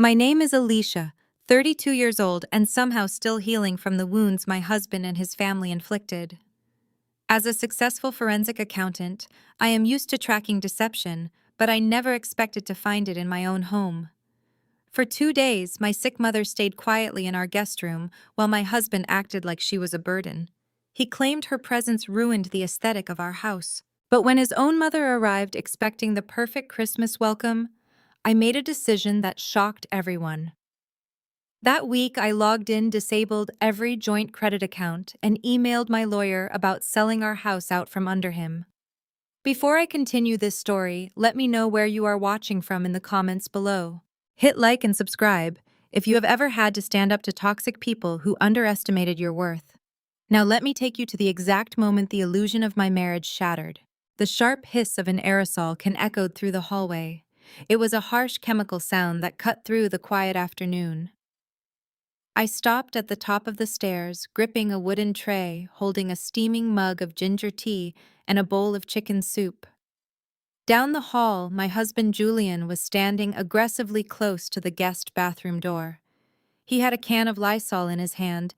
My name is Alicia, 32 years old and somehow still healing from the wounds my husband and his family inflicted. As a successful forensic accountant, I am used to tracking deception, but I never expected to find it in my own home. For 2 days, my sick mother stayed quietly in our guest room while my husband acted like she was a burden. He claimed her presence ruined the aesthetic of our house. But when his own mother arrived expecting the perfect Christmas welcome, I made a decision that shocked everyone. That week, I logged in, disabled every joint credit account, and emailed my lawyer about selling our house out from under him. Before I continue this story, let me know where you are watching from in the comments below. Hit like and subscribe if you have ever had to stand up to toxic people who underestimated your worth. Now let me take you to the exact moment the illusion of my marriage shattered. The sharp hiss of an aerosol can echo through the hallway. It was a harsh chemical sound that cut through the quiet afternoon. I stopped at the top of the stairs, gripping a wooden tray, holding a steaming mug of ginger tea and a bowl of chicken soup. Down the hall, my husband Julian was standing aggressively close to the guest bathroom door. He had a can of Lysol in his hand,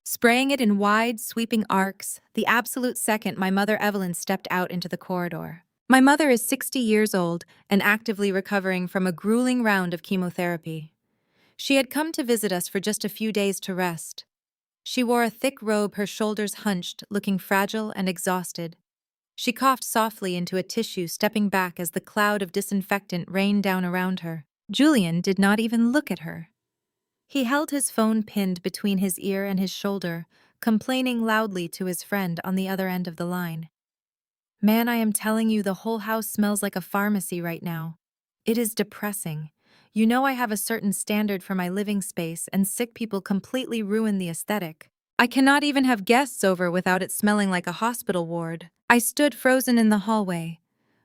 spraying it in wide, sweeping arcs the absolute second my mother Evelyn stepped out into the corridor. My mother is 60 years old and actively recovering from a grueling round of chemotherapy. She had come to visit us for just a few days to rest. She wore a thick robe, her shoulders hunched, looking fragile and exhausted. She coughed softly into a tissue, stepping back as the cloud of disinfectant rained down around her. Julian did not even look at her. He held his phone pinned between his ear and his shoulder, complaining loudly to his friend on the other end of the line. "Man, I am telling you, the whole house smells like a pharmacy right now. It is depressing. You know I have a certain standard for my living space, and sick people completely ruin the aesthetic. I cannot even have guests over without it smelling like a hospital ward." I stood frozen in the hallway.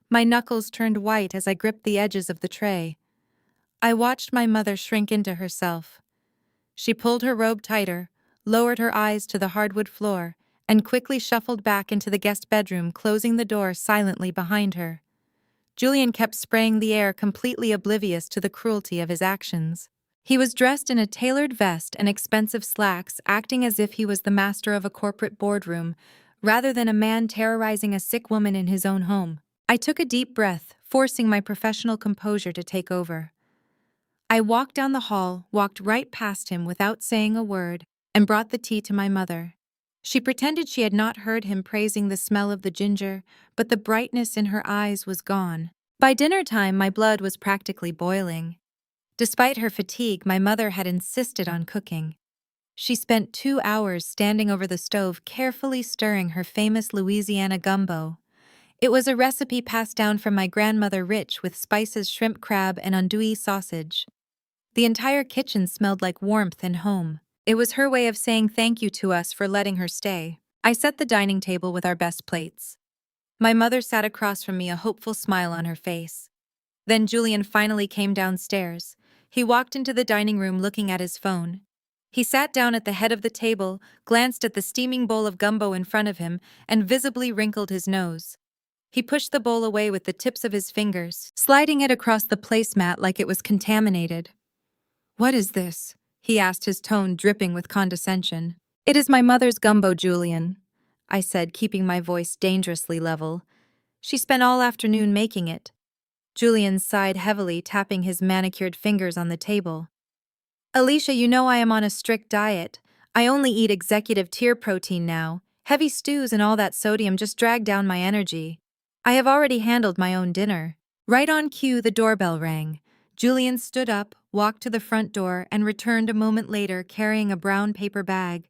My knuckles turned white as I gripped the edges of the tray. I watched my mother shrink into herself. She pulled her robe tighter, lowered her eyes to the hardwood floor, and quickly shuffled back into the guest bedroom, closing the door silently behind her. Julian kept spraying the air, completely oblivious to the cruelty of his actions. He was dressed in a tailored vest and expensive slacks, acting as if he was the master of a corporate boardroom, rather than a man terrorizing a sick woman in his own home. I took a deep breath, forcing my professional composure to take over. I walked down the hall, walked right past him without saying a word, and brought the tea to my mother. She pretended she had not heard him praising the smell of the ginger, but the brightness in her eyes was gone. By dinner time, my blood was practically boiling. Despite her fatigue, my mother had insisted on cooking. She spent 2 hours standing over the stove, carefully stirring her famous Louisiana gumbo. It was a recipe passed down from my grandmother, rich with spices, shrimp, crab, and andouille sausage. The entire kitchen smelled like warmth and home. It was her way of saying thank you to us for letting her stay. I set the dining table with our best plates. My mother sat across from me, a hopeful smile on her face. Then Julian finally came downstairs. He walked into the dining room looking at his phone. He sat down at the head of the table, glanced at the steaming bowl of gumbo in front of him, and visibly wrinkled his nose. He pushed the bowl away with the tips of his fingers, sliding it across the placemat like it was contaminated. "What is this?" he asked, his tone dripping with condescension. "It is my mother's gumbo, Julian," I said, keeping my voice dangerously level. "She spent all afternoon making it." Julian sighed heavily, tapping his manicured fingers on the table. "Alicia, you know I am on a strict diet. I only eat executive tier protein now. Heavy stews and all that sodium just drag down my energy. I have already handled my own dinner." Right on cue, the doorbell rang. Julian stood up, walked to the front door, and returned a moment later carrying a brown paper bag.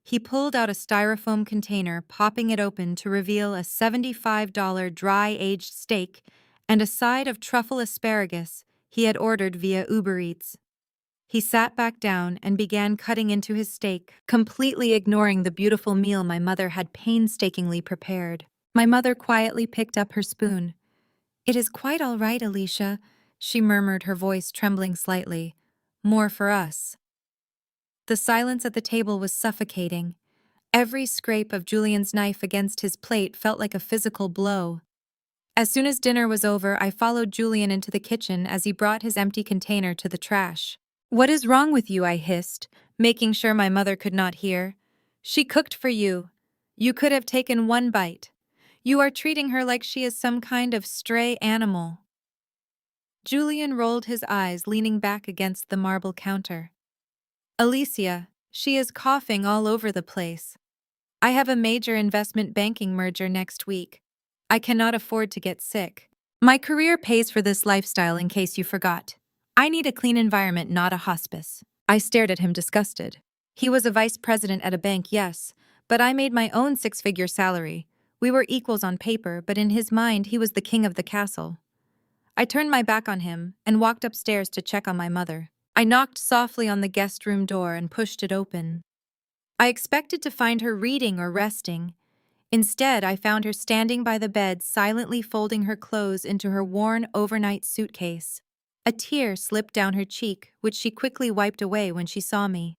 He pulled out a styrofoam container, popping it open to reveal a $75 dry-aged steak and a side of truffle asparagus he had ordered via Uber Eats. He sat back down and began cutting into his steak, completely ignoring the beautiful meal my mother had painstakingly prepared. My mother quietly picked up her spoon. "It is quite all right, Alicia," she murmured, her voice trembling slightly. "More for us." The silence at the table was suffocating. Every scrape of Julian's knife against his plate felt like a physical blow. As soon as dinner was over, I followed Julian into the kitchen as he brought his empty container to the trash. "What is wrong with you?" I hissed, making sure my mother could not hear. "She cooked for you. You could have taken one bite. You are treating her like she is some kind of stray animal." Julian rolled his eyes, leaning back against the marble counter. "Alicia, she is coughing all over the place. I have a major investment banking merger next week. I cannot afford to get sick. My career pays for this lifestyle, in case you forgot. I need a clean environment, not a hospice." I stared at him, disgusted. He was a vice president at a bank, yes, but I made my own six-figure salary. We were equals on paper, but in his mind he was the king of the castle. I turned my back on him and walked upstairs to check on my mother. I knocked softly on the guest room door and pushed it open. I expected to find her reading or resting. Instead, I found her standing by the bed, silently folding her clothes into her worn overnight suitcase. A tear slipped down her cheek, which she quickly wiped away when she saw me.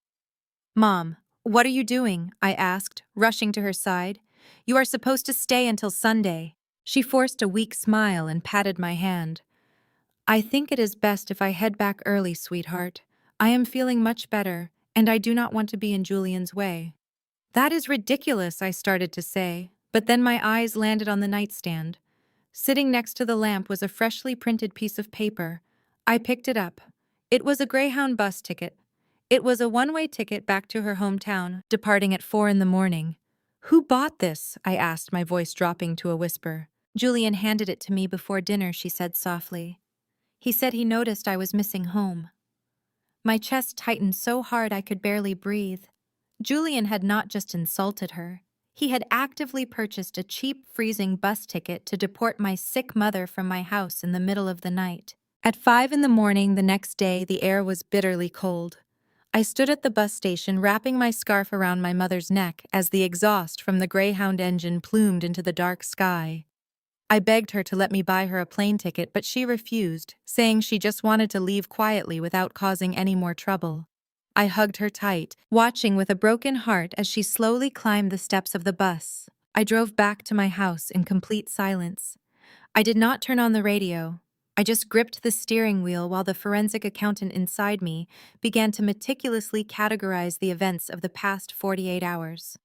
"Mom, what are you doing?" I asked, rushing to her side. "You are supposed to stay until Sunday." She forced a weak smile and patted my hand. "I think it is best if I head back early, sweetheart. I am feeling much better, and I do not want to be in Julian's way." "That is ridiculous," I started to say, but then my eyes landed on the nightstand. Sitting next to the lamp was a freshly printed piece of paper. I picked it up. It was a Greyhound bus ticket. It was a one-way ticket back to her hometown, departing at 4 in the morning. "Who bought this?" I asked, my voice dropping to a whisper. "Julian handed it to me before dinner," she said softly. "He said he noticed I was missing home." My chest tightened so hard I could barely breathe. Julian had not just insulted her. He had actively purchased a cheap, freezing bus ticket to deport my sick mother from my house in the middle of the night. At 5 in the morning the next day, the air was bitterly cold. I stood at the bus station, wrapping my scarf around my mother's neck as the exhaust from the Greyhound engine plumed into the dark sky. I begged her to let me buy her a plane ticket, but she refused, saying she just wanted to leave quietly without causing any more trouble. I hugged her tight, watching with a broken heart as she slowly climbed the steps of the bus. I drove back to my house in complete silence. I did not turn on the radio. I just gripped the steering wheel while the forensic accountant inside me began to meticulously categorize the events of the past 48 hours.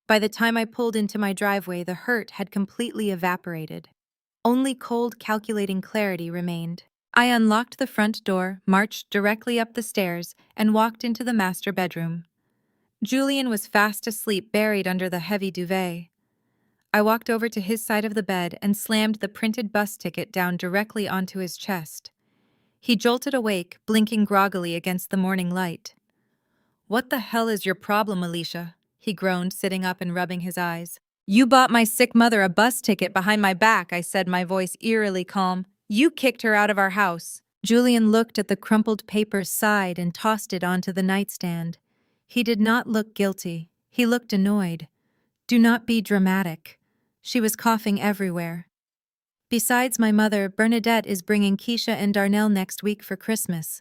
By the time I pulled into my driveway, the hurt had completely evaporated. Only cold, calculating clarity remained. I unlocked the front door, marched directly up the stairs, and walked into the master bedroom. Julian was fast asleep, buried under the heavy duvet. I walked over to his side of the bed and slammed the printed bus ticket down directly onto his chest. He jolted awake, blinking groggily against the morning light. "What the hell is your problem, Alicia?" he groaned, sitting up and rubbing his eyes. "You bought my sick mother a bus ticket behind my back," I said, my voice eerily calm. "You kicked her out of our house." Julian looked at the crumpled paper, sighed, and tossed it onto the nightstand. He did not look guilty. He looked annoyed. "Do not be dramatic." She was coughing everywhere. "Besides my mother, Bernadette is bringing Keisha and Darnell next week for Christmas.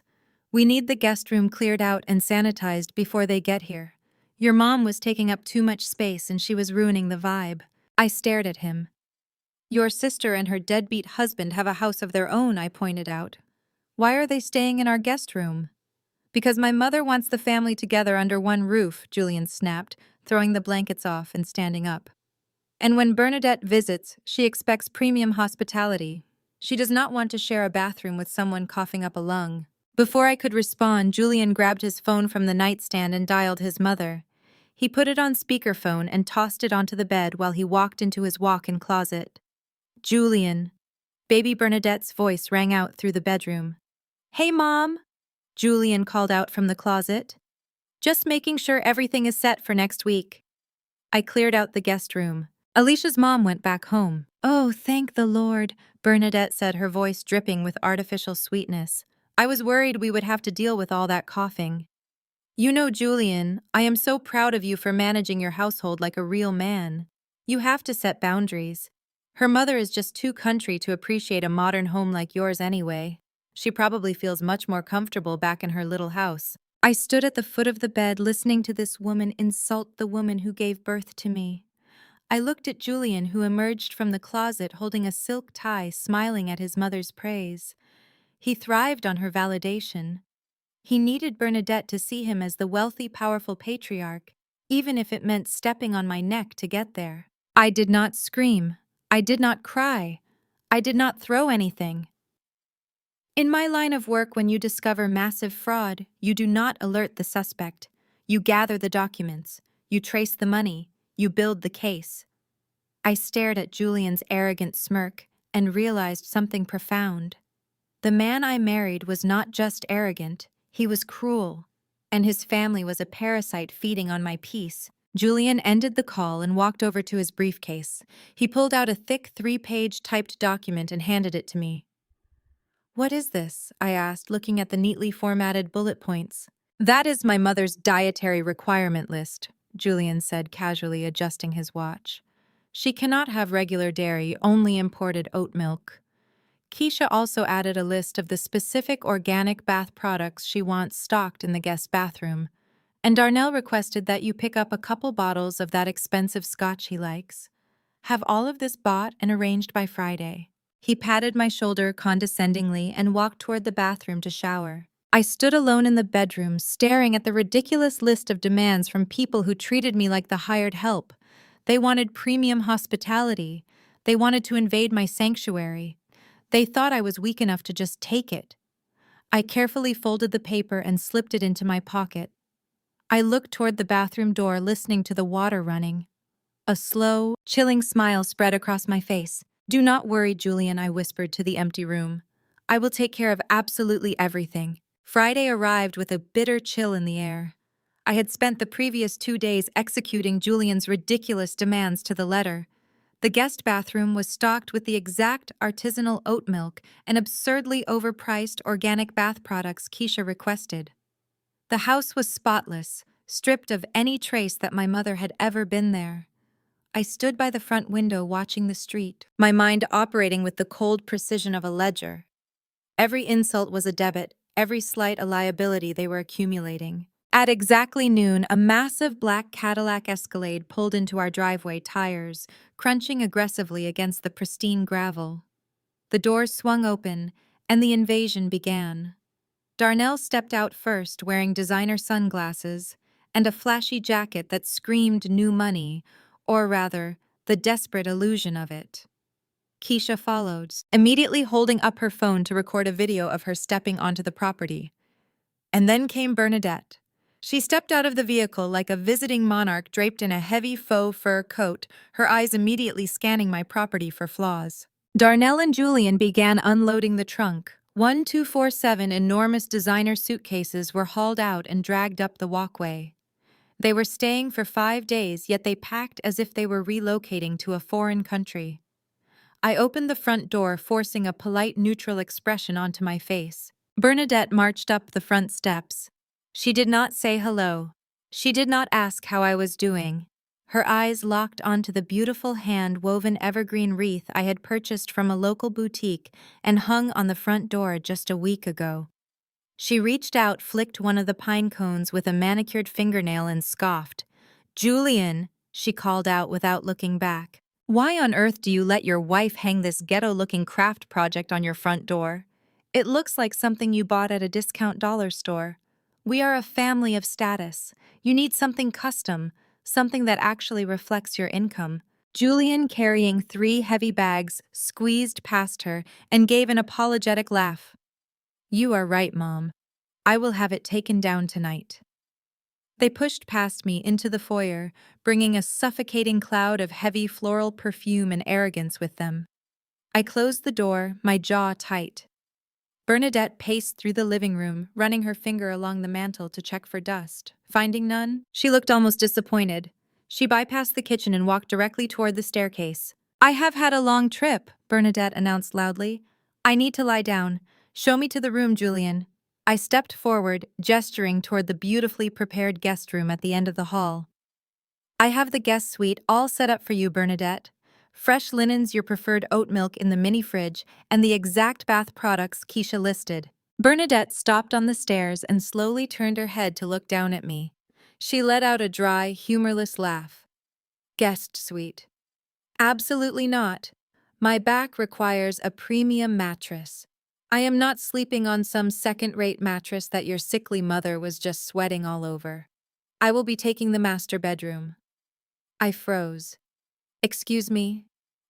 We need the guest room cleared out and sanitized before they get here. Your mom was taking up too much space and she was ruining the vibe." I stared at him. "Your sister and her deadbeat husband have a house of their own," I pointed out. "Why are they staying in our guest room?" "Because my mother wants the family together under one roof," Julian snapped, throwing the blankets off and standing up. "And when Bernadette visits, she expects premium hospitality. She does not want to share a bathroom with someone coughing up a lung." Before I could respond, Julian grabbed his phone from the nightstand and dialed his mother. He put it on speakerphone and tossed it onto the bed while he walked into his walk-in closet. "Julian." Baby Bernadette's voice rang out through the bedroom. "Hey, Mom," Julian called out from the closet. "Just making sure everything is set for next week." I cleared out the guest room. Alicia's mom went back home. "Oh, thank the Lord," Bernadette said, her voice dripping with artificial sweetness. "I was worried we would have to deal with all that coughing." "You know, Julian, I am so proud of you for managing your household like a real man. You have to set boundaries. Her mother is just too country to appreciate a modern home like yours anyway. She probably feels much more comfortable back in her little house." I stood at the foot of the bed listening to this woman insult the woman who gave birth to me. I looked at Julian, who emerged from the closet holding a silk tie, smiling at his mother's praise. He thrived on her validation. He needed Bernadette to see him as the wealthy, powerful patriarch, even if it meant stepping on my neck to get there. I did not scream. I did not cry. I did not throw anything. In my line of work, when you discover massive fraud, you do not alert the suspect. You gather the documents. You trace the money. You build the case. I stared at Julian's arrogant smirk and realized something profound. The man I married was not just arrogant, he was cruel, and his family was a parasite feeding on my peace. Julian ended the call and walked over to his briefcase. He pulled out a thick 3-page typed document and handed it to me. "What is this?" I asked, looking at the neatly formatted bullet points. "That is my mother's dietary requirement list," Julian said, casually adjusting his watch. "She cannot have regular dairy, only imported oat milk." Keisha also added a list of the specific organic bath products she wants stocked in the guest bathroom. And Darnell requested that you pick up a couple bottles of that expensive scotch he likes. Have all of this bought and arranged by Friday. He patted my shoulder condescendingly and walked toward the bathroom to shower. I stood alone in the bedroom, staring at the ridiculous list of demands from people who treated me like the hired help. They wanted premium hospitality. They wanted to invade my sanctuary. They thought I was weak enough to just take it. I carefully folded the paper and slipped it into my pocket. I looked toward the bathroom door, listening to the water running. A slow, chilling smile spread across my face. "Do not worry, Julian," I whispered to the empty room. "I will take care of absolutely everything." Friday arrived with a bitter chill in the air. I had spent the previous 2 days executing Julian's ridiculous demands to the letter. The guest bathroom was stocked with the exact artisanal oat milk and absurdly overpriced organic bath products Keisha requested. The house was spotless, stripped of any trace that my mother had ever been there. I stood by the front window watching the street, my mind operating with the cold precision of a ledger. Every insult was a debit, every slight a liability they were accumulating. At exactly noon, a massive black Cadillac Escalade pulled into our driveway, tires crunching aggressively against the pristine gravel. The doors swung open, and the invasion began. Darnell stepped out first, wearing designer sunglasses and a flashy jacket that screamed new money, or rather, the desperate illusion of it. Keisha followed, immediately holding up her phone to record a video of her stepping onto the property. And then came Bernadette. She stepped out of the vehicle like a visiting monarch draped in a heavy faux fur coat, her eyes immediately scanning my property for flaws. Darnell and Julian began unloading the trunk. 1247 enormous designer suitcases were hauled out and dragged up the walkway. They were staying for 5 days, yet they packed as if they were relocating to a foreign country. I opened the front door, forcing a polite, neutral expression onto my face. Bernadette marched up the front steps. She did not say hello. She did not ask how I was doing. Her eyes locked onto the beautiful hand-woven evergreen wreath I had purchased from a local boutique and hung on the front door just a week ago. She reached out, flicked one of the pine cones with a manicured fingernail and scoffed. "Julian," she called out without looking back. "Why on earth do you let your wife hang this ghetto-looking craft project on your front door? It looks like something you bought at a discount dollar store. We are a family of status. You need something custom, something that actually reflects your income." Julian, carrying 3 heavy bags, squeezed past her and gave an apologetic laugh. "You are right, Mom. I will have it taken down tonight." They pushed past me into the foyer, bringing a suffocating cloud of heavy floral perfume and arrogance with them. I closed the door, my jaw tight. Bernadette paced through the living room, running her finger along the mantel to check for dust. Finding none, she looked almost disappointed. She bypassed the kitchen and walked directly toward the staircase. "I have had a long trip," Bernadette announced loudly. "I need to lie down. Show me to the room, Julian." I stepped forward, gesturing toward the beautifully prepared guest room at the end of the hall. "I have the guest suite all set up for you, Bernadette. Fresh linens, your preferred oat milk in the mini fridge, and the exact bath products Keisha listed." Bernadette stopped on the stairs and slowly turned her head to look down at me. She let out a dry, humorless laugh. "Guest suite. Absolutely not. My back requires a premium mattress. I am not sleeping on some second-rate mattress that your sickly mother was just sweating all over. I will be taking the master bedroom. I froze. Excuse me?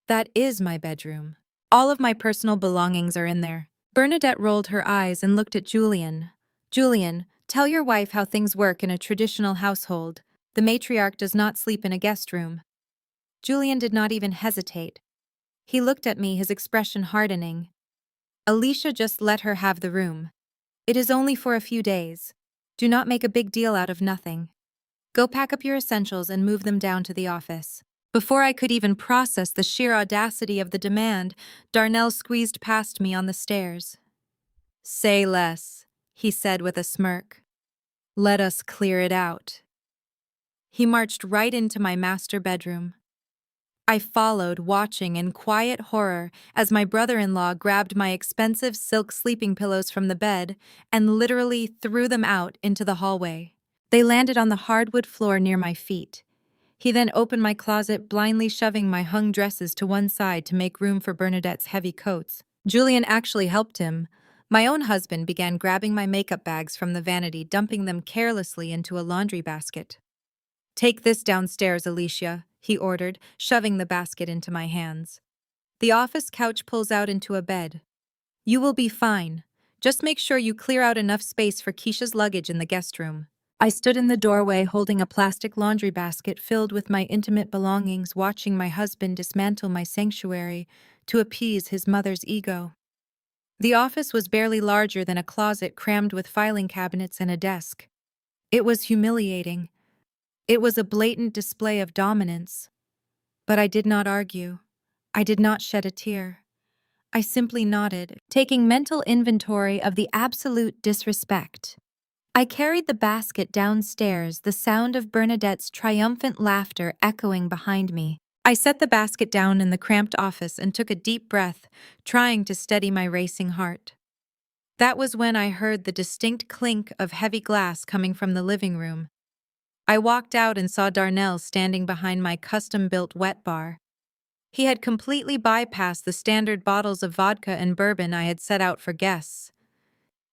That is my bedroom. All of my personal belongings are in there. Bernadette rolled her eyes and looked at Julian. Julian, tell your wife how things work in a traditional household. The matriarch does not sleep in a guest room. Julian did not even hesitate. He looked at me, his expression hardening. Alicia, just let her have the room. It is only for a few days. Do not make a big deal out of nothing. Go pack up your essentials and move them down to the office. Before I could even process the sheer audacity of the demand, Darnell squeezed past me on the stairs. Say less, he said with a smirk. Let us clear it out. He marched right into my master bedroom. I followed, watching in quiet horror as my brother-in-law grabbed my expensive silk sleeping pillows from the bed and literally threw them out into the hallway. They landed on the hardwood floor near my feet. He then opened my closet, blindly shoving my hung dresses to one side to make room for Bernadette's heavy coats. Julian actually helped him. My own husband began grabbing my makeup bags from the vanity, dumping them carelessly into a laundry basket. Take this downstairs, Alicia, he ordered, shoving the basket into my hands. The office couch pulls out into a bed. You will be fine. Just make sure you clear out enough space for Keisha's luggage in the guest room. I stood in the doorway holding a plastic laundry basket filled with my intimate belongings, watching my husband dismantle my sanctuary to appease his mother's ego. The office was barely larger than a closet crammed with filing cabinets and a desk. It was humiliating. It was a blatant display of dominance. But I did not argue. I did not shed a tear. I simply nodded, taking mental inventory of the absolute disrespect. I carried the basket downstairs, the sound of Bernadette's triumphant laughter echoing behind me. I set the basket down in the cramped office and took a deep breath, trying to steady my racing heart. That was when I heard the distinct clink of heavy glass coming from the living room. I walked out and saw Darnell standing behind my custom-built wet bar. He had completely bypassed the standard bottles of vodka and bourbon I had set out for guests.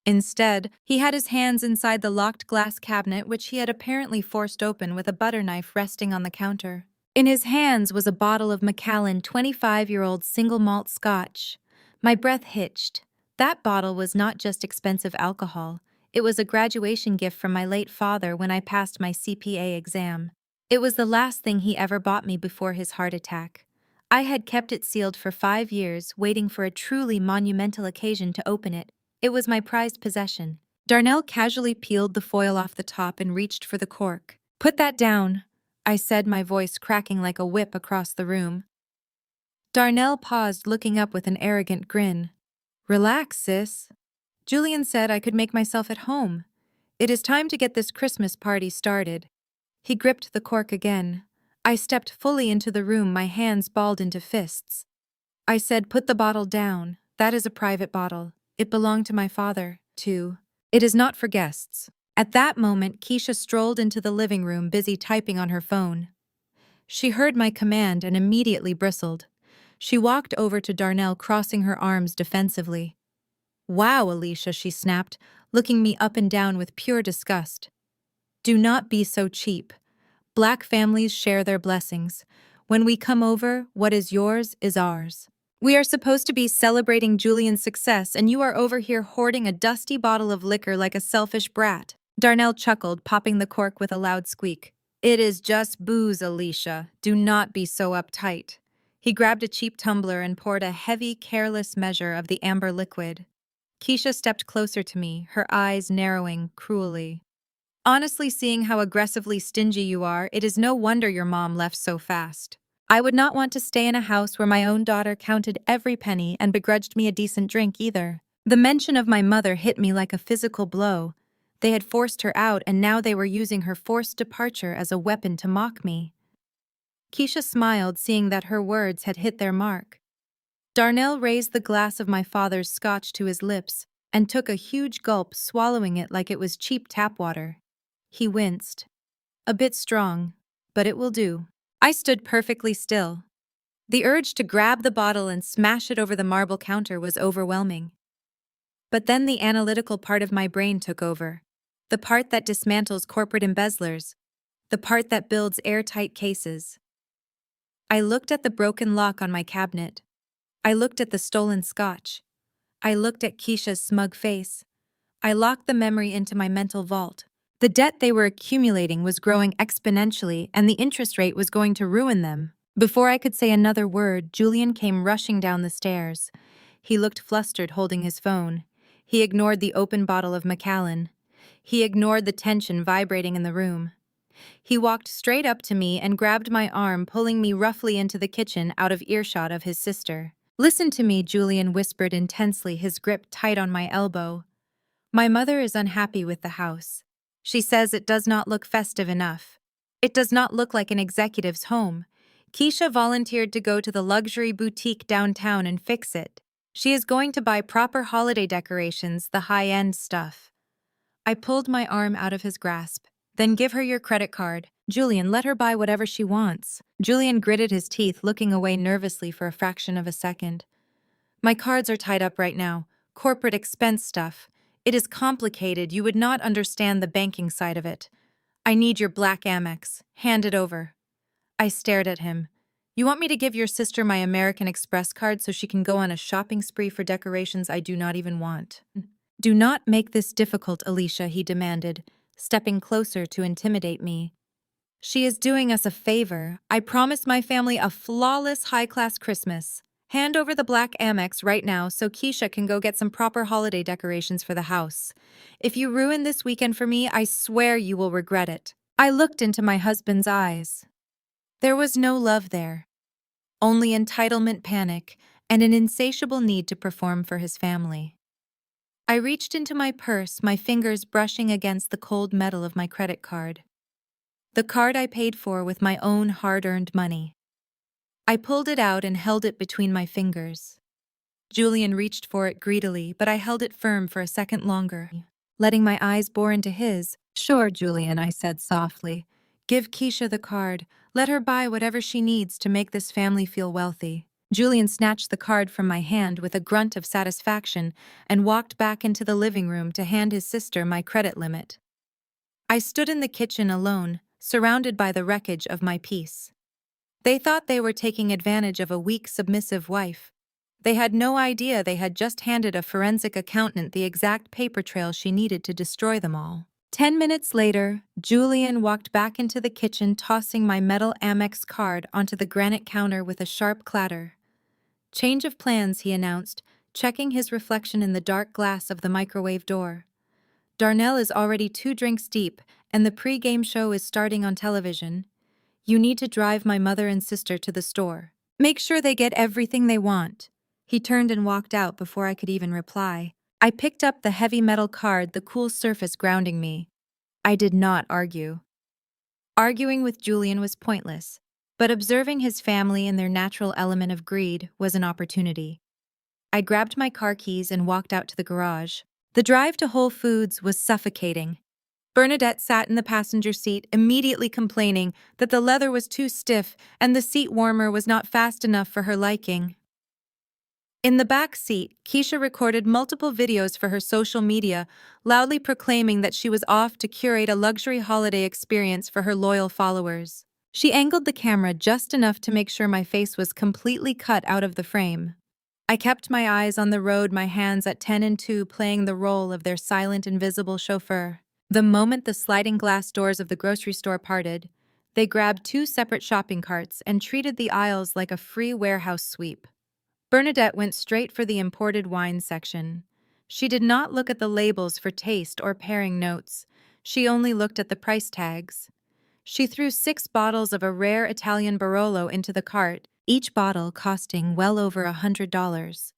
Instead, he had his hands inside the locked glass cabinet which he had apparently forced open with a butter knife resting on the counter. In his hands was a bottle of Macallan 25-year-old single malt scotch. My breath hitched. That bottle was not just expensive alcohol. It was a graduation gift from my late father when I passed my CPA exam. It was the last thing he ever bought me before his heart attack. I had kept it sealed for 5 years, waiting for a truly monumental occasion to open it. It was my prized possession. Darnell casually peeled the foil off the top and reached for the cork. Put that down, I said, my voice cracking like a whip across the room. Darnell paused, looking up with an arrogant grin. Relax, sis. Julian said I could make myself at home. It is time to get this Christmas party started. He gripped the cork again. I stepped fully into the room, my hands balled into fists. I said, put the bottle down. That is a private bottle. It belonged to my father, too. It is not for guests. At that moment, Keisha strolled into the living room, busy typing on her phone. She heard my command and immediately bristled. She walked over to Darnell, crossing her arms defensively. Wow, Alicia, she snapped, looking me up and down with pure disgust. Do not be so cheap. Black families share their blessings. When we come over, what is yours is ours. We are supposed to be celebrating Julian's success, and you are over here hoarding a dusty bottle of liquor like a selfish brat. Darnell chuckled, popping the cork with a loud squeak. It is just booze, Alicia. Do not be so uptight. He grabbed a cheap tumbler and poured a heavy, careless measure of the amber liquid. Keisha stepped closer to me, her eyes narrowing cruelly. Honestly, seeing how aggressively stingy you are, it is no wonder your mom left so fast. I would not want to stay in a house where my own daughter counted every penny and begrudged me a decent drink either. The mention of my mother hit me like a physical blow. They had forced her out, and now they were using her forced departure as a weapon to mock me. Keisha smiled, seeing that her words had hit their mark. Darnell raised the glass of my father's scotch to his lips and took a huge gulp, swallowing it like it was cheap tap water. He winced. A bit strong, but it will do. I stood perfectly still. The urge to grab the bottle and smash it over the marble counter was overwhelming. But then the analytical part of my brain took over. The part that dismantles corporate embezzlers. The part that builds airtight cases. I looked at the broken lock on my cabinet. I looked at the stolen scotch. I looked at Keisha's smug face. I locked the memory into my mental vault. The debt they were accumulating was growing exponentially, and the interest rate was going to ruin them. Before I could say another word, Julian came rushing down the stairs. He looked flustered, holding his phone. He ignored the open bottle of Macallan. He ignored the tension vibrating in the room. He walked straight up to me and grabbed my arm, pulling me roughly into the kitchen out of earshot of his sister. "Listen to me," Julian whispered intensely, his grip tight on my elbow. "My mother is unhappy with the house. She says it does not look festive enough. It does not look like an executive's home. Keisha volunteered to go to the luxury boutique downtown and fix it. She is going to buy proper holiday decorations, the high-end stuff." I pulled my arm out of his grasp. "Then give her your credit card. Julian, let her buy whatever she wants." Julian gritted his teeth, looking away nervously for a fraction of a second. "My cards are tied up right now. Corporate expense stuff. It is complicated. You would not understand the banking side of it. I need your black Amex. Hand it over." I stared at him. "You want me to give your sister my American Express card so she can go on a shopping spree for decorations I do not even want?" "Do not make this difficult, Alicia," he demanded, stepping closer to intimidate me. "She is doing us a favor. I promised my family a flawless, high-class Christmas. Hand over the black Amex right now so Keisha can go get some proper holiday decorations for the house. If you ruin this weekend for me, I swear you will regret it." I looked into my husband's eyes. There was no love there, only entitlement panic and an insatiable need to perform for his family. I reached into my purse, my fingers brushing against the cold metal of my credit card. The card I paid for with my own hard-earned money. I pulled it out and held it between my fingers. Julian reached for it greedily, but I held it firm for a second longer, letting my eyes bore into his. "Sure, Julian," I said softly. "Give Keisha the card. Let her buy whatever she needs to make this family feel wealthy." Julian snatched the card from my hand with a grunt of satisfaction and walked back into the living room to hand his sister my credit limit. I stood in the kitchen alone, surrounded by the wreckage of my peace. They thought they were taking advantage of a weak, submissive wife. They had no idea they had just handed a forensic accountant the exact paper trail she needed to destroy them all. 10 minutes later, Julian walked back into the kitchen, tossing my metal Amex card onto the granite counter with a sharp clatter. "Change of plans," he announced, checking his reflection in the dark glass of the microwave door. "Darnell is already 2 drinks deep, and the pre-game show is starting on television. You need to drive my mother and sister to the store. Make sure they get everything they want." He turned and walked out before I could even reply. I picked up the heavy metal card, the cool surface grounding me. I did not argue. Arguing with Julian was pointless, but observing his family and their natural element of greed was an opportunity. I grabbed my car keys and walked out to the garage. The drive to Whole Foods was suffocating. Bernadette sat in the passenger seat, immediately complaining that the leather was too stiff and the seat warmer was not fast enough for her liking. In the back seat, Keisha recorded multiple videos for her social media, loudly proclaiming that she was off to curate a luxury holiday experience for her loyal followers. She angled the camera just enough to make sure my face was completely cut out of the frame. I kept my eyes on the road, my hands at 10 and 2 playing the role of their silent, invisible chauffeur. The moment the sliding glass doors of the grocery store parted, they grabbed 2 separate shopping carts and treated the aisles like a free warehouse sweep. Bernadette went straight for the imported wine section. She did not look at the labels for taste or pairing notes. She only looked at the price tags. She threw 6 bottles of a rare Italian Barolo into the cart, each bottle costing well over $100.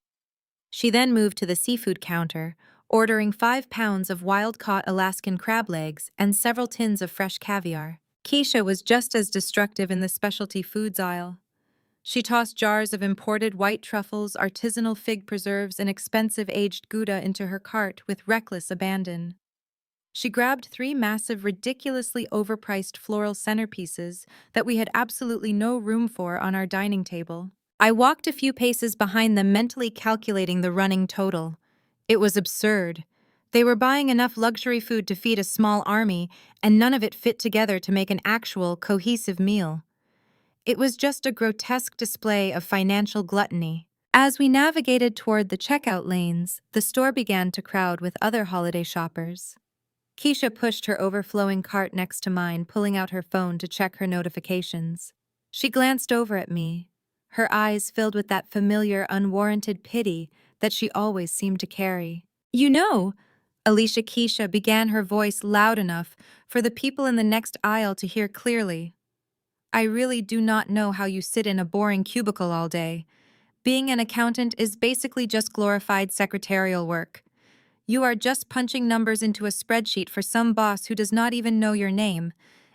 She then moved to the seafood counter, ordering 5 pounds of wild-caught Alaskan crab legs and several tins of fresh caviar. Keisha was just as destructive in the specialty foods aisle. She tossed jars of imported white truffles, artisanal fig preserves, and expensive aged Gouda into her cart with reckless abandon. She grabbed 3 massive, ridiculously overpriced floral centerpieces that we had absolutely no room for on our dining table. I walked a few paces behind them, mentally calculating the running total. It was absurd. They were buying enough luxury food to feed a small army, and none of it fit together to make an actual, cohesive meal. It was just a grotesque display of financial gluttony. As we navigated toward the checkout lanes, the store began to crowd with other holiday shoppers. Keisha pushed her overflowing cart next to mine, pulling out her phone to check her notifications. She glanced over at me, her eyes filled with that familiar, unwarranted pity that she always seemed to carry. "You know," Alicia Keisha began, her voice loud enough for the people in the next aisle to hear clearly. "I really do not know how you sit in a boring cubicle all day. Being an accountant is basically just glorified secretarial work. You are just punching numbers into a spreadsheet for some boss who does not even know your name.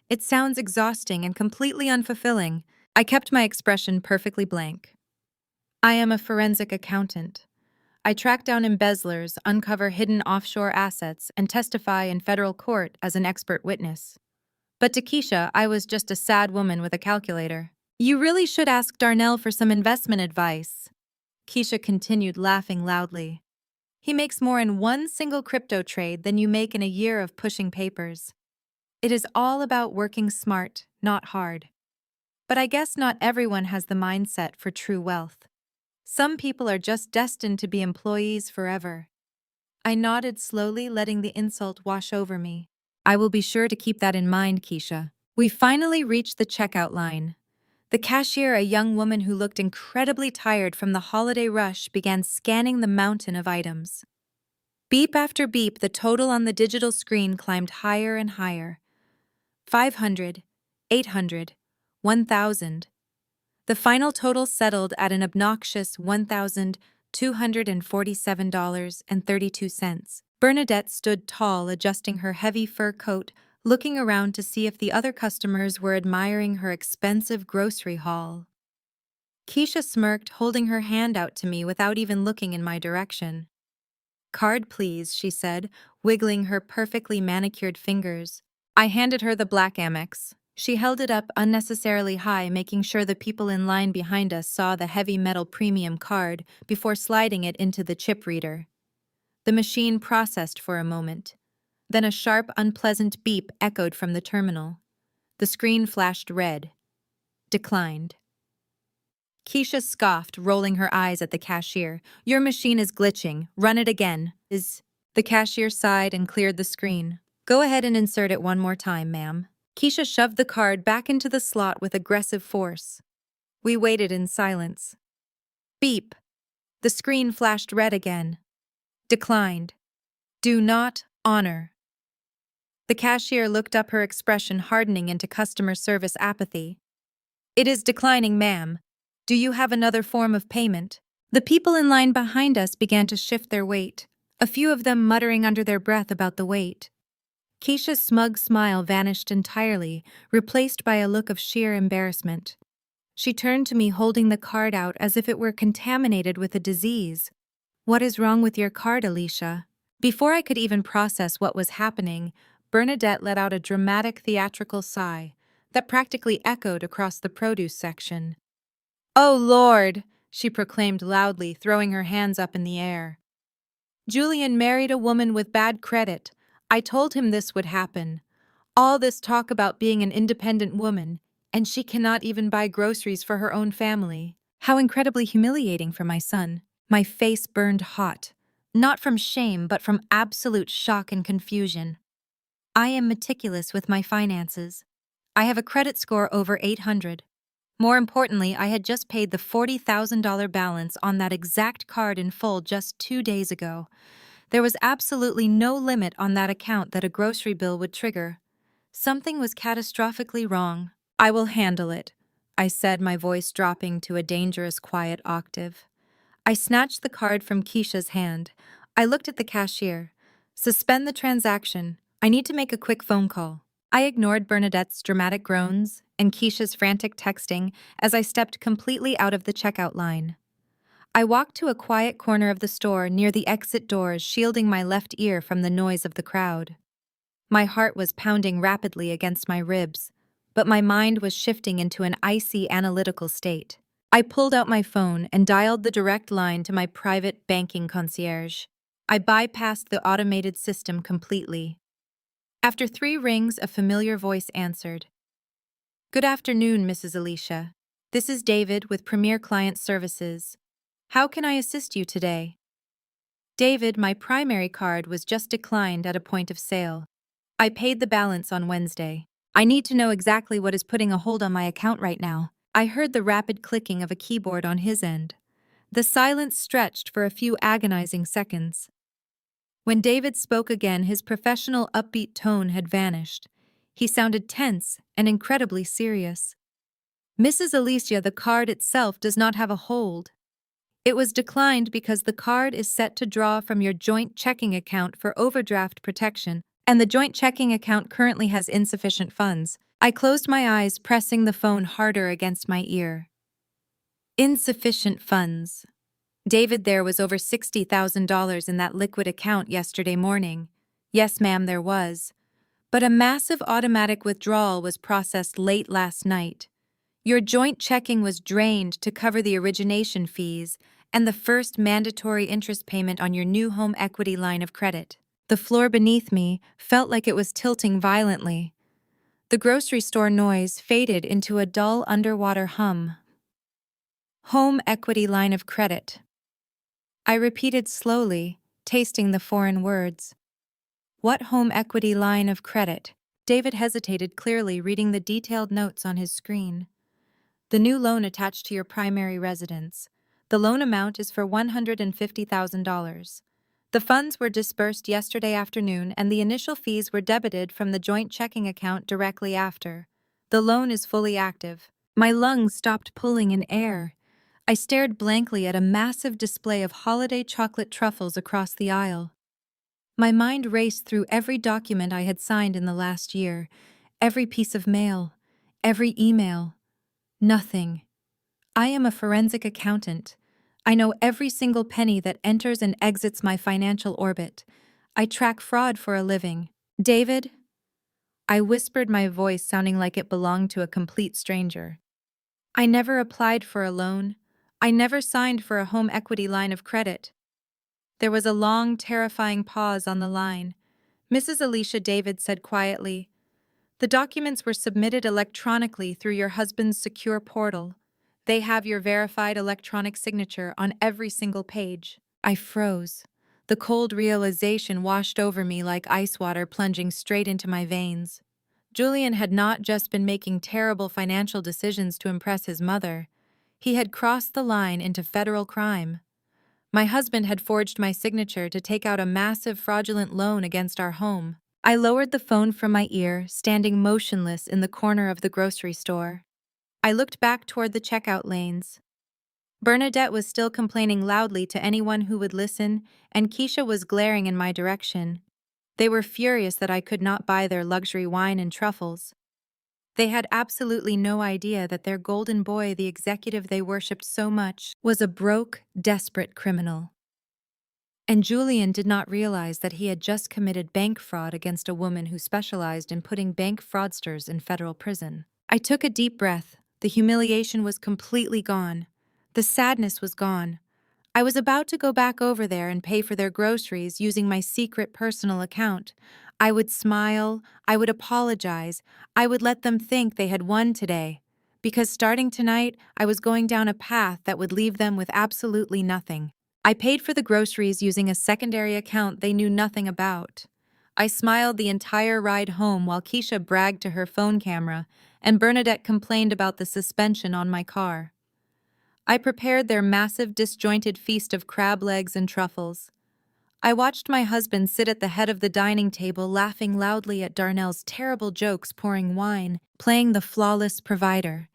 It sounds exhausting and completely unfulfilling." I kept my expression perfectly blank. "I am a forensic accountant. I track down embezzlers, uncover hidden offshore assets, and testify in federal court as an expert witness." But to Keisha, I was just a sad woman with a calculator. "You really should ask Darnell for some investment advice," Keisha continued, laughing loudly. "He makes more in one single crypto trade than you make in a year of pushing papers. It is all about working smart, not hard. But I guess not everyone has the mindset for true wealth. Some people are just destined to be employees forever." I nodded slowly, letting the insult wash over me. "I will be sure to keep that in mind, Keisha." We finally reached the checkout line. The cashier, a young woman who looked incredibly tired from the holiday rush, began scanning the mountain of items. Beep after beep, the total on the digital screen climbed higher and higher. 500, 800, 1,000. The final total settled at an obnoxious $1,247.32. Bernadette stood tall, adjusting her heavy fur coat, looking around to see if the other customers were admiring her expensive grocery haul. Keisha smirked, holding her hand out to me without even looking in my direction. "Card, please," she said, wiggling her perfectly manicured fingers. I handed her the black Amex. She held it up unnecessarily high, making sure the people in line behind us saw the heavy metal premium card before sliding it into the chip reader. The machine processed for a moment. Then a sharp, unpleasant beep echoed from the terminal. The screen flashed red. Declined. Keisha scoffed, rolling her eyes at the cashier. "Your machine is glitching. Run it again." The cashier sighed and cleared the screen. "Go ahead and insert it one more time, ma'am." Keisha shoved the card back into the slot with aggressive force. We waited in silence. Beep. The screen flashed red again. Declined. Do not honor. The cashier looked up, her expression hardening into customer service apathy. "It is declining, ma'am. Do you have another form of payment?" The people in line behind us began to shift their weight, a few of them muttering under their breath about the wait. Keisha's smug smile vanished entirely, replaced by a look of sheer embarrassment. She turned to me, holding the card out as if it were contaminated with a disease. "What is wrong with your card, Alicia?" Before I could even process what was happening, Bernadette let out a dramatic theatrical sigh that practically echoed across the produce section. "Oh, Lord!" she proclaimed loudly, throwing her hands up in the air. "Julian married a woman with bad credit. I told him this would happen. All this talk about being an independent woman, and she cannot even buy groceries for her own family. How incredibly humiliating for my son." My face burned hot, not from shame but from absolute shock and confusion. I am meticulous with my finances. I have a credit score over 800. More importantly, I had just paid the $40,000 balance on that exact card in full just 2 days ago. There was absolutely no limit on that account that a grocery bill would trigger. Something was catastrophically wrong. "I will handle it," I said, my voice dropping to a dangerous quiet octave. I snatched the card from Keisha's hand. I looked at the cashier. "Suspend the transaction. I need to make a quick phone call." I ignored Bernadette's dramatic groans and Keisha's frantic texting as I stepped completely out of the checkout line. I walked to a quiet corner of the store near the exit doors, shielding my left ear from the noise of the crowd. My heart was pounding rapidly against my ribs, but my mind was shifting into an icy, analytical state. I pulled out my phone and dialed the direct line to my private banking concierge. I bypassed the automated system completely. After 3 rings, a familiar voice answered. "Good afternoon, Mrs. Alicia. This is David with Premier Client Services. How can I assist you today?" "David, my primary card was just declined at a point of sale. I paid the balance on Wednesday. I need to know exactly what is putting a hold on my account right now." I heard the rapid clicking of a keyboard on his end. The silence stretched for a few agonizing seconds. When David spoke again, his professional, upbeat tone had vanished. He sounded tense and incredibly serious. "Mrs. Alicia, the card itself does not have a hold. It was declined because the card is set to draw from your joint checking account for overdraft protection, and the joint checking account currently has insufficient funds." I closed my eyes, pressing the phone harder against my ear. Insufficient funds. David, there was over $60,000 in that liquid account yesterday morning. Yes, ma'am, there was. But a massive automatic withdrawal was processed late last night. Your joint checking was drained to cover the origination fees and the first mandatory interest payment on your new home equity line of credit. The floor beneath me felt like it was tilting violently. The grocery store noise faded into a dull underwater hum. Home equity line of credit. I repeated slowly, tasting the foreign words. What home equity line of credit? David hesitated, clearly reading the detailed notes on his screen. The new loan attached to your primary residence. The loan amount is for $150,000. The funds were disbursed yesterday afternoon and the initial fees were debited from the joint checking account directly after. The loan is fully active. My lungs stopped pulling in air. I stared blankly at a massive display of holiday chocolate truffles across the aisle. My mind raced through every document I had signed in the last year, every piece of mail, every email. Nothing. I am a forensic accountant. I know every single penny that enters and exits my financial orbit. I track fraud for a living. "David?" I whispered, my voice sounding like it belonged to a complete stranger. "I never applied for a loan. I never signed for a home equity line of credit." There was a long, terrifying pause on the line. "Mrs. Alicia," David said quietly, "the documents were submitted electronically through your husband's secure portal. They have your verified electronic signature on every single page." I froze. The cold realization washed over me like ice water plunging straight into my veins. Julian had not just been making terrible financial decisions to impress his mother. He had crossed the line into federal crime. My husband had forged my signature to take out a massive fraudulent loan against our home. I lowered the phone from my ear, standing motionless in the corner of the grocery store. I looked back toward the checkout lanes. Bernadette was still complaining loudly to anyone who would listen, and Keisha was glaring in my direction. They were furious that I could not buy their luxury wine and truffles. They had absolutely no idea that their golden boy, the executive they worshipped so much, was a broke, desperate criminal. And Julian did not realize that he had just committed bank fraud against a woman who specialized in putting bank fraudsters in federal prison. I took a deep breath. The humiliation was completely gone. The sadness was gone. I was about to go back over there and pay for their groceries using my secret personal account. I would smile, I would apologize, I would let them think they had won today. Because starting tonight, I was going down a path that would leave them with absolutely nothing. I paid for the groceries using a secondary account they knew nothing about. I smiled the entire ride home while Keisha bragged to her phone camera and Bernadette complained about the suspension on my car. I prepared their massive, disjointed feast of crab legs and truffles. I watched my husband sit at the head of the dining table laughing loudly at Darnell's terrible jokes, pouring wine, playing the flawless provider.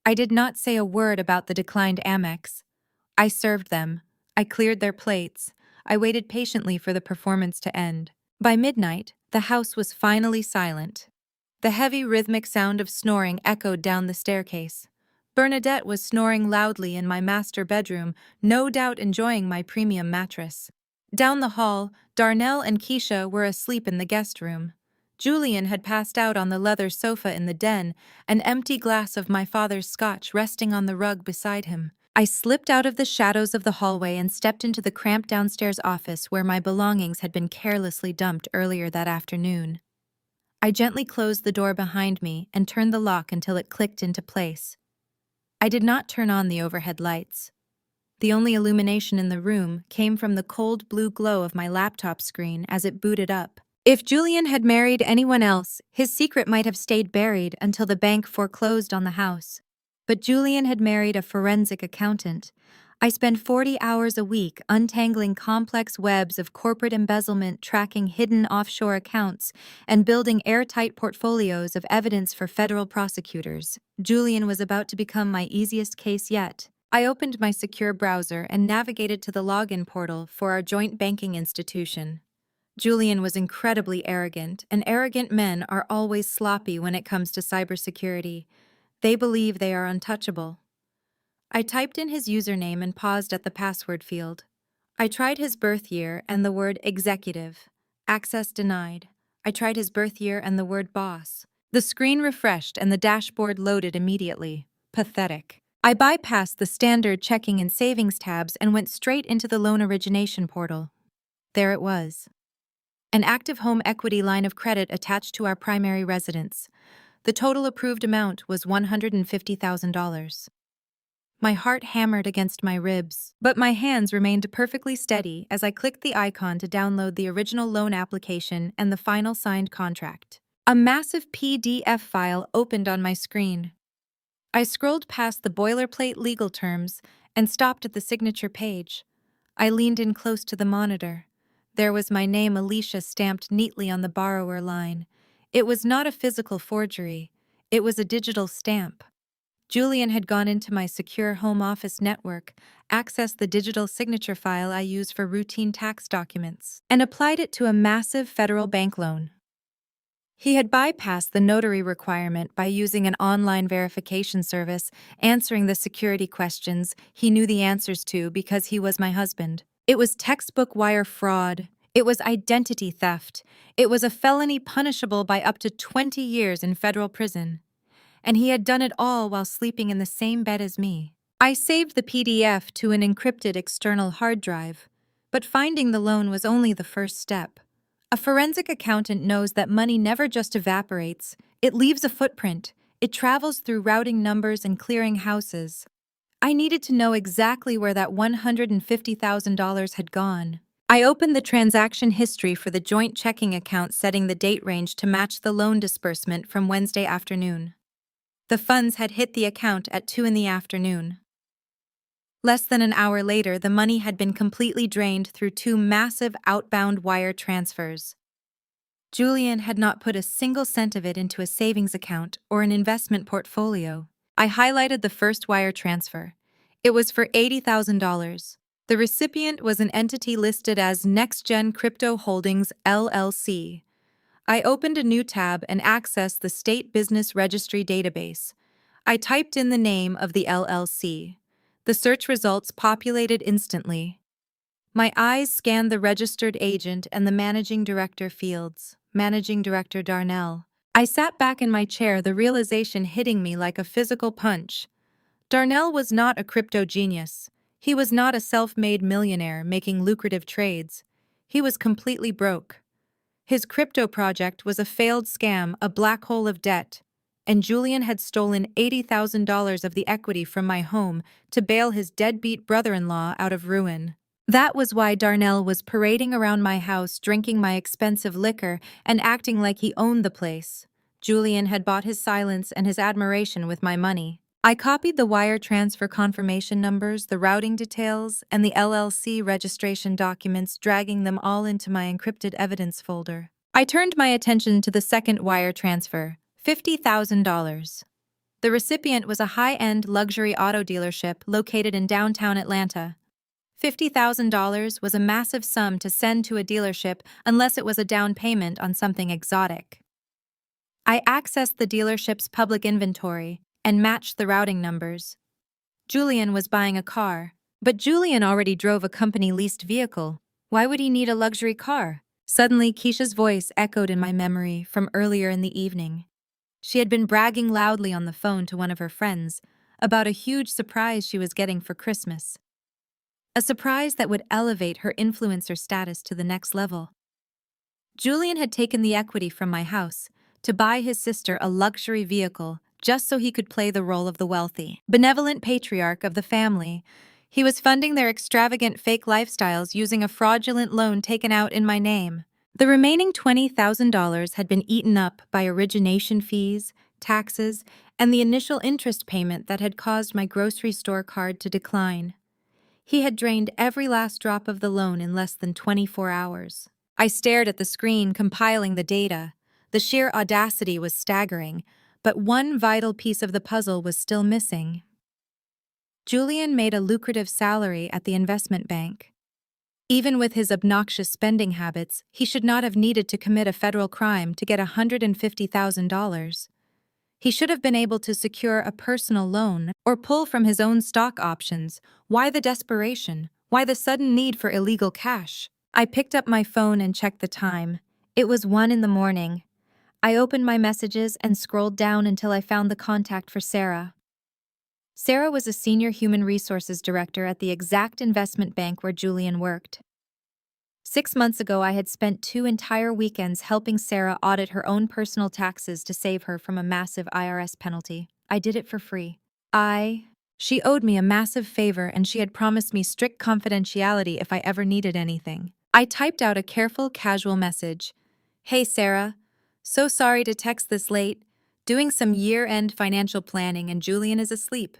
I did not say a word about the declined Amex. I served them. I cleared their plates. I waited patiently for the performance to end. By midnight, the house was finally silent. The heavy, rhythmic sound of snoring echoed down the staircase. Bernadette was snoring loudly in my master bedroom, no doubt enjoying my premium mattress. Down the hall, Darnell and Keisha were asleep in the guest room. Julian had passed out on the leather sofa in the den, an empty glass of my father's scotch resting on the rug beside him. I slipped out of the shadows of the hallway and stepped into the cramped downstairs office where my belongings had been carelessly dumped earlier that afternoon. I gently closed the door behind me and turned the lock until it clicked into place. I did not turn on the overhead lights. The only illumination in the room came from the cold blue glow of my laptop screen as it booted up. If Julian had married anyone else, his secret might have stayed buried until the bank foreclosed on the house. But Julian had married a forensic accountant. I spend 40 hours a week untangling complex webs of corporate embezzlement, tracking hidden offshore accounts, and building airtight portfolios of evidence for federal prosecutors. Julian was about to become my easiest case yet. I opened my secure browser and navigated to the login portal for our joint banking institution. Julian was incredibly arrogant, and arrogant men are always sloppy when it comes to cybersecurity. They believe they are untouchable. I typed in his username and paused at the password field. I tried his birth year and the word executive. Access denied. I tried his birth year and the word boss. The screen refreshed and the dashboard loaded immediately. Pathetic. I bypassed the standard checking and savings tabs and went straight into the loan origination portal. There it was. An active home equity line of credit attached to our primary residence. The total approved amount was $150,000. My heart hammered against my ribs, but my hands remained perfectly steady as I clicked the icon to download the original loan application and the final signed contract. A massive PDF file opened on my screen. I scrolled past the boilerplate legal terms and stopped at the signature page. I leaned in close to the monitor. There was my name, Alicia, stamped neatly on the borrower line. It was not a physical forgery. It was a digital stamp. Julian had gone into my secure home office network, accessed the digital signature file I use for routine tax documents, and applied it to a massive federal bank loan. He had bypassed the notary requirement by using an online verification service, answering the security questions he knew the answers to because he was my husband. It was textbook wire fraud. It was identity theft. It was a felony punishable by up to 20 years in federal prison. And he had done it all while sleeping in the same bed as me. I saved the PDF to an encrypted external hard drive, but finding the loan was only the first step. A forensic accountant knows that money never just evaporates. It leaves a footprint. It travels through routing numbers and clearing houses. I needed to know exactly where that $150,000 had gone. I opened the transaction history for the joint checking account, setting the date range to match the loan disbursement from Wednesday afternoon. The funds had hit the account at 2 p.m. Less than an hour later, the money had been completely drained through 2 massive outbound wire transfers. Julian had not put a single cent of it into a savings account or an investment portfolio. I highlighted the first wire transfer. It was for $80,000. The recipient was an entity listed as NextGen Crypto Holdings, LLC. I opened a new tab and accessed the State Business Registry database. I typed in the name of the LLC. The search results populated instantly. My eyes scanned the registered agent and the managing director fields. Managing Director Darnell. I sat back in my chair, the realization hitting me like a physical punch. Darnell was not a crypto genius. He was not a self-made millionaire making lucrative trades. He was completely broke. His crypto project was a failed scam, a black hole of debt, and Julian had stolen $80,000 of the equity from my home to bail his deadbeat brother-in-law out of ruin. That was why Darnell was parading around my house, drinking my expensive liquor and acting like he owned the place. Julian had bought his silence and his admiration with my money. I copied the wire transfer confirmation numbers, the routing details, and the LLC registration documents, dragging them all into my encrypted evidence folder. I turned my attention to the second wire transfer, $50,000. The recipient was a high-end luxury auto dealership located in downtown Atlanta. $50,000 was a massive sum to send to a dealership unless it was a down payment on something exotic. I accessed the dealership's public inventory and matched the routing numbers. Julian was buying a car, but Julian already drove a company-leased vehicle. Why would he need a luxury car? Suddenly, Keisha's voice echoed in my memory from earlier in the evening. She had been bragging loudly on the phone to one of her friends about a huge surprise she was getting for Christmas. A surprise that would elevate her influencer status to the next level. Julian had taken the equity from my house to buy his sister a luxury vehicle just so he could play the role of the wealthy, benevolent patriarch of the family. He was funding their extravagant fake lifestyles using a fraudulent loan taken out in my name. The remaining $20,000 had been eaten up by origination fees, taxes, and the initial interest payment that had caused my grocery store card to decline. He had drained every last drop of the loan in less than 24 hours. I stared at the screen, compiling the data. The sheer audacity was staggering, but one vital piece of the puzzle was still missing. Julian made a lucrative salary at the investment bank. Even with his obnoxious spending habits, he should not have needed to commit a federal crime to get $150,000. He should have been able to secure a personal loan or pull from his own stock options. Why the desperation? Why the sudden need for illegal cash? I picked up my phone and checked the time. It was 1 in the morning. I opened my messages and scrolled down until I found the contact for Sarah. Sarah was a senior human resources director at the exact investment bank where Julian worked. 6 months ago, I had spent 2 entire weekends helping Sarah audit her own personal taxes to save her from a massive IRS penalty. I did it for free. She owed me a massive favor and she had promised me strict confidentiality if I ever needed anything. I typed out a careful, casual message. Hey Sarah, so sorry to text this late. Doing some year-end financial planning and Julian is asleep.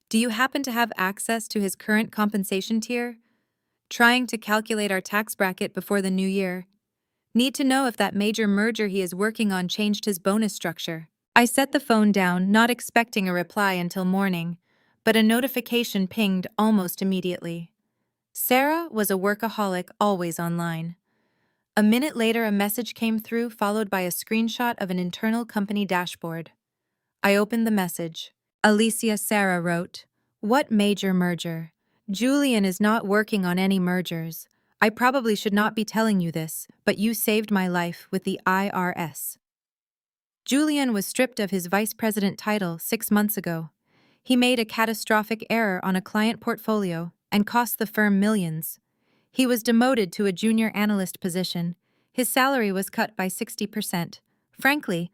Do you happen to have access to his current compensation tier? Trying to calculate our tax bracket before the new year. Need to know if that major merger he is working on changed his bonus structure. I set the phone down, not expecting a reply until morning, but a notification pinged almost immediately. Sarah was a workaholic, always online. A minute later, a message came through, followed by a screenshot of an internal company dashboard. I opened the message. Alicia Sarah wrote, "What major merger? Julian is not working on any mergers. I probably should not be telling you this, but you saved my life with the IRS." Julian was stripped of his vice president title 6 months ago. He made a catastrophic error on a client portfolio and cost the firm millions. He was demoted to a junior analyst position. His salary was cut by 60%. Frankly,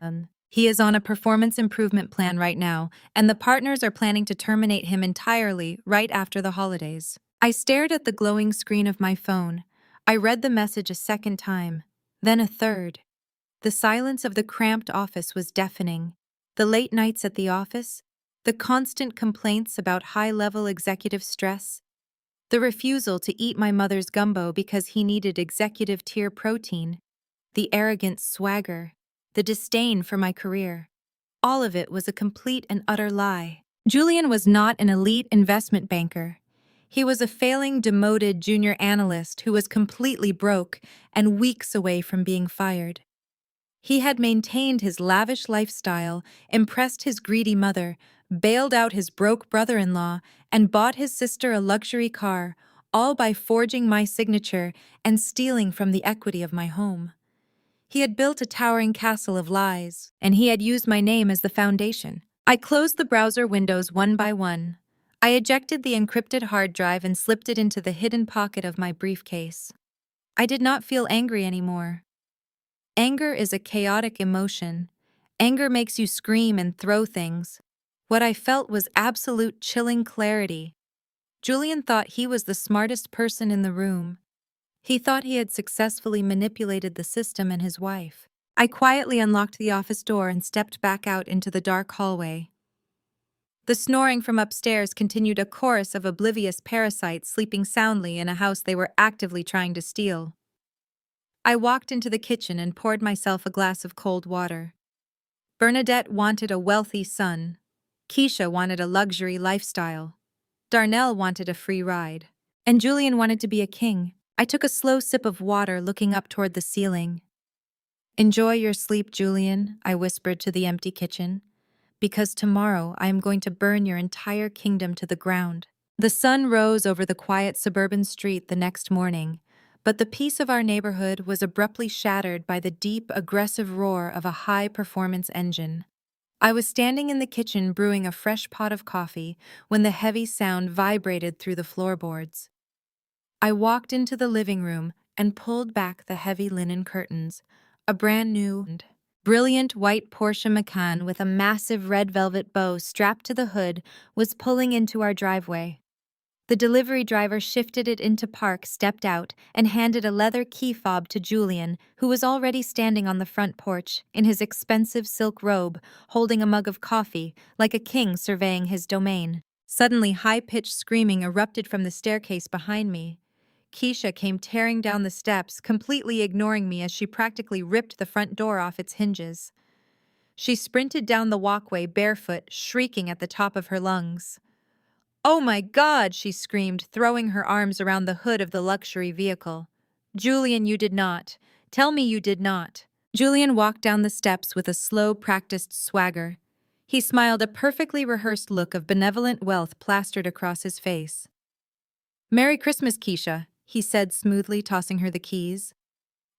he is on a performance improvement plan right now, and the partners are planning to terminate him entirely right after the holidays. I stared at the glowing screen of my phone. I read the message a second time, then a third. The silence of the cramped office was deafening. The late nights at the office, the constant complaints about high-level executive stress, the refusal to eat my mother's gumbo because he needed executive-tier protein, the arrogant swagger, the disdain for my career. All of it was a complete and utter lie. Julian was not an elite investment banker. He was a failing, demoted junior analyst who was completely broke and weeks away from being fired. He had maintained his lavish lifestyle, impressed his greedy mother, bailed out his broke brother-in-law, and bought his sister a luxury car, all by forging my signature and stealing from the equity of my home. He had built a towering castle of lies, and he had used my name as the foundation. I closed the browser windows one by one. I ejected the encrypted hard drive and slipped it into the hidden pocket of my briefcase. I did not feel angry anymore. Anger is a chaotic emotion. Anger makes you scream and throw things. What I felt was absolute chilling clarity. Julian thought he was the smartest person in the room. He thought he had successfully manipulated the system and his wife. I quietly unlocked the office door and stepped back out into the dark hallway. The snoring from upstairs continued, a chorus of oblivious parasites sleeping soundly in a house they were actively trying to steal. I walked into the kitchen and poured myself a glass of cold water. Bernadette wanted a wealthy son. Keisha wanted a luxury lifestyle. Darnell wanted a free ride. And Julian wanted to be a king. I took a slow sip of water, looking up toward the ceiling. "Enjoy your sleep, Julian," I whispered to the empty kitchen, "because tomorrow I am going to burn your entire kingdom to the ground." The sun rose over the quiet suburban street the next morning, But the peace of our neighborhood was abruptly shattered by the deep, aggressive roar of a high-performance engine. I was standing in the kitchen brewing a fresh pot of coffee when the heavy sound vibrated through the floorboards. I walked into the living room and pulled back the heavy linen curtains. A brand new, brilliant white Porsche Macan with a massive red velvet bow strapped to the hood was pulling into our driveway. The delivery driver shifted it into park, stepped out, and handed a leather key fob to Julian, who was already standing on the front porch, in his expensive silk robe, holding a mug of coffee, like a king surveying his domain. Suddenly, high-pitched screaming erupted from the staircase behind me. Keisha came tearing down the steps, completely ignoring me as she practically ripped the front door off its hinges. She sprinted down the walkway barefoot, shrieking at the top of her lungs. "Oh my God!" she screamed, throwing her arms around the hood of the luxury vehicle. "Julian, you did not. Tell me you did not." Julian walked down the steps with a slow, practiced swagger. He smiled, a perfectly rehearsed look of benevolent wealth plastered across his face. "Merry Christmas, Keisha," he said smoothly, tossing her the keys.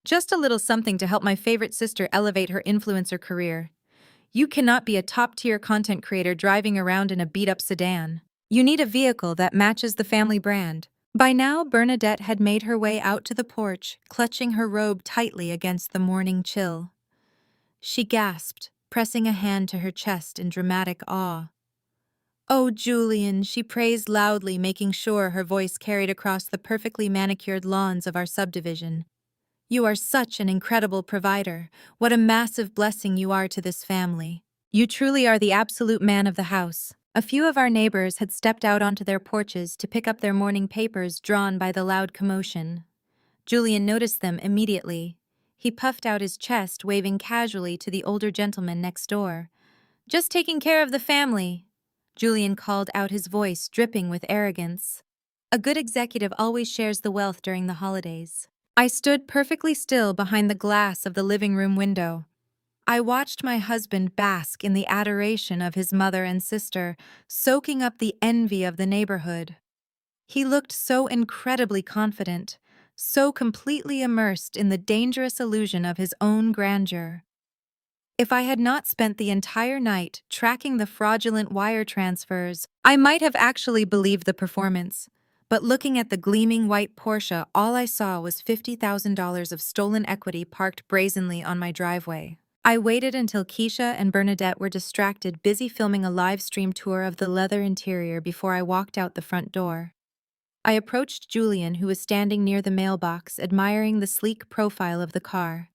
"Just a little something to help my favorite sister elevate her influencer career. You cannot be a top-tier content creator driving around in a beat-up sedan. You need a vehicle that matches the family brand." By now, Bernadette had made her way out to the porch, clutching her robe tightly against the morning chill. She gasped, pressing a hand to her chest in dramatic awe. "Oh, Julian," she praised loudly, making sure her voice carried across the perfectly manicured lawns of our subdivision. "You are such an incredible provider. What a massive blessing you are to this family. You truly are the absolute man of the house." A few of our neighbors had stepped out onto their porches to pick up their morning papers, drawn by the loud commotion. Julian noticed them immediately. He puffed out his chest, waving casually to the older gentleman next door. "Just taking care of the family," Julian called out, his voice dripping with arrogance. "A good executive always shares the wealth during the holidays." I stood perfectly still behind the glass of the living room window. I watched my husband bask in the adoration of his mother and sister, soaking up the envy of the neighborhood. He looked so incredibly confident, so completely immersed in the dangerous illusion of his own grandeur. If I had not spent the entire night tracking the fraudulent wire transfers, I might have actually believed the performance. But looking at the gleaming white Porsche, all I saw was $50,000 of stolen equity parked brazenly on my driveway. I waited until Keisha and Bernadette were distracted, busy filming a live stream tour of the leather interior, before I walked out the front door. I approached Julian, who was standing near the mailbox, admiring the sleek profile of the car.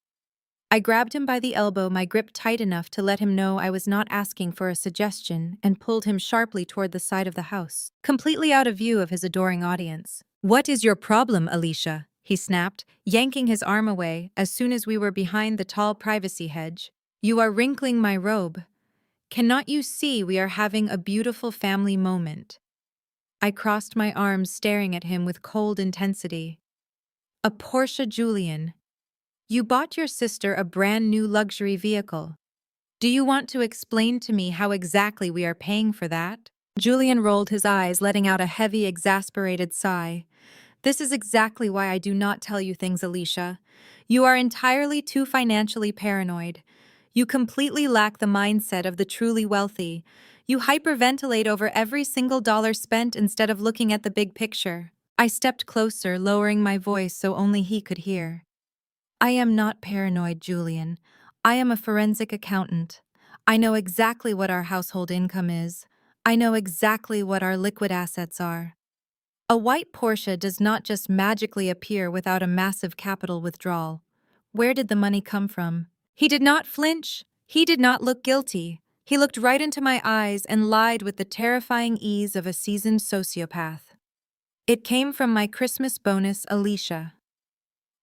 I grabbed him by the elbow, my grip tight enough to let him know I was not asking for a suggestion, and pulled him sharply toward the side of the house, completely out of view of his adoring audience. "What is your problem, Alicia?" he snapped, yanking his arm away as soon as we were behind the tall privacy hedge. "You are wrinkling my robe. Cannot you see we are having a beautiful family moment?" I crossed my arms, staring at him with cold intensity. "A Porsche, Julian. You bought your sister a brand new luxury vehicle. Do you want to explain to me how exactly we are paying for that?" Julian rolled his eyes, letting out a heavy, exasperated sigh. "This is exactly why I do not tell you things, Alicia. You are entirely too financially paranoid. You completely lack the mindset of the truly wealthy. You hyperventilate over every single dollar spent instead of looking at the big picture." I stepped closer, lowering my voice so only he could hear. "I am not paranoid, Julian. I am a forensic accountant. I know exactly what our household income is. I know exactly what our liquid assets are. A white Porsche does not just magically appear without a massive capital withdrawal. Where did the money come from?" He did not flinch. He did not look guilty. He looked right into my eyes and lied with the terrifying ease of a seasoned sociopath. "It came from my Christmas bonus, Alicia.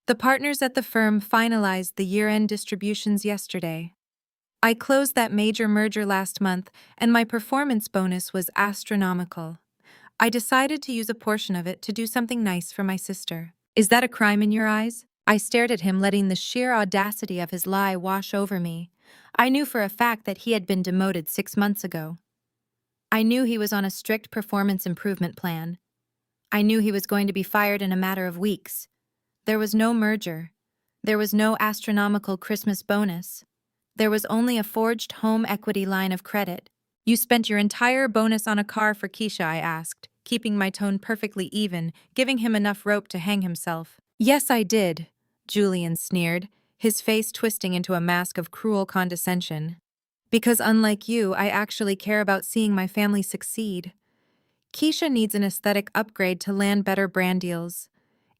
The partners at the firm finalized the year-end distributions yesterday. I closed that major merger last month, and my performance bonus was astronomical. I decided to use a portion of it to do something nice for my sister." "Is that a crime in your eyes?" I stared at him, letting the sheer audacity of his lie wash over me. I knew for a fact that he had been demoted 6 months ago. I knew he was on a strict performance improvement plan. I knew he was going to be fired in a matter of weeks. There was no merger. There was no astronomical Christmas bonus. There was only a forged home equity line of credit. You spent your entire bonus on a car for Keisha, I asked, keeping my tone perfectly even, giving him enough rope to hang himself. Yes, I did, Julian sneered, his face twisting into a mask of cruel condescension. Because unlike you, I actually care about seeing my family succeed. Keisha needs an aesthetic upgrade to land better brand deals.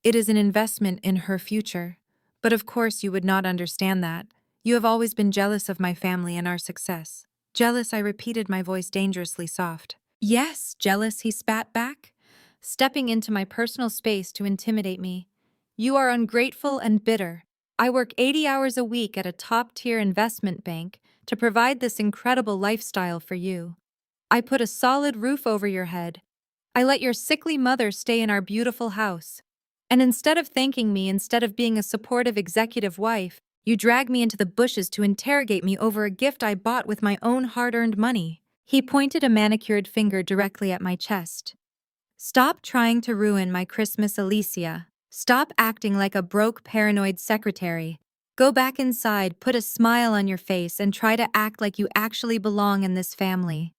It is an investment in her future. But of course you would not understand that. You have always been jealous of my family and our success. Jealous, I repeated, my voice dangerously soft. Yes, jealous, he spat back, stepping into my personal space to intimidate me. You are ungrateful and bitter. I work 80 hours a week at a top-tier investment bank to provide this incredible lifestyle for you. I put a solid roof over your head. I let your sickly mother stay in our beautiful house. And instead of thanking me, instead of being a supportive executive wife, you drag me into the bushes to interrogate me over a gift I bought with my own hard-earned money. He pointed a manicured finger directly at my chest. Stop trying to ruin my Christmas, Alicia. Stop acting like a broke, paranoid secretary. Go back inside, put a smile on your face, and try to act like you actually belong in this family.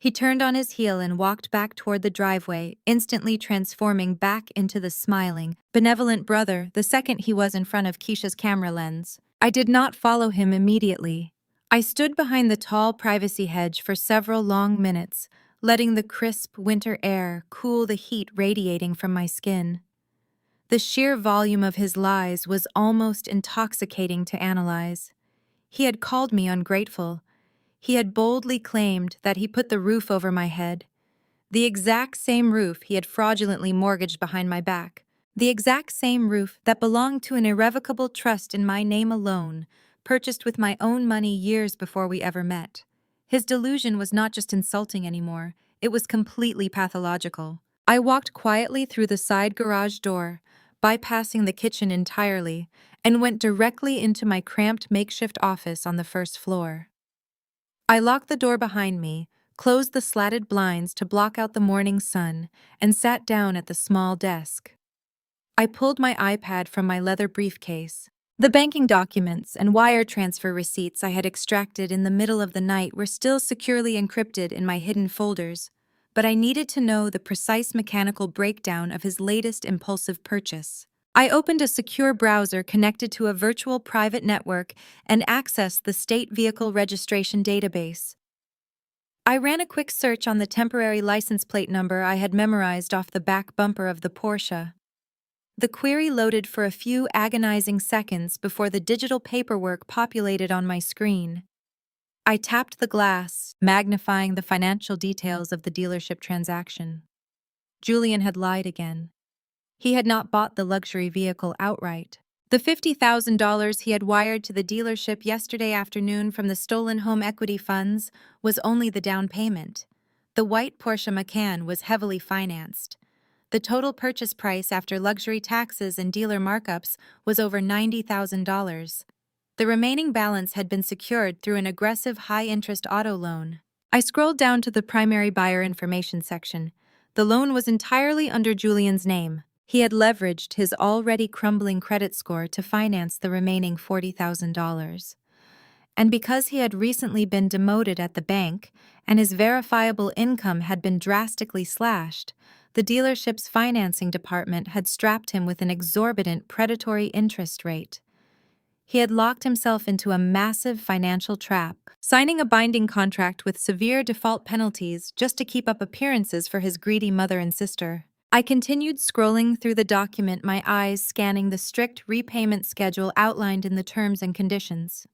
He turned on his heel and walked back toward the driveway, instantly transforming back into the smiling, benevolent brother the second he was in front of Keisha's camera lens. I did not follow him immediately. I stood behind the tall privacy hedge for several long minutes, letting the crisp winter air cool the heat radiating from my skin. The sheer volume of his lies was almost intoxicating to analyze. He had called me ungrateful. He had boldly claimed that he put the roof over my head, the exact same roof he had fraudulently mortgaged behind my back, the exact same roof that belonged to an irrevocable trust in my name alone, purchased with my own money years before we ever met. His delusion was not just insulting anymore, it was completely pathological. I walked quietly through the side garage door, bypassing the kitchen entirely, and went directly into my cramped makeshift office on the first floor. I locked the door behind me, closed the slatted blinds to block out the morning sun, and sat down at the small desk. I pulled my iPad from my leather briefcase. The banking documents and wire transfer receipts I had extracted in the middle of the night were still securely encrypted in my hidden folders, but I needed to know the precise mechanical breakdown of his latest impulsive purchase. I opened a secure browser connected to a virtual private network and accessed the state vehicle registration database. I ran a quick search on the temporary license plate number I had memorized off the back bumper of the Porsche. The query loaded for a few agonizing seconds before the digital paperwork populated on my screen. I tapped the glass, magnifying the financial details of the dealership transaction. Julian had lied again. He had not bought the luxury vehicle outright. The $50,000 he had wired to the dealership yesterday afternoon from the stolen home equity funds was only the down payment. The white Porsche Macan was heavily financed. The total purchase price after luxury taxes and dealer markups was over $90,000. The remaining balance had been secured through an aggressive high-interest auto loan. I scrolled down to the primary buyer information section. The loan was entirely under Julian's name. He had leveraged his already crumbling credit score to finance the remaining $40,000. And because he had recently been demoted at the bank and his verifiable income had been drastically slashed, the dealership's financing department had strapped him with an exorbitant predatory interest rate. He had locked himself into a massive financial trap, signing a binding contract with severe default penalties just to keep up appearances for his greedy mother and sister. I continued scrolling through the document, my eyes scanning the strict repayment schedule outlined in the terms and conditions.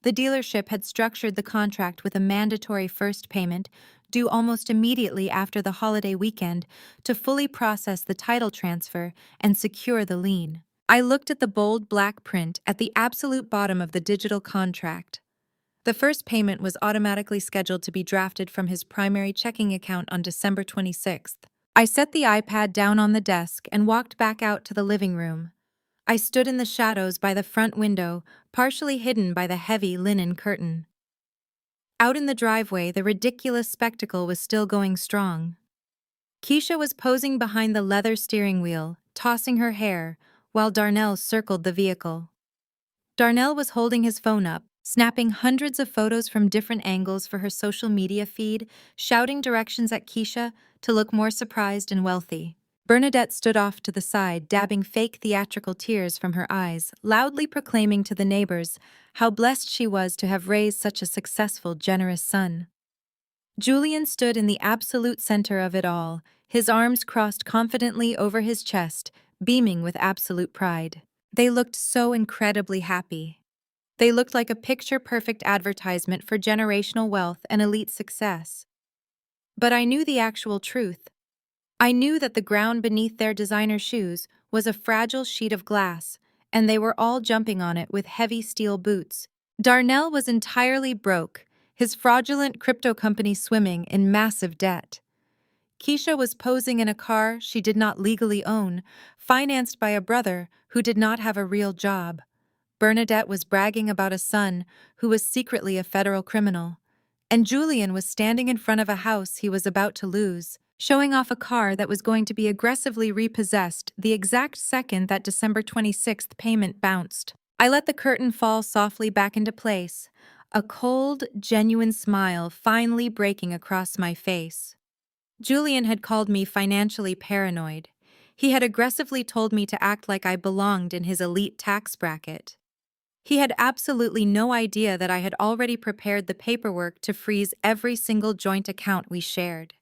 The dealership had structured the contract with a mandatory first payment due almost immediately after the holiday weekend to fully process the title transfer and secure the lien. I looked at the bold black print at the absolute bottom of the digital contract. The first payment was automatically scheduled to be drafted from his primary checking account on December 26th. I set the iPad down on the desk and walked back out to the living room. I stood in the shadows by the front window, partially hidden by the heavy linen curtain. Out in the driveway, the ridiculous spectacle was still going strong. Keisha was posing behind the leather steering wheel, tossing her hair, while Darnell circled the vehicle. Darnell was holding his phone up, snapping hundreds of photos from different angles for her social media feed, shouting directions at Keisha to look more surprised and wealthy. Bernadette stood off to the side, dabbing fake theatrical tears from her eyes, loudly proclaiming to the neighbors how blessed she was to have raised such a successful, generous son. Julian stood in the absolute center of it all, his arms crossed confidently over his chest, beaming with absolute pride. They looked so incredibly happy. They looked like a picture-perfect advertisement for generational wealth and elite success. But I knew the actual truth. I knew that the ground beneath their designer shoes was a fragile sheet of glass, and they were all jumping on it with heavy steel boots. Darnell was entirely broke, his fraudulent crypto company swimming in massive debt. Keisha was posing in a car she did not legally own, financed by a brother who did not have a real job. Bernadette was bragging about a son who was secretly a federal criminal. And Julian was standing in front of a house he was about to lose, showing off a car that was going to be aggressively repossessed the exact second that December 26th payment bounced. I let the curtain fall softly back into place, a cold, genuine smile finally breaking across my face. Julian had called me financially paranoid. He had aggressively told me to act like I belonged in his elite tax bracket. He had absolutely no idea that I had already prepared the paperwork to freeze every single joint account we shared.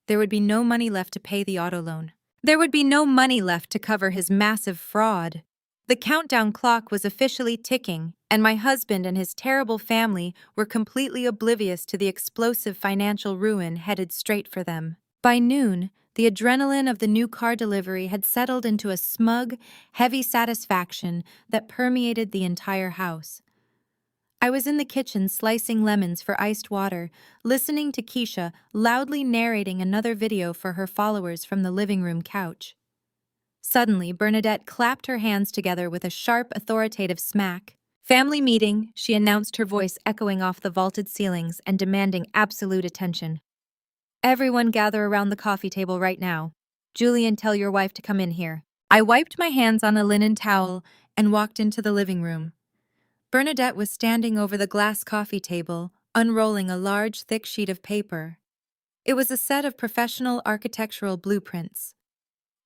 There would be no money left to pay the auto loan. There would be no money left to cover his massive fraud. The countdown clock was officially ticking, and my husband and his terrible family were completely oblivious to the explosive financial ruin headed straight for them. By noon, the adrenaline of the new car delivery had settled into a smug, heavy satisfaction that permeated the entire house. I was in the kitchen slicing lemons for iced water, listening to Keisha loudly narrating another video for her followers from the living room couch. Suddenly, Bernadette clapped her hands together with a sharp, authoritative smack. "Family meeting," she announced, her voice echoing off the vaulted ceilings and demanding absolute attention. "Everyone gather around the coffee table right now. Julian, tell your wife to come in here." I wiped my hands on a linen towel and walked into the living room. Bernadette was standing over the glass coffee table, unrolling a large, thick sheet of paper. It was a set of professional architectural blueprints.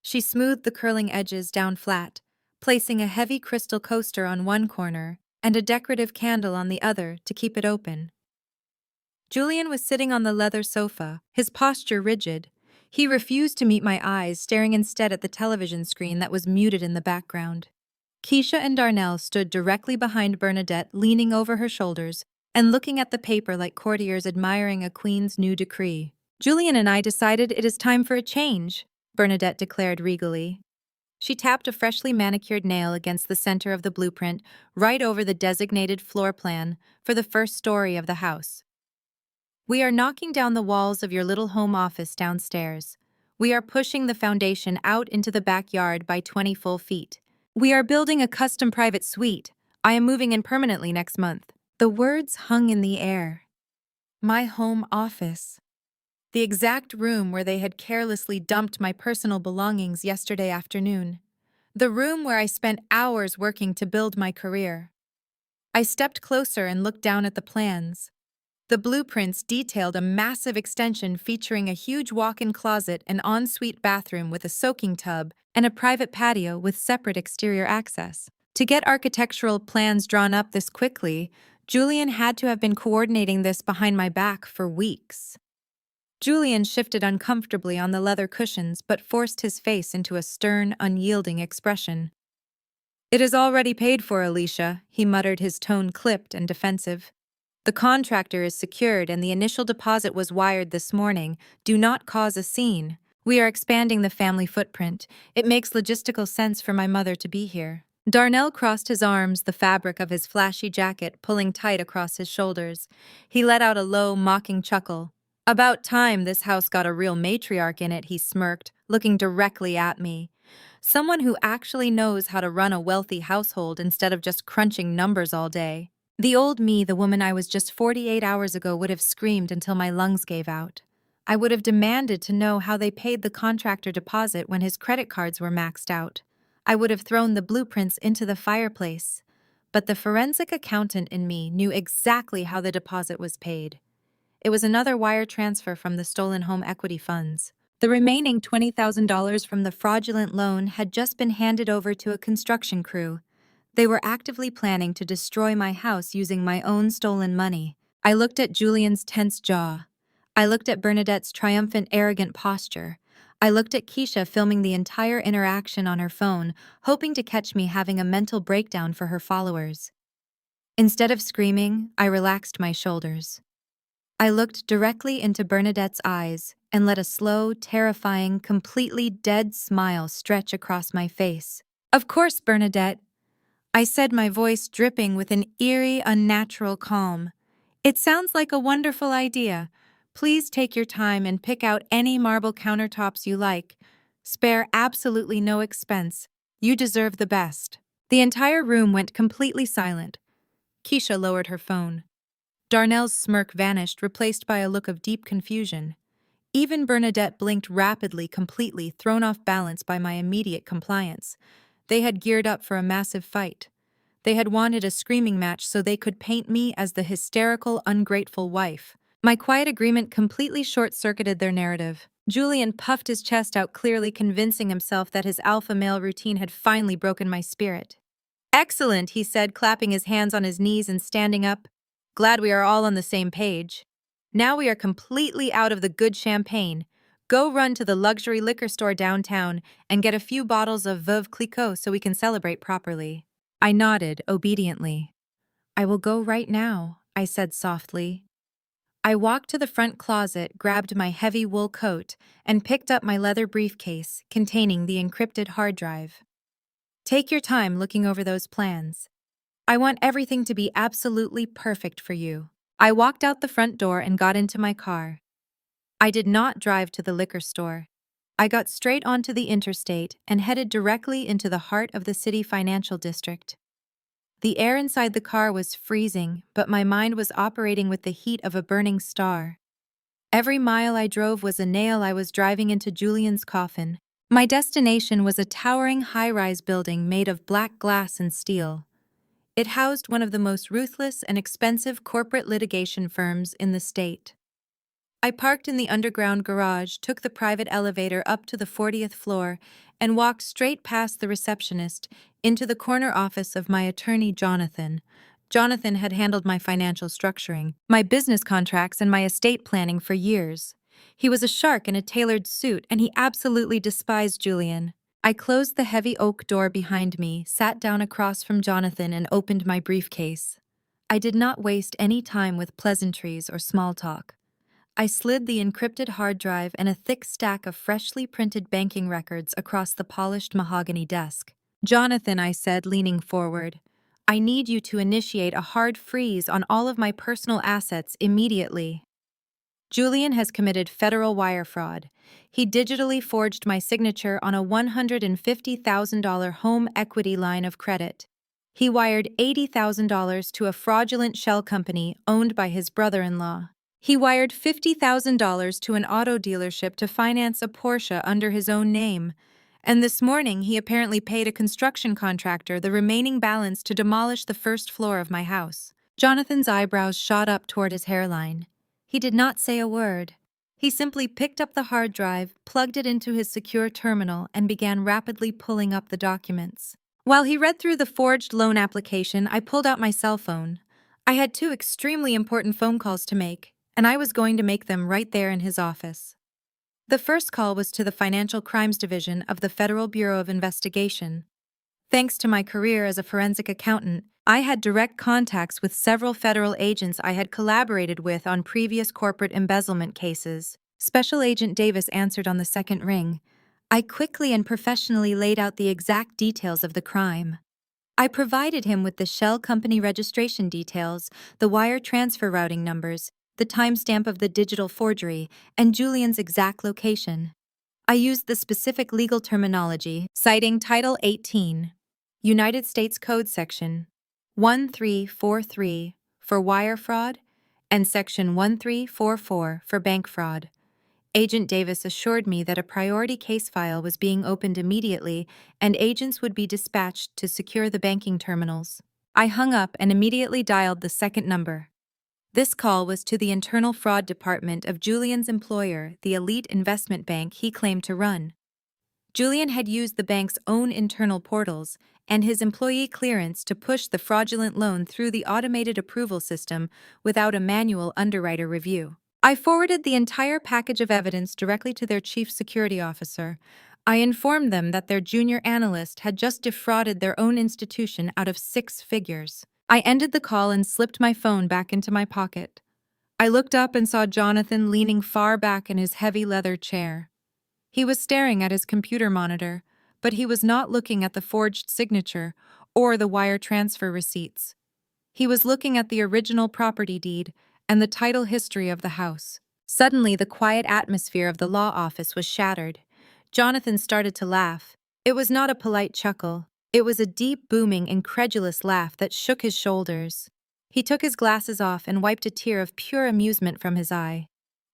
She smoothed the curling edges down flat, placing a heavy crystal coaster on one corner and a decorative candle on the other to keep it open. Julian was sitting on the leather sofa, his posture rigid. He refused to meet my eyes, staring instead at the television screen that was muted in the background. Keisha and Darnell stood directly behind Bernadette, leaning over her shoulders and looking at the paper like courtiers admiring a queen's new decree. "Julian and I decided it is time for a change," Bernadette declared regally. She tapped a freshly manicured nail against the center of the blueprint, right over the designated floor plan for the first story of the house. "We are knocking down the walls of your little home office downstairs. We are pushing the foundation out into the backyard by 20 full feet. We are building a custom private suite. I am moving in permanently next month." The words hung in the air. My home office. The exact room where they had carelessly dumped my personal belongings yesterday afternoon. The room where I spent hours working to build my career. I stepped closer and looked down at the plans. The blueprints detailed a massive extension featuring a huge walk-in closet, an ensuite bathroom with a soaking tub, and a private patio with separate exterior access. To get architectural plans drawn up this quickly, Julian had to have been coordinating this behind my back for weeks. Julian shifted uncomfortably on the leather cushions but forced his face into a stern, unyielding expression. "It is already paid for, Alicia," he muttered, his tone clipped and defensive. "The contractor is secured and the initial deposit was wired this morning. Do not cause a scene. We are expanding the family footprint. It makes logistical sense for my mother to be here." Darnell crossed his arms, the fabric of his flashy jacket pulling tight across his shoulders. He let out a low, mocking chuckle. "About time this house got a real matriarch in it," he smirked, looking directly at me. "Someone who actually knows how to run a wealthy household instead of just crunching numbers all day." The old me, the woman I was just 48 hours ago, would have screamed until my lungs gave out. I would have demanded to know how they paid the contractor deposit when his credit cards were maxed out. I would have thrown the blueprints into the fireplace. But the forensic accountant in me knew exactly how the deposit was paid. It was another wire transfer from the stolen home equity funds. The remaining $20,000 from the fraudulent loan had just been handed over to a construction crew. They were actively planning to destroy my house using my own stolen money. I looked at Julian's tense jaw. I looked at Bernadette's triumphant, arrogant posture. I looked at Keisha filming the entire interaction on her phone, hoping to catch me having a mental breakdown for her followers. Instead of screaming, I relaxed my shoulders. I looked directly into Bernadette's eyes and let a slow, terrifying, completely dead smile stretch across my face. "Of course, Bernadette," I said, my voice dripping with an eerie, unnatural calm. "It sounds like a wonderful idea. Please take your time and pick out any marble countertops you like. Spare absolutely no expense. You deserve the best." The entire room went completely silent. Keisha lowered her phone. Darnell's smirk vanished, replaced by a look of deep confusion. Even Bernadette blinked rapidly, completely thrown off balance by my immediate compliance. They had geared up for a massive fight. They had wanted a screaming match so they could paint me as the hysterical, ungrateful wife. My quiet agreement completely short-circuited their narrative. Julian puffed his chest out, clearly convincing himself that his alpha male routine had finally broken my spirit. "Excellent," he said, clapping his hands on his knees and standing up. "Glad we are all on the same page. Now we are completely out of the good champagne. Go run to the luxury liquor store downtown and get a few bottles of Veuve Clicquot so we can celebrate properly." I nodded obediently. "I will go right now," I said softly. I walked to the front closet, grabbed my heavy wool coat, and picked up my leather briefcase containing the encrypted hard drive. "Take your time looking over those plans. I want everything to be absolutely perfect for you." I walked out the front door and got into my car. I did not drive to the liquor store. I got straight onto the interstate and headed directly into the heart of the city financial district. The air inside the car was freezing, but my mind was operating with the heat of a burning star. Every mile I drove was a nail I was driving into Julian's coffin. My destination was a towering high-rise building made of black glass and steel. It housed one of the most ruthless and expensive corporate litigation firms in the state. I parked in the underground garage, took the private elevator up to the 40th floor, and walked straight past the receptionist into the corner office of my attorney, Jonathan. Jonathan had handled my financial structuring, my business contracts, and my estate planning for years. He was a shark in a tailored suit, and he absolutely despised Julian. I closed the heavy oak door behind me, sat down across from Jonathan, and opened my briefcase. I did not waste any time with pleasantries or small talk. I slid the encrypted hard drive and a thick stack of freshly printed banking records across the polished mahogany desk. "Jonathan," I said, leaning forward, "I need you to initiate a hard freeze on all of my personal assets immediately." Julian has committed federal wire fraud. He digitally forged my signature on a $150,000 home equity line of credit. He wired $80,000 to a fraudulent shell company owned by his brother-in-law. He wired $50,000 to an auto dealership to finance a Porsche under his own name. And this morning, he apparently paid a construction contractor the remaining balance to demolish the first floor of my house. Jonathan's eyebrows shot up toward his hairline. He did not say a word. He simply picked up the hard drive, plugged it into his secure terminal, and began rapidly pulling up the documents. While he read through the forged loan application, I pulled out my cell phone. I had two extremely important phone calls to make, and I was going to make them right there in his office. The first call was to the Financial Crimes Division of the Federal Bureau of Investigation. Thanks to my career as a forensic accountant, I had direct contacts with several federal agents I had collaborated with on previous corporate embezzlement cases. Special Agent Davis answered on the second ring. I quickly and professionally laid out the exact details of the crime. I provided him with the shell company registration details, the wire transfer routing numbers, the timestamp of the digital forgery, and Julian's exact location. I used the specific legal terminology, citing Title 18, United States Code Section 1343 for wire fraud and Section 1344 for bank fraud. Agent Davis assured me that a priority case file was being opened immediately and agents would be dispatched to secure the banking terminals. I hung up and immediately dialed the second number. This call was to the internal fraud department of Julian's employer, the elite investment bank he claimed to run. Julian had used the bank's own internal portals and his employee clearance to push the fraudulent loan through the automated approval system without a manual underwriter review. I forwarded the entire package of evidence directly to their chief security officer. I informed them that their junior analyst had just defrauded their own institution out of 6 figures. I ended the call and slipped my phone back into my pocket. I looked up and saw Jonathan leaning far back in his heavy leather chair. He was staring at his computer monitor, but he was not looking at the forged signature or the wire transfer receipts. He was looking at the original property deed and the title history of the house. Suddenly, the quiet atmosphere of the law office was shattered. Jonathan started to laugh. It was not a polite chuckle. It was a deep, booming, incredulous laugh that shook his shoulders. He took his glasses off and wiped a tear of pure amusement from his eye.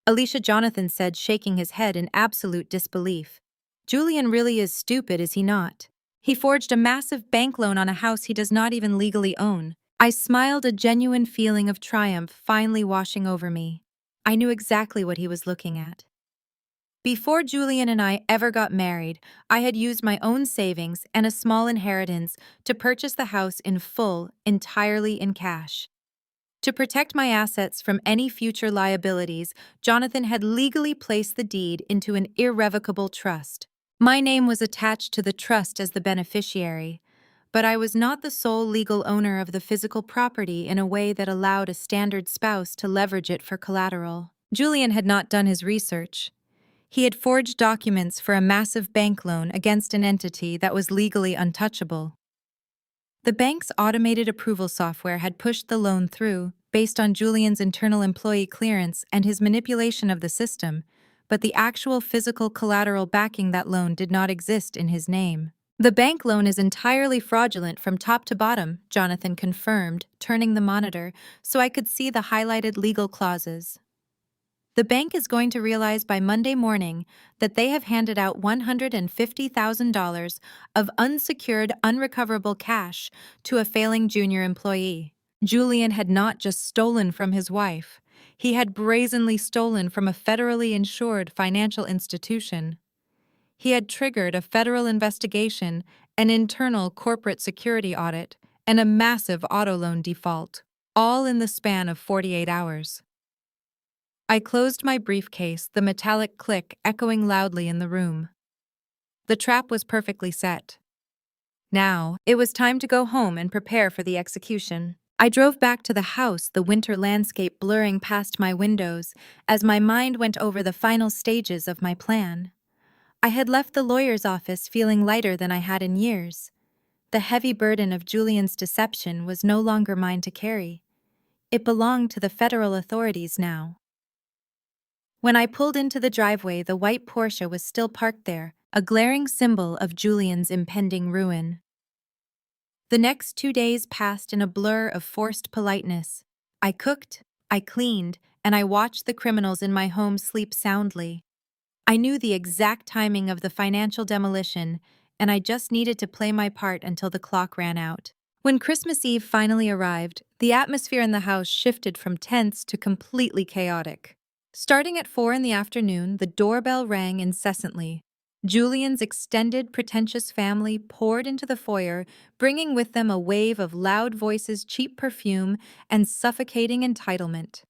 Alicia, Jonathan said, shaking his head in absolute disbelief. Julian really is stupid, is he not? He forged a massive bank loan on a house he does not even legally own. I smiled, a genuine feeling of triumph finally washing over me. I knew exactly what he was looking at. Before Julian and I ever got married, I had used my own savings and a small inheritance to purchase the house in full, entirely in cash. To protect my assets from any future liabilities, Jonathan had legally placed the deed into an irrevocable trust. My name was attached to the trust as the beneficiary, but I was not the sole legal owner of the physical property in a way that allowed a standard spouse to leverage it for collateral. Julian had not done his research. He had forged documents for a massive bank loan against an entity that was legally untouchable. The bank's automated approval software had pushed the loan through, based on Julian's internal employee clearance and his manipulation of the system, but the actual physical collateral backing that loan did not exist in his name. The bank loan is entirely fraudulent from top to bottom, Jonathan confirmed, turning the monitor so I could see the highlighted legal clauses. The bank is going to realize by Monday morning that they have handed out $150,000 of unsecured, unrecoverable cash to a failing junior employee. Julian had not just stolen from his wife. He had brazenly stolen from a federally insured financial institution. He had triggered a federal investigation, an internal corporate security audit, and a massive auto loan default, all in the span of 48 hours. I closed my briefcase, the metallic click echoing loudly in the room. The trap was perfectly set. Now, it was time to go home and prepare for the execution. I drove back to the house, the winter landscape blurring past my windows as my mind went over the final stages of my plan. I had left the lawyer's office feeling lighter than I had in years. The heavy burden of Julian's deception was no longer mine to carry. It belonged to the federal authorities now. When I pulled into the driveway, the white Porsche was still parked there, a glaring symbol of Julian's impending ruin. The next 2 days passed in a blur of forced politeness. I cooked, I cleaned, and I watched the criminals in my home sleep soundly. I knew the exact timing of the financial demolition, and I just needed to play my part until the clock ran out. When Christmas Eve finally arrived, the atmosphere in the house shifted from tense to completely chaotic. Starting at 4 in the afternoon, the doorbell rang incessantly. Julian's extended, pretentious family poured into the foyer, bringing with them a wave of loud voices, cheap perfume, and suffocating entitlement.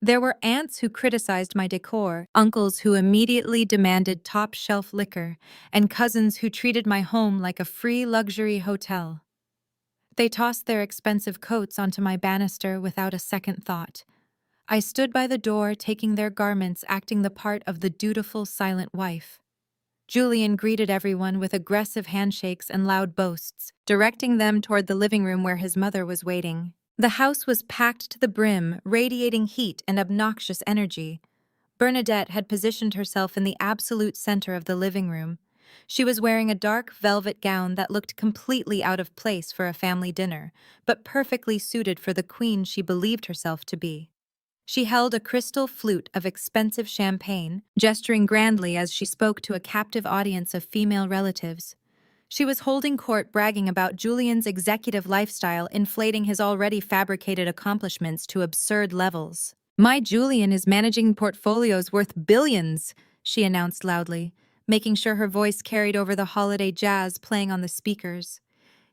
There were aunts who criticized my decor, uncles who immediately demanded top-shelf liquor, and cousins who treated my home like a free luxury hotel. They tossed their expensive coats onto my banister without a second thought. I stood by the door, taking their garments, acting the part of the dutiful, silent wife. Julian greeted everyone with aggressive handshakes and loud boasts, directing them toward the living room where his mother was waiting. The house was packed to the brim, radiating heat and obnoxious energy. Bernadette had positioned herself in the absolute center of the living room. She was wearing a dark velvet gown that looked completely out of place for a family dinner, but perfectly suited for the queen she believed herself to be. She held a crystal flute of expensive champagne, gesturing grandly as she spoke to a captive audience of female relatives. She was holding court bragging about Julian's executive lifestyle, inflating his already fabricated accomplishments to absurd levels. "My Julian is managing portfolios worth billions," she announced loudly, making sure her voice carried over the holiday jazz playing on the speakers.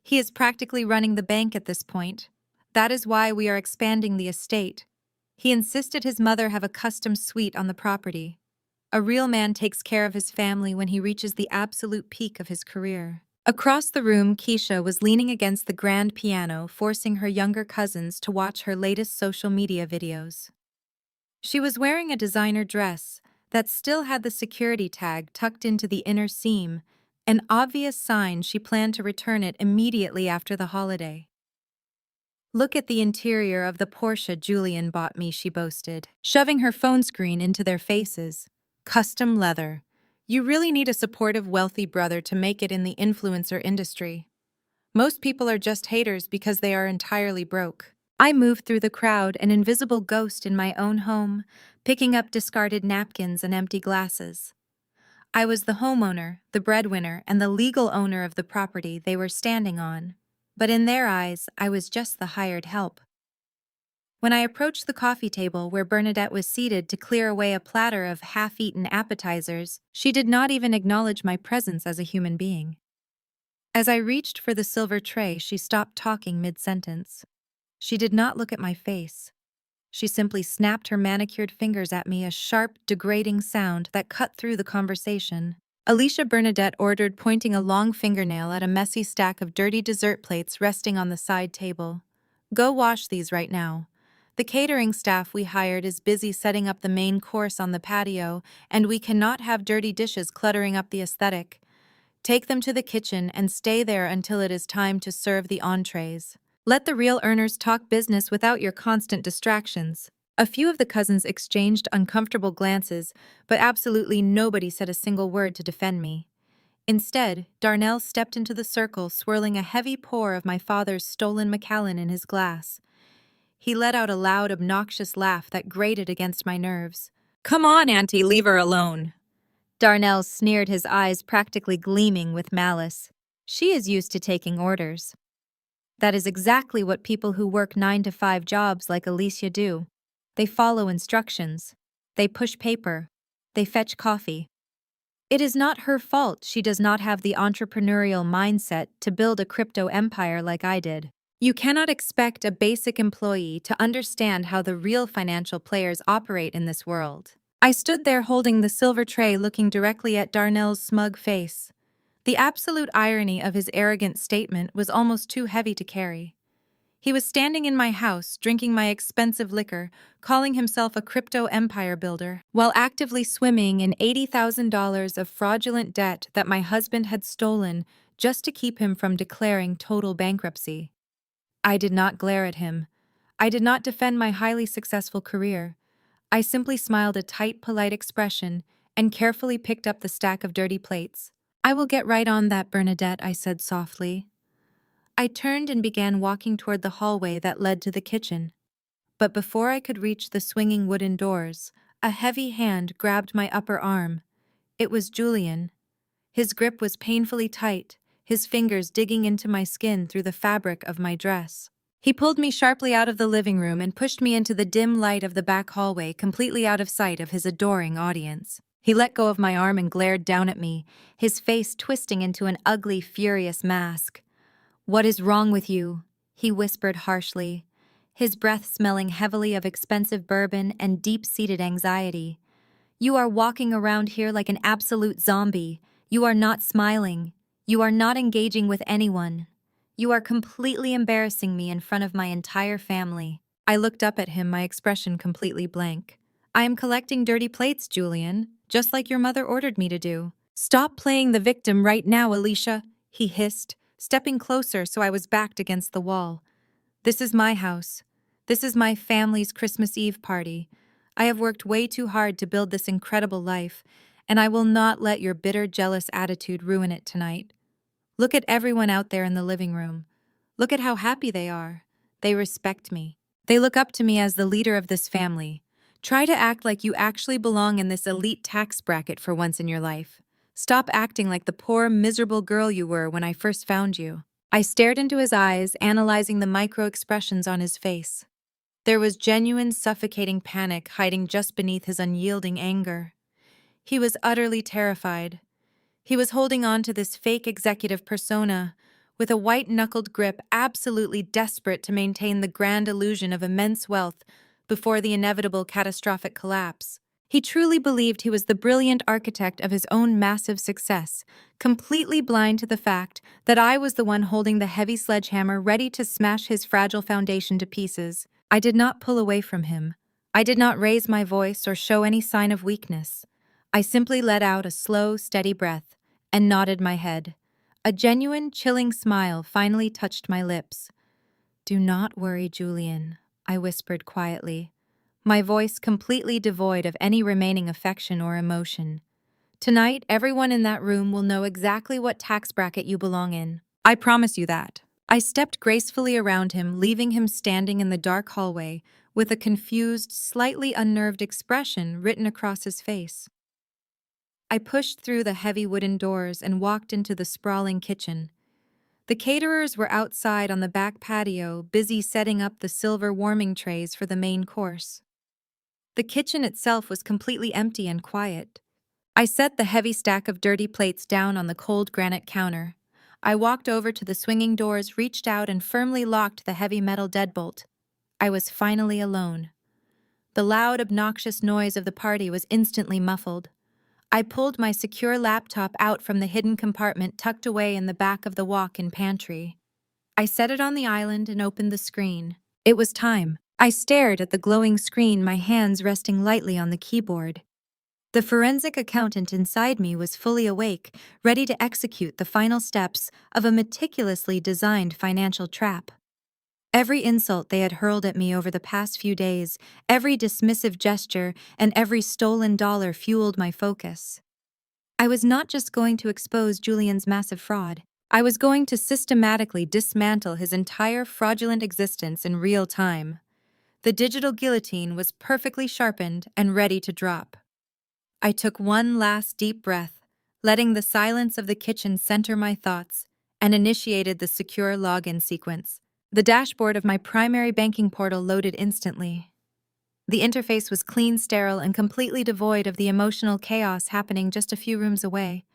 "He is practically running the bank at this point. That is why we are expanding the estate. He insisted his mother have a custom suite on the property. A real man takes care of his family when he reaches the absolute peak of his career." Across the room, Keisha was leaning against the grand piano, forcing her younger cousins to watch her latest social media videos. She was wearing a designer dress that still had the security tag tucked into the inner seam, an obvious sign she planned to return it immediately after the holiday. "Look at the interior of the Porsche Julian bought me," she boasted, shoving her phone screen into their faces. "Custom leather. You really need a supportive, wealthy brother to make it in the influencer industry. Most people are just haters because they are entirely broke." I moved through the crowd, an invisible ghost in my own home, picking up discarded napkins and empty glasses. I was the homeowner, the breadwinner, and the legal owner of the property they were standing on. But in their eyes, I was just the hired help. When I approached the coffee table where Bernadette was seated to clear away a platter of half-eaten appetizers, she did not even acknowledge my presence as a human being. As I reached for the silver tray, she stopped talking mid-sentence. She did not look at my face. She simply snapped her manicured fingers at me, a sharp, degrading sound that cut through the conversation. Alicia, Bernadette ordered, pointing a long fingernail at a messy stack of dirty dessert plates resting on the side table. "Go wash these right now. The catering staff we hired is busy setting up the main course on the patio, and we cannot have dirty dishes cluttering up the aesthetic. Take them to the kitchen and stay there until it is time to serve the entrees. Let the real earners talk business without your constant distractions." A few of the cousins exchanged uncomfortable glances, but absolutely nobody said a single word to defend me. Instead, Darnell stepped into the circle, swirling a heavy pour of my father's stolen Macallan in his glass. He let out a loud, obnoxious laugh that grated against my nerves. "Come on, Auntie, leave her alone." Darnell sneered, his eyes practically gleaming with malice. "She is used to taking orders." That is exactly what people who work 9-to-5 jobs like Alicia do. They follow instructions. They push paper. They fetch coffee. It is not her fault she does not have the entrepreneurial mindset to build a crypto empire like I did. You cannot expect a basic employee to understand how the real financial players operate in this world. I stood there holding the silver tray, looking directly at Darnell's smug face. The absolute irony of his arrogant statement was almost too heavy to carry. He was standing in my house, drinking my expensive liquor, calling himself a crypto empire builder, while actively swimming in $80,000 of fraudulent debt that my husband had stolen just to keep him from declaring total bankruptcy. I did not glare at him. I did not defend my highly successful career. I simply smiled a tight, polite expression and carefully picked up the stack of dirty plates. "I will get right on that, Bernadette," I said softly. I turned and began walking toward the hallway that led to the kitchen. But before I could reach the swinging wooden doors, a heavy hand grabbed my upper arm. It was Julian. His grip was painfully tight, his fingers digging into my skin through the fabric of my dress. He pulled me sharply out of the living room and pushed me into the dim light of the back hallway, completely out of sight of his adoring audience. He let go of my arm and glared down at me, his face twisting into an ugly, furious mask. "What is wrong with you?" he whispered harshly, his breath smelling heavily of expensive bourbon and deep-seated anxiety. "You are walking around here like an absolute zombie. You are not smiling. You are not engaging with anyone. You are completely embarrassing me in front of my entire family." I looked up at him, my expression completely blank. "I am collecting dirty plates, Julian, just like your mother ordered me to do." "Stop playing the victim right now, Alicia," he hissed, stepping closer so I was backed against the wall. "This is my house. This is my family's Christmas Eve party. I have worked way too hard to build this incredible life, and I will not let your bitter, jealous attitude ruin it tonight. Look at everyone out there in the living room. Look at how happy they are. They respect me. They look up to me as the leader of this family. Try to act like you actually belong in this elite tax bracket for once in your life. Stop acting like the poor, miserable girl you were when I first found you. I stared into his eyes, analyzing the micro expressions on his face. There was genuine, suffocating panic hiding just beneath his unyielding anger. He was utterly terrified. He was holding on to this fake executive persona, with a white-knuckled grip, absolutely desperate to maintain the grand illusion of immense wealth before the inevitable catastrophic collapse. He truly believed he was the brilliant architect of his own massive success, completely blind to the fact that I was the one holding the heavy sledgehammer ready to smash his fragile foundation to pieces. I did not pull away from him. I did not raise my voice or show any sign of weakness. I simply let out a slow, steady breath and nodded my head. A genuine, chilling smile finally touched my lips. "Do not worry, Julian," I whispered quietly, my voice completely devoid of any remaining affection or emotion. "Tonight, everyone in that room will know exactly what tax bracket you belong in. I promise you that." I stepped gracefully around him, leaving him standing in the dark hallway with a confused, slightly unnerved expression written across his face. I pushed through the heavy wooden doors and walked into the sprawling kitchen. The caterers were outside on the back patio, busy setting up the silver warming trays for the main course. The kitchen itself was completely empty and quiet. I set the heavy stack of dirty plates down on the cold granite counter. I walked over to the swinging doors, reached out, and firmly locked the heavy metal deadbolt. I was finally alone. The loud, obnoxious noise of the party was instantly muffled. I pulled my secure laptop out from the hidden compartment tucked away in the back of the walk-in pantry. I set it on the island and opened the screen. It was time. I stared at the glowing screen, my hands resting lightly on the keyboard. The forensic accountant inside me was fully awake, ready to execute the final steps of a meticulously designed financial trap. Every insult they had hurled at me over the past few days, every dismissive gesture, and every stolen dollar fueled my focus. I was not just going to expose Julian's massive fraud. I was going to systematically dismantle his entire fraudulent existence in real time. The digital guillotine was perfectly sharpened and ready to drop. I took one last deep breath, letting the silence of the kitchen center my thoughts, and initiated the secure login sequence. The dashboard of my primary banking portal loaded instantly. The interface was clean, sterile, and completely devoid of the emotional chaos happening just a few rooms away.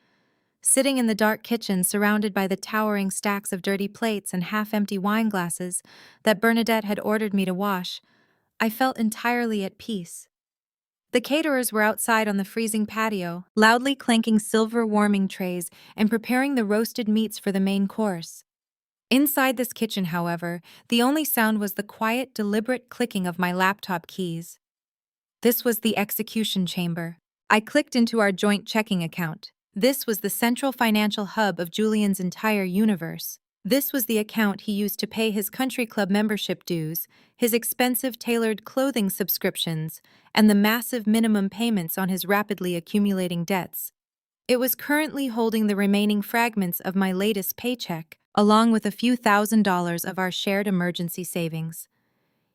Sitting in the dark kitchen, surrounded by the towering stacks of dirty plates and half-empty wine glasses that Bernadette had ordered me to wash, I felt entirely at peace. The caterers were outside on the freezing patio, loudly clanking silver warming trays and preparing the roasted meats for the main course. Inside this kitchen, however, the only sound was the quiet, deliberate clicking of my laptop keys. This was the execution chamber. I clicked into our joint checking account. This was the central financial hub of Julian's entire universe. This was the account he used to pay his country club membership dues, his expensive tailored clothing subscriptions, and the massive minimum payments on his rapidly accumulating debts. It was currently holding the remaining fragments of my latest paycheck, along with a few $1,000s of our shared emergency savings.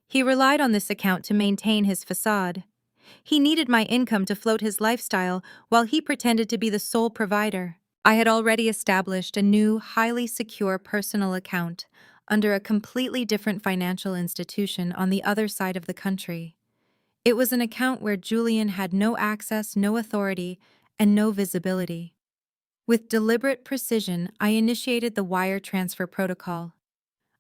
He relied on this account to maintain his facade. He needed my income to float his lifestyle while he pretended to be the sole provider. I had already established a new, highly secure personal account under a completely different financial institution on the other side of the country. It was an account where Julian had no access, no authority, and no visibility. With deliberate precision, I initiated the wire transfer protocol.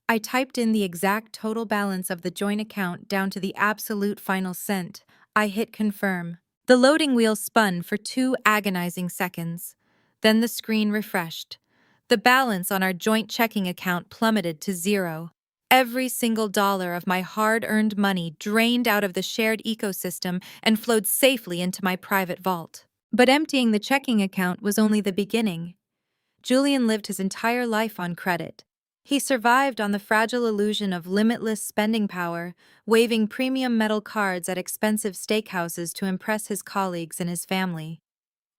I typed in the exact total balance of the joint account down to the absolute final cent. I hit confirm. The loading wheel spun for 2 agonizing seconds. Then the screen refreshed. The balance on our joint checking account plummeted to 0. Every single dollar of my hard-earned money drained out of the shared ecosystem and flowed safely into my private vault. But emptying the checking account was only the beginning. Julian lived his entire life on credit. He survived on the fragile illusion of limitless spending power, waving premium metal cards at expensive steakhouses to impress his colleagues and his family.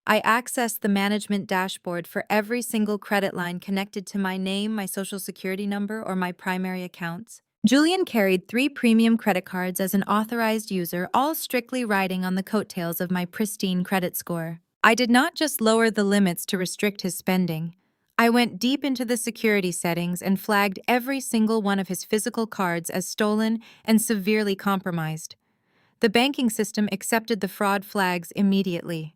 I accessed the management dashboard for every single credit line connected to my name, my social security number, or my primary accounts. Julian carried 3 premium credit cards as an authorized user, all strictly riding on the coattails of my pristine credit score. I did not just lower the limits to restrict his spending. I went deep into the security settings and flagged every single one of his physical cards as stolen and severely compromised. The banking system accepted the fraud flags immediately.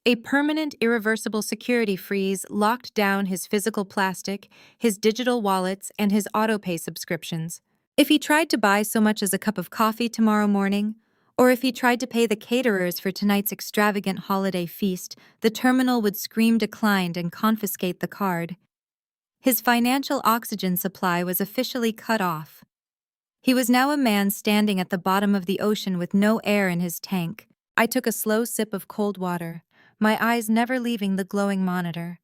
A permanent, irreversible security freeze locked down his physical plastic, his digital wallets, and his autopay subscriptions. If he tried to buy so much as a cup of coffee tomorrow morning, or if he tried to pay the caterers for tonight's extravagant holiday feast, the terminal would scream declined and confiscate the card. His financial oxygen supply was officially cut off. He was now a man standing at the bottom of the ocean with no air in his tank. I took a slow sip of cold water, my eyes never leaving the glowing monitor.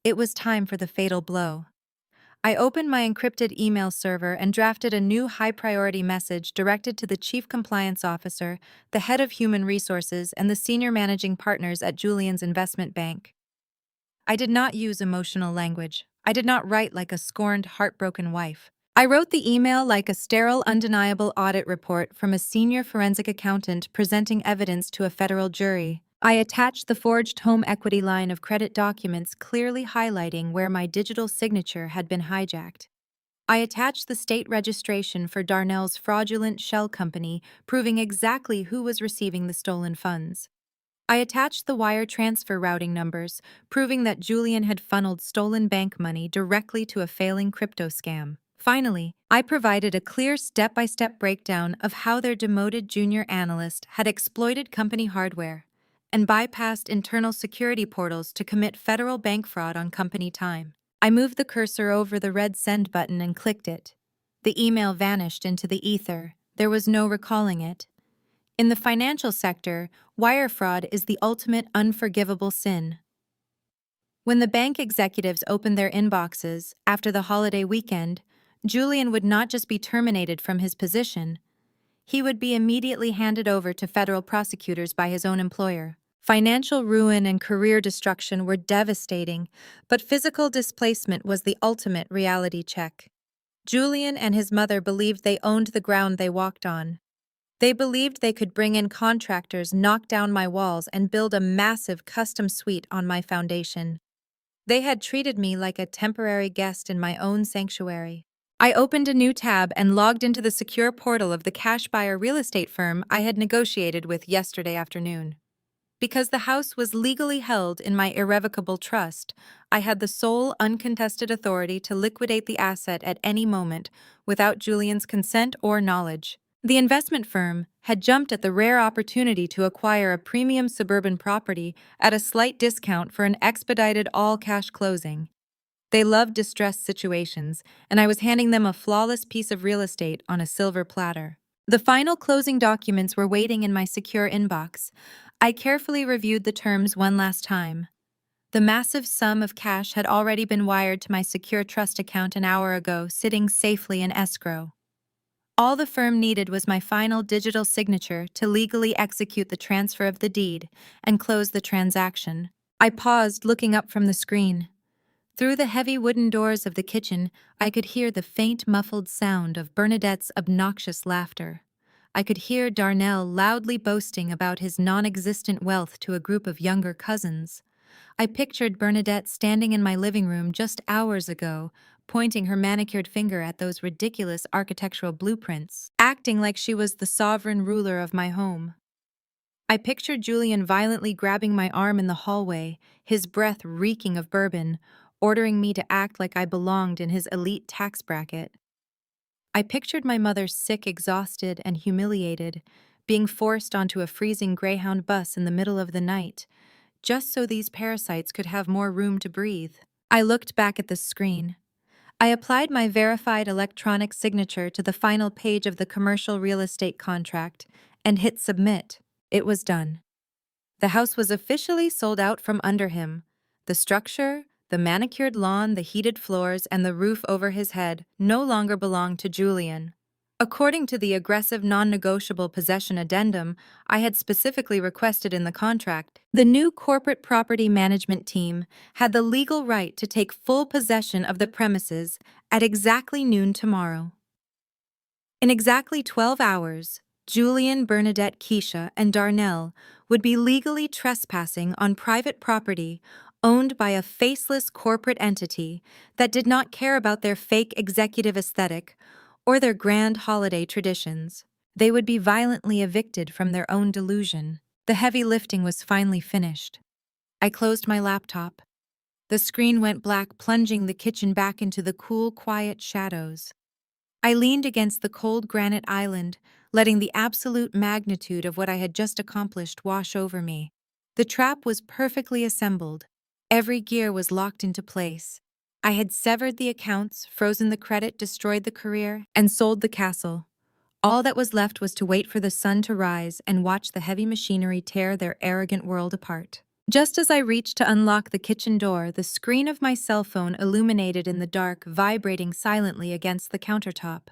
It was time for the fatal blow. I opened my encrypted email server and drafted a new high-priority message directed to the Chief Compliance Officer, the head of Human Resources, and the senior managing partners at Julian's investment bank. I did not use emotional language. I did not write like a scorned, heartbroken wife. I wrote the email like a sterile, undeniable audit report from a senior forensic accountant presenting evidence to a federal jury. I attached the forged home equity line of credit documents clearly highlighting where my digital signature had been hijacked. I attached the state registration for Darnell's fraudulent shell company, proving exactly who was receiving the stolen funds. I attached the wire transfer routing numbers, proving that Julian had funneled stolen bank money directly to a failing crypto scam. Finally, I provided a clear step-by-step breakdown of how their demoted junior analyst had exploited company hardware and bypassed internal security portals to commit federal bank fraud on company time. I moved the cursor over the red send button and clicked it. The email vanished into the ether. There was no recalling it. In the financial sector, wire fraud is the ultimate unforgivable sin. When the bank executives opened their inboxes after the holiday weekend, Julian would not just be terminated from his position, he would be immediately handed over to federal prosecutors by his own employer. Financial ruin and career destruction were devastating, but physical displacement was the ultimate reality check. Julian and his mother believed they owned the ground they walked on. They believed they could bring in contractors, knock down my walls, and build a massive custom suite on my foundation. They had treated me like a temporary guest in my own sanctuary. I opened a new tab and logged into the secure portal of the cash buyer real estate firm I had negotiated with yesterday afternoon. Because the house was legally held in my irrevocable trust, I had the sole uncontested authority to liquidate the asset at any moment without Julian's consent or knowledge. The investment firm had jumped at the rare opportunity to acquire a premium suburban property at a slight discount for an expedited all-cash closing. They loved distressed situations, and I was handing them a flawless piece of real estate on a silver platter. The final closing documents were waiting in my secure inbox. I carefully reviewed the terms one last time. The massive sum of cash had already been wired to my secure trust account an hour ago, sitting safely in escrow. All the firm needed was my final digital signature to legally execute the transfer of the deed and close the transaction. I paused, looking up from the screen. Through the heavy wooden doors of the kitchen, I could hear the faint, muffled sound of Bernadette's obnoxious laughter. I could hear Darnell loudly boasting about his non-existent wealth to a group of younger cousins. I pictured Bernadette standing in my living room just hours ago, pointing her manicured finger at those ridiculous architectural blueprints, acting like she was the sovereign ruler of my home. I pictured Julian violently grabbing my arm in the hallway, his breath reeking of bourbon, ordering me to act like I belonged in his elite tax bracket. I pictured my mother sick, exhausted, and humiliated, being forced onto a freezing Greyhound bus in the middle of the night, just so these parasites could have more room to breathe. I looked back at the screen. I applied my verified electronic signature to the final page of the commercial real estate contract and hit submit. It was done. The house was officially sold out from under him. The structure, the manicured lawn, the heated floors, and the roof over his head no longer belonged to Julian. According to the aggressive non-negotiable possession addendum I had specifically requested in the contract, the new corporate property management team had the legal right to take full possession of the premises at exactly noon tomorrow. In exactly 12 hours, Julian, Bernadette, Keisha, and Darnell would be legally trespassing on private property owned by a faceless corporate entity that did not care about their fake executive aesthetic or their grand holiday traditions. They would be violently evicted from their own delusion. The heavy lifting was finally finished. I closed my laptop. The screen went black, plunging the kitchen back into the cool, quiet shadows. I leaned against the cold granite island, letting the absolute magnitude of what I had just accomplished wash over me. The trap was perfectly assembled. Every gear was locked into place. I had severed the accounts, frozen the credit, destroyed the career, and sold the castle. All that was left was to wait for the sun to rise and watch the heavy machinery tear their arrogant world apart. Just as I reached to unlock the kitchen door, the screen of my cell phone illuminated in the dark, vibrating silently against the countertop.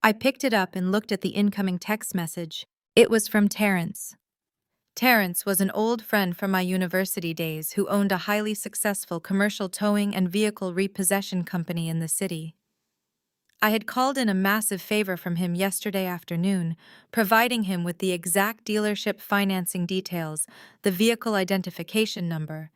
I picked it up and looked at the incoming text message. It was from Terrence. Terrence was an old friend from my university days who owned a highly successful commercial towing and vehicle repossession company in the city. I had called in a massive favor from him yesterday afternoon, providing him with the exact dealership financing details, the vehicle identification number,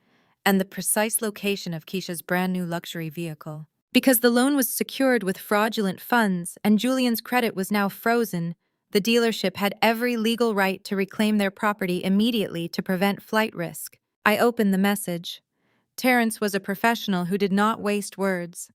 and the precise location of Keisha's brand new luxury vehicle. Because the loan was secured with fraudulent funds and Julian's credit was now frozen, the dealership had every legal right to reclaim their property immediately to prevent flight risk. I opened the message. Terrence was a professional who did not waste words.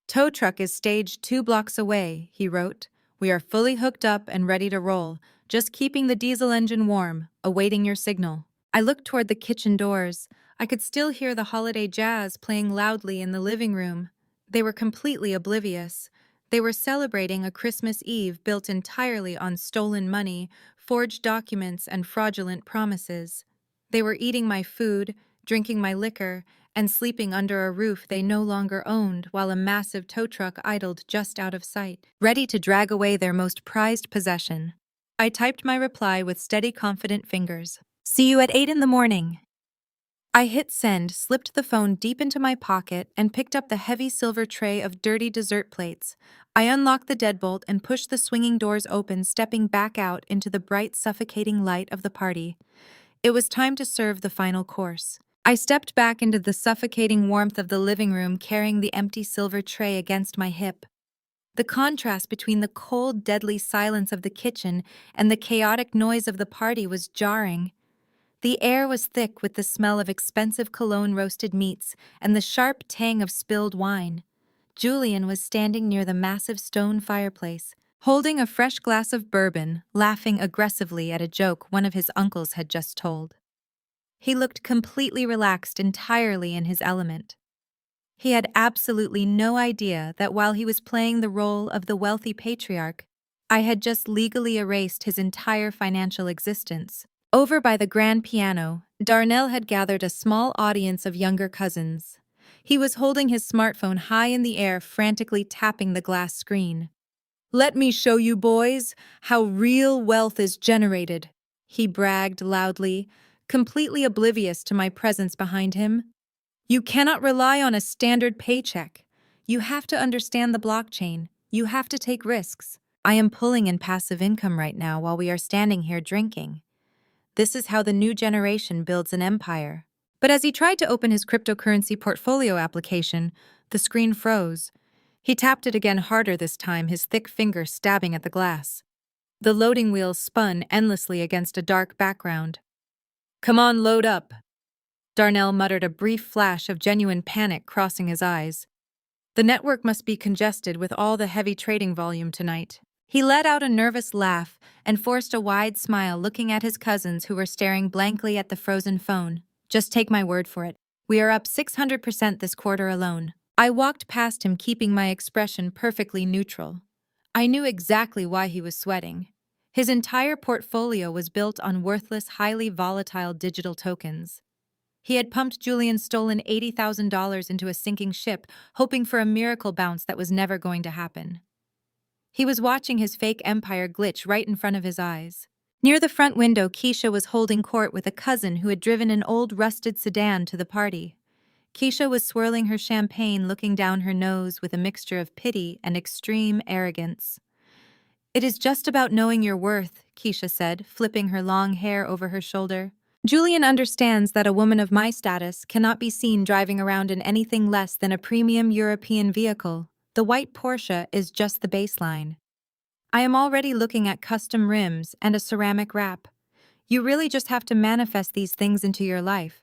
"Tow truck is staged 2 blocks away," he wrote. "We are fully hooked up and ready to roll, just keeping the diesel engine warm, awaiting your signal." I looked toward the kitchen doors. I could still hear the holiday jazz playing loudly in the living room. They were completely oblivious. They were celebrating a Christmas Eve built entirely on stolen money, forged documents, and fraudulent promises. They were eating my food, drinking my liquor, and sleeping under a roof they no longer owned while a massive tow truck idled just out of sight, ready to drag away their most prized possession. I typed my reply with steady, confident fingers. "See you at 8 in the morning." I hit send, slipped the phone deep into my pocket, and picked up the heavy silver tray of dirty dessert plates. I unlocked the deadbolt and pushed the swinging doors open, stepping back out into the bright, suffocating light of the party. It was time to serve the final course. I stepped back into the suffocating warmth of the living room, carrying the empty silver tray against my hip. The contrast between the cold, deadly silence of the kitchen and the chaotic noise of the party was jarring. The air was thick with the smell of expensive cologne roasted meats and the sharp tang of spilled wine. Julian was standing near the massive stone fireplace, holding a fresh glass of bourbon, laughing aggressively at a joke one of his uncles had just told. He looked completely relaxed, entirely in his element. He had absolutely no idea that while he was playing the role of the wealthy patriarch, I had just legally erased his entire financial existence. Over by the grand piano, Darnell had gathered a small audience of younger cousins. He was holding his smartphone high in the air, frantically tapping the glass screen. "Let me show you, boys, how real wealth is generated," he bragged loudly, completely oblivious to my presence behind him. "You cannot rely on a standard paycheck. You have to understand the blockchain. You have to take risks. I am pulling in passive income right now while we are standing here drinking. This is how the new generation builds an empire." But as he tried to open his cryptocurrency portfolio application, the screen froze. He tapped it again, harder this time, his thick finger stabbing at the glass. The loading wheels spun endlessly against a dark background. "Come on, load up." Darnell muttered, a brief flash of genuine panic crossing his eyes. "The network must be congested with all the heavy trading volume tonight." He let out a nervous laugh and forced a wide smile, looking at his cousins who were staring blankly at the frozen phone. "Just take my word for it. We are up 600% this quarter alone." I walked past him, keeping my expression perfectly neutral. I knew exactly why he was sweating. His entire portfolio was built on worthless, highly volatile digital tokens. He had pumped Julian's stolen $80,000 into a sinking ship, hoping for a miracle bounce that was never going to happen. He was watching his fake empire glitch right in front of his eyes. Near the front window, Keisha was holding court with a cousin who had driven an old rusted sedan to the party. Keisha was swirling her champagne, looking down her nose with a mixture of pity and extreme arrogance. It is just about knowing your worth, Keisha said, flipping her long hair over her shoulder. Julian understands that a woman of my status cannot be seen driving around in anything less than a premium European vehicle. The white Porsche is just the baseline. I am already looking at custom rims and a ceramic wrap. You really just have to manifest these things into your life.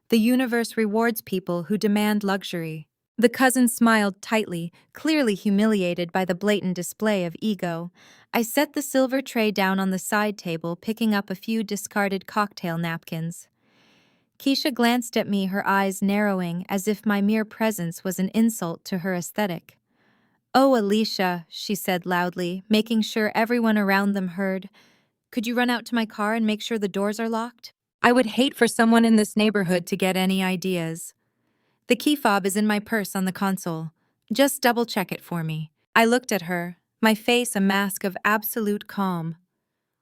The universe rewards people who demand luxury. The cousin smiled tightly, clearly humiliated by the blatant display of ego. I set the silver tray down on the side table, picking up a few discarded cocktail napkins. Keisha glanced at me, her eyes narrowing as if my mere presence was an insult to her aesthetic. "Oh, Alicia," she said loudly, making sure everyone around them heard. "Could you run out to my car and make sure the doors are locked? I would hate for someone in this neighborhood to get any ideas." "The key fob is in my purse on the console. Just double-check it for me." I looked at her, my face a mask of absolute calm.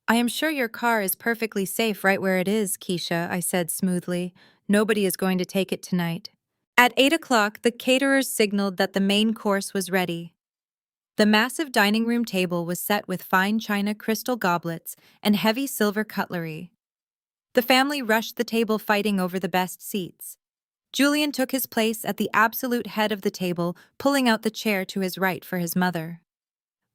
"I am sure your car is perfectly safe right where it is, Keisha," I said smoothly. "Nobody is going to take it tonight." At 8 o'clock, the caterers signaled that the main course was ready. The massive dining room table was set with fine china crystal goblets and heavy silver cutlery. The family rushed the table, fighting over the best seats. Julian took his place at the absolute head of the table, pulling out the chair to his right for his mother.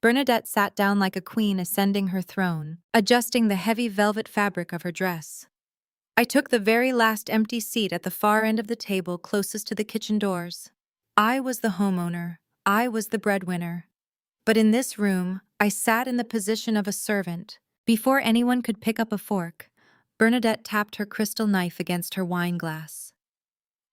Bernadette sat down like a queen ascending her throne, adjusting the heavy velvet fabric of her dress. I took the very last empty seat at the far end of the table, closest to the kitchen doors. I was the homeowner. I was the breadwinner. But in this room, I sat in the position of a servant. Before anyone could pick up a fork, Bernadette tapped her crystal knife against her wine glass.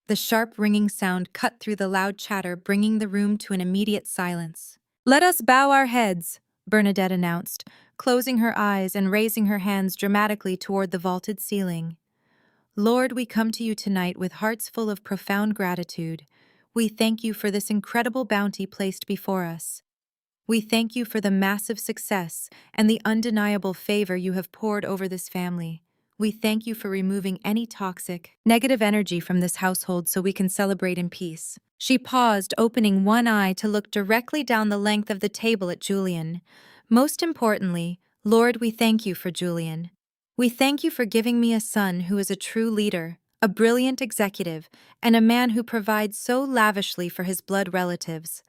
The sharp ringing sound cut through the loud chatter, bringing the room to an immediate silence. "Let us bow our heads," Bernadette announced, closing her eyes and raising her hands dramatically toward the vaulted ceiling. "Lord, we come to you tonight with hearts full of profound gratitude. We thank you for this incredible bounty placed before us. We thank you for the massive success and the undeniable favor you have poured over this family. We thank you for removing any toxic, negative energy from this household so we can celebrate in peace." She paused, opening one eye to look directly down the length of the table at Julian. "Most importantly, Lord, we thank you for Julian. We thank you for giving me a son who is a true leader, a brilliant executive, and a man who provides so lavishly for his blood relatives.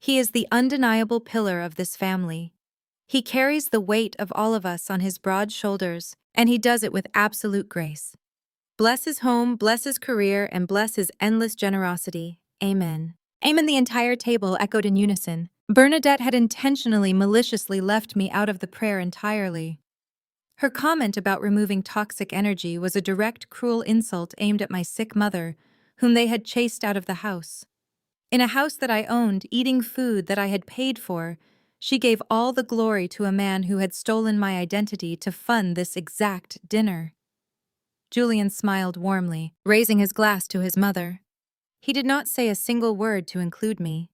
He is the undeniable pillar of this family. He carries the weight of all of us on his broad shoulders, and he does it with absolute grace. Bless his home, bless his career, and bless his endless generosity. Amen." Amen. The entire table echoed in unison. Bernadette had intentionally, maliciously left me out of the prayer entirely. Her comment about removing toxic energy was a direct, cruel insult aimed at my sick mother, whom they had chased out of the house. In a house that I owned, eating food that I had paid for, she gave all the glory to a man who had stolen my identity to fund this exact dinner. Julian smiled warmly, raising his glass to his mother. He did not say a single word to include me.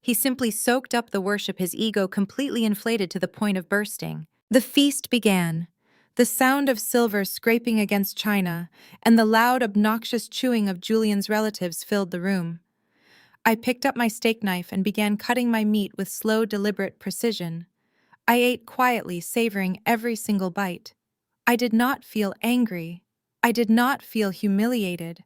He simply soaked up the worship, his ego completely inflated to the point of bursting. The feast began. The sound of silver scraping against china and the loud, obnoxious chewing of Julian's relatives filled the room. I picked up my steak knife and began cutting my meat with slow, deliberate precision. I ate quietly, savoring every single bite. I did not feel angry. I did not feel humiliated.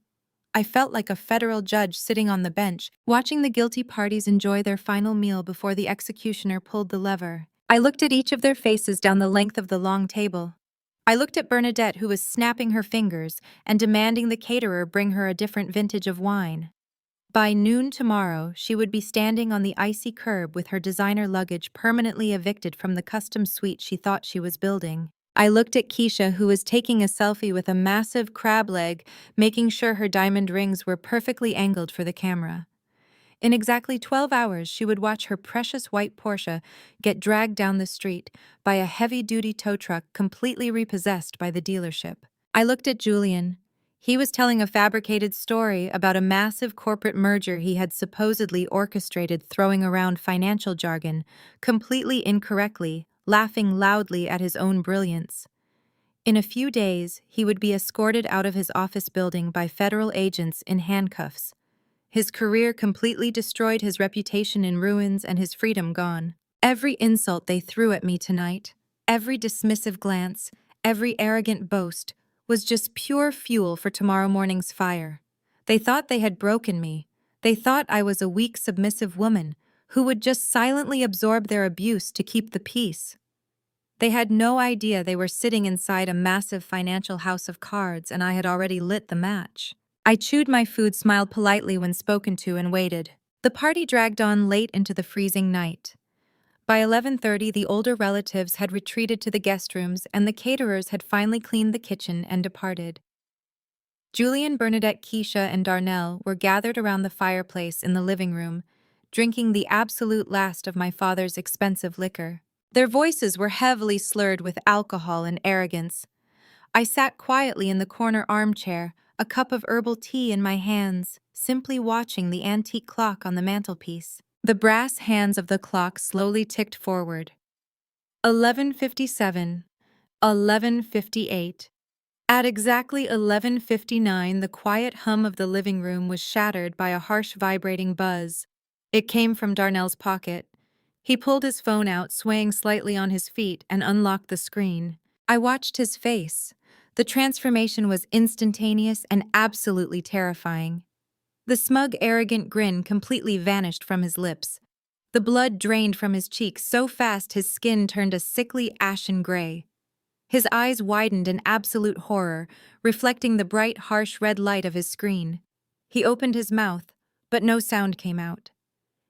I felt like a federal judge sitting on the bench, watching the guilty parties enjoy their final meal before the executioner pulled the lever. I looked at each of their faces down the length of the long table. I looked at Bernadette, who was snapping her fingers and demanding the caterer bring her a different vintage of wine. By noon tomorrow, she would be standing on the icy curb with her designer luggage permanently evicted from the custom suite she thought she was building. I looked at Keisha, who was taking a selfie with a massive crab leg, making sure her diamond rings were perfectly angled for the camera. In exactly 12 hours, she would watch her precious white Porsche get dragged down the street by a heavy-duty tow truck completely repossessed by the dealership. I looked at Julian. He was telling a fabricated story about a massive corporate merger he had supposedly orchestrated, throwing around financial jargon completely incorrectly, laughing loudly at his own brilliance. In a few days, he would be escorted out of his office building by federal agents in handcuffs. His career completely destroyed, his reputation in ruins, and his freedom gone. Every insult they threw at me tonight, every dismissive glance, every arrogant boast, was just pure fuel for tomorrow morning's fire. They thought they had broken me. They thought I was a weak, submissive woman who would just silently absorb their abuse to keep the peace. They had no idea they were sitting inside a massive financial house of cards and I had already lit the match. I chewed my food, smiled politely when spoken to, and waited. The party dragged on late into the freezing night. By 11:30, the older relatives had retreated to the guest rooms and the caterers had finally cleaned the kitchen and departed. Julian, Bernadette, Keisha, and Darnell were gathered around the fireplace in the living room, drinking the absolute last of my father's expensive liquor. Their voices were heavily slurred with alcohol and arrogance. I sat quietly in the corner armchair, a cup of herbal tea in my hands, simply watching the antique clock on the mantelpiece. The brass hands of the clock slowly ticked forward. 11:57, 11:58. At exactly 11:59, the quiet hum of the living room was shattered by a harsh vibrating buzz. It came from Darnell's pocket. He pulled his phone out, swaying slightly on his feet, and unlocked the screen. I watched his face. The transformation was instantaneous and absolutely terrifying. The smug, arrogant grin completely vanished from his lips. The blood drained from his cheeks so fast his skin turned a sickly ashen gray. His eyes widened in absolute horror, reflecting the bright, harsh red light of his screen. He opened his mouth, but no sound came out.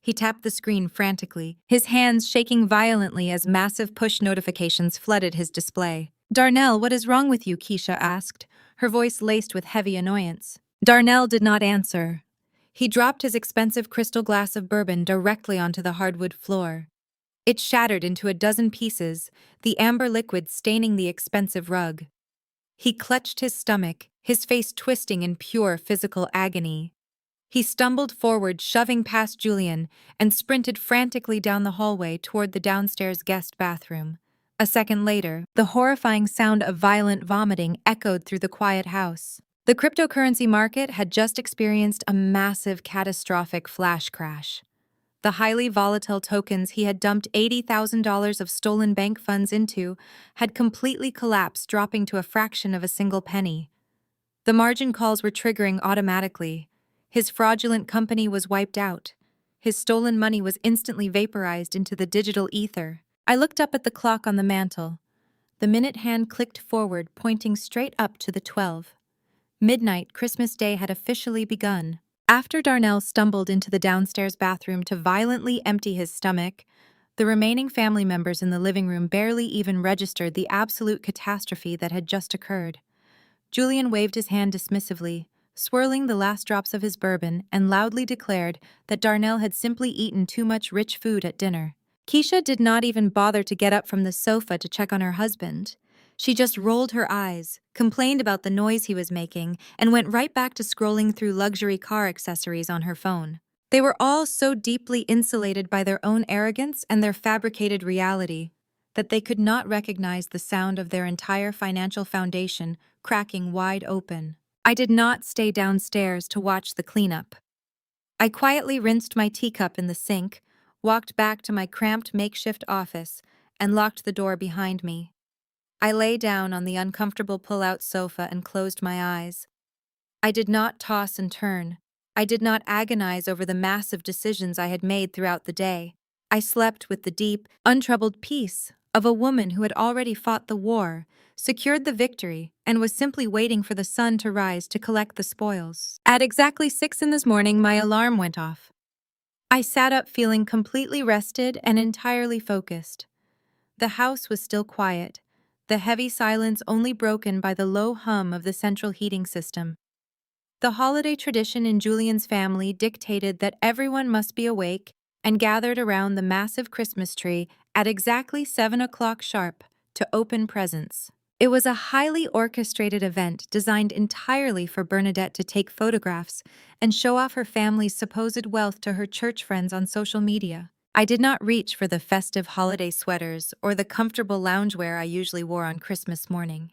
He tapped the screen frantically, his hands shaking violently as massive push notifications flooded his display. "Darnell, what is wrong with you?" Keisha asked, her voice laced with heavy annoyance. Darnell did not answer. He dropped his expensive crystal glass of bourbon directly onto the hardwood floor. It shattered into a dozen pieces, the amber liquid staining the expensive rug. He clutched his stomach, his face twisting in pure physical agony. He stumbled forward, shoving past Julian, and sprinted frantically down the hallway toward the downstairs guest bathroom. A second later, the horrifying sound of violent vomiting echoed through the quiet house. The cryptocurrency market had just experienced a massive, catastrophic flash crash. The highly volatile tokens he had dumped $80,000 of stolen bank funds into had completely collapsed, dropping to a fraction of a single penny. The margin calls were triggering automatically. His fraudulent company was wiped out. His stolen money was instantly vaporized into the digital ether. I looked up at the clock on the mantel. The minute hand clicked forward, pointing straight up to the 12. Midnight, Christmas Day, had officially begun. After Darnell stumbled into the downstairs bathroom to violently empty his stomach, the remaining family members in the living room barely even registered the absolute catastrophe that had just occurred. Julian waved his hand dismissively, swirling the last drops of his bourbon, and loudly declared that Darnell had simply eaten too much rich food at dinner. Keisha did not even bother to get up from the sofa to check on her husband. She just rolled her eyes, complained about the noise he was making, and went right back to scrolling through luxury car accessories on her phone. They were all so deeply insulated by their own arrogance and their fabricated reality that they could not recognize the sound of their entire financial foundation cracking wide open. I did not stay downstairs to watch the cleanup. I quietly rinsed my teacup in the sink, walked back to my cramped makeshift office, and locked the door behind me. I lay down on the uncomfortable pull-out sofa and closed my eyes. I did not toss and turn. I did not agonize over the massive decisions I had made throughout the day. I slept with the deep, untroubled peace of a woman who had already fought the war, secured the victory, and was simply waiting for the sun to rise to collect the spoils. At exactly 6 in this morning, my alarm went off. I sat up feeling completely rested and entirely focused. The house was still quiet, the heavy silence only broken by the low hum of the central heating system. The holiday tradition in Julian's family dictated that everyone must be awake and gathered around the massive Christmas tree at exactly 7 o'clock sharp to open presents. It was a highly orchestrated event designed entirely for Bernadette to take photographs and show off her family's supposed wealth to her church friends on social media. I did not reach for the festive holiday sweaters or the comfortable loungewear I usually wore on Christmas morning.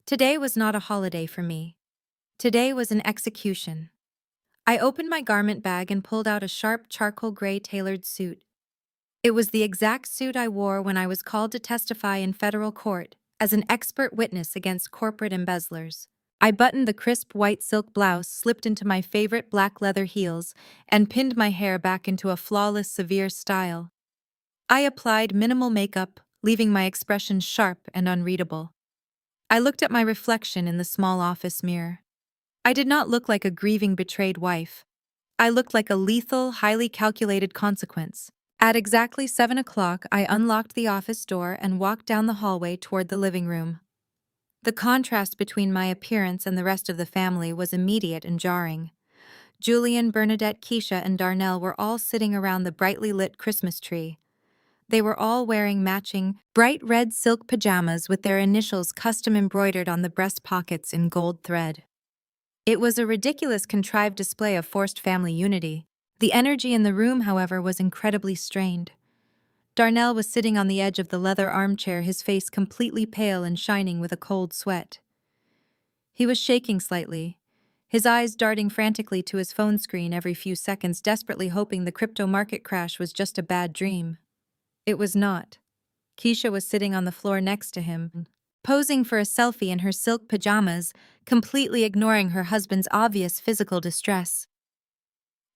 Today was not a holiday for me. Today was an execution. I opened my garment bag and pulled out a sharp charcoal gray tailored suit. It was the exact suit I wore when I was called to testify in federal court as an expert witness against corporate embezzlers. I buttoned the crisp white silk blouse, slipped into my favorite black leather heels, and pinned my hair back into a flawless, severe style. I applied minimal makeup, leaving my expression sharp and unreadable. I looked at my reflection in the small office mirror. I did not look like a grieving, betrayed wife. I looked like a lethal, highly calculated consequence. At exactly 7 o'clock, I unlocked the office door and walked down the hallway toward the living room. The contrast between my appearance and the rest of the family was immediate and jarring. Julian, Bernadette, Keisha, and Darnell were all sitting around the brightly lit Christmas tree. They were all wearing matching, bright red silk pajamas with their initials custom embroidered on the breast pockets in gold thread. It was a ridiculous, contrived display of forced family unity. The energy in the room, however, was incredibly strained. Darnell was sitting on the edge of the leather armchair, his face completely pale and shining with a cold sweat. He was shaking slightly, his eyes darting frantically to his phone screen every few seconds, desperately hoping the crypto market crash was just a bad dream. It was not. Keisha was sitting on the floor next to him, posing for a selfie in her silk pajamas, completely ignoring her husband's obvious physical distress.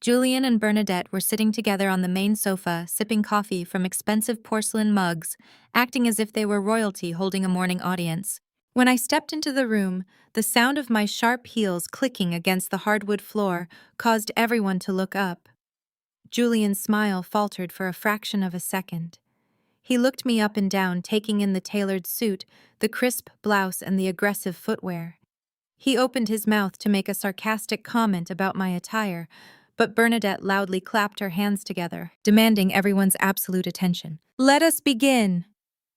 Julian and Bernadette were sitting together on the main sofa, sipping coffee from expensive porcelain mugs, acting as if they were royalty holding a morning audience. When I stepped into the room, the sound of my sharp heels clicking against the hardwood floor caused everyone to look up. Julian's smile faltered for a fraction of a second. He looked me up and down, taking in the tailored suit, the crisp blouse, and the aggressive footwear. He opened his mouth to make a sarcastic comment about my attire, but Bernadette loudly clapped her hands together, demanding everyone's absolute attention. "Let us begin!"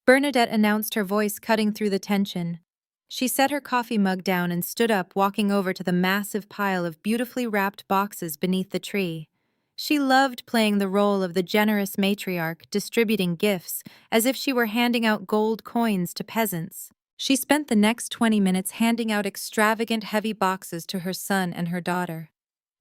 Bernadette announced, her voice cutting through the tension. She set her coffee mug down and stood up, walking over to the massive pile of beautifully wrapped boxes beneath the tree. She loved playing the role of the generous matriarch, distributing gifts as if she were handing out gold coins to peasants. She spent the next 20 minutes handing out extravagant, heavy boxes to her son and her daughter.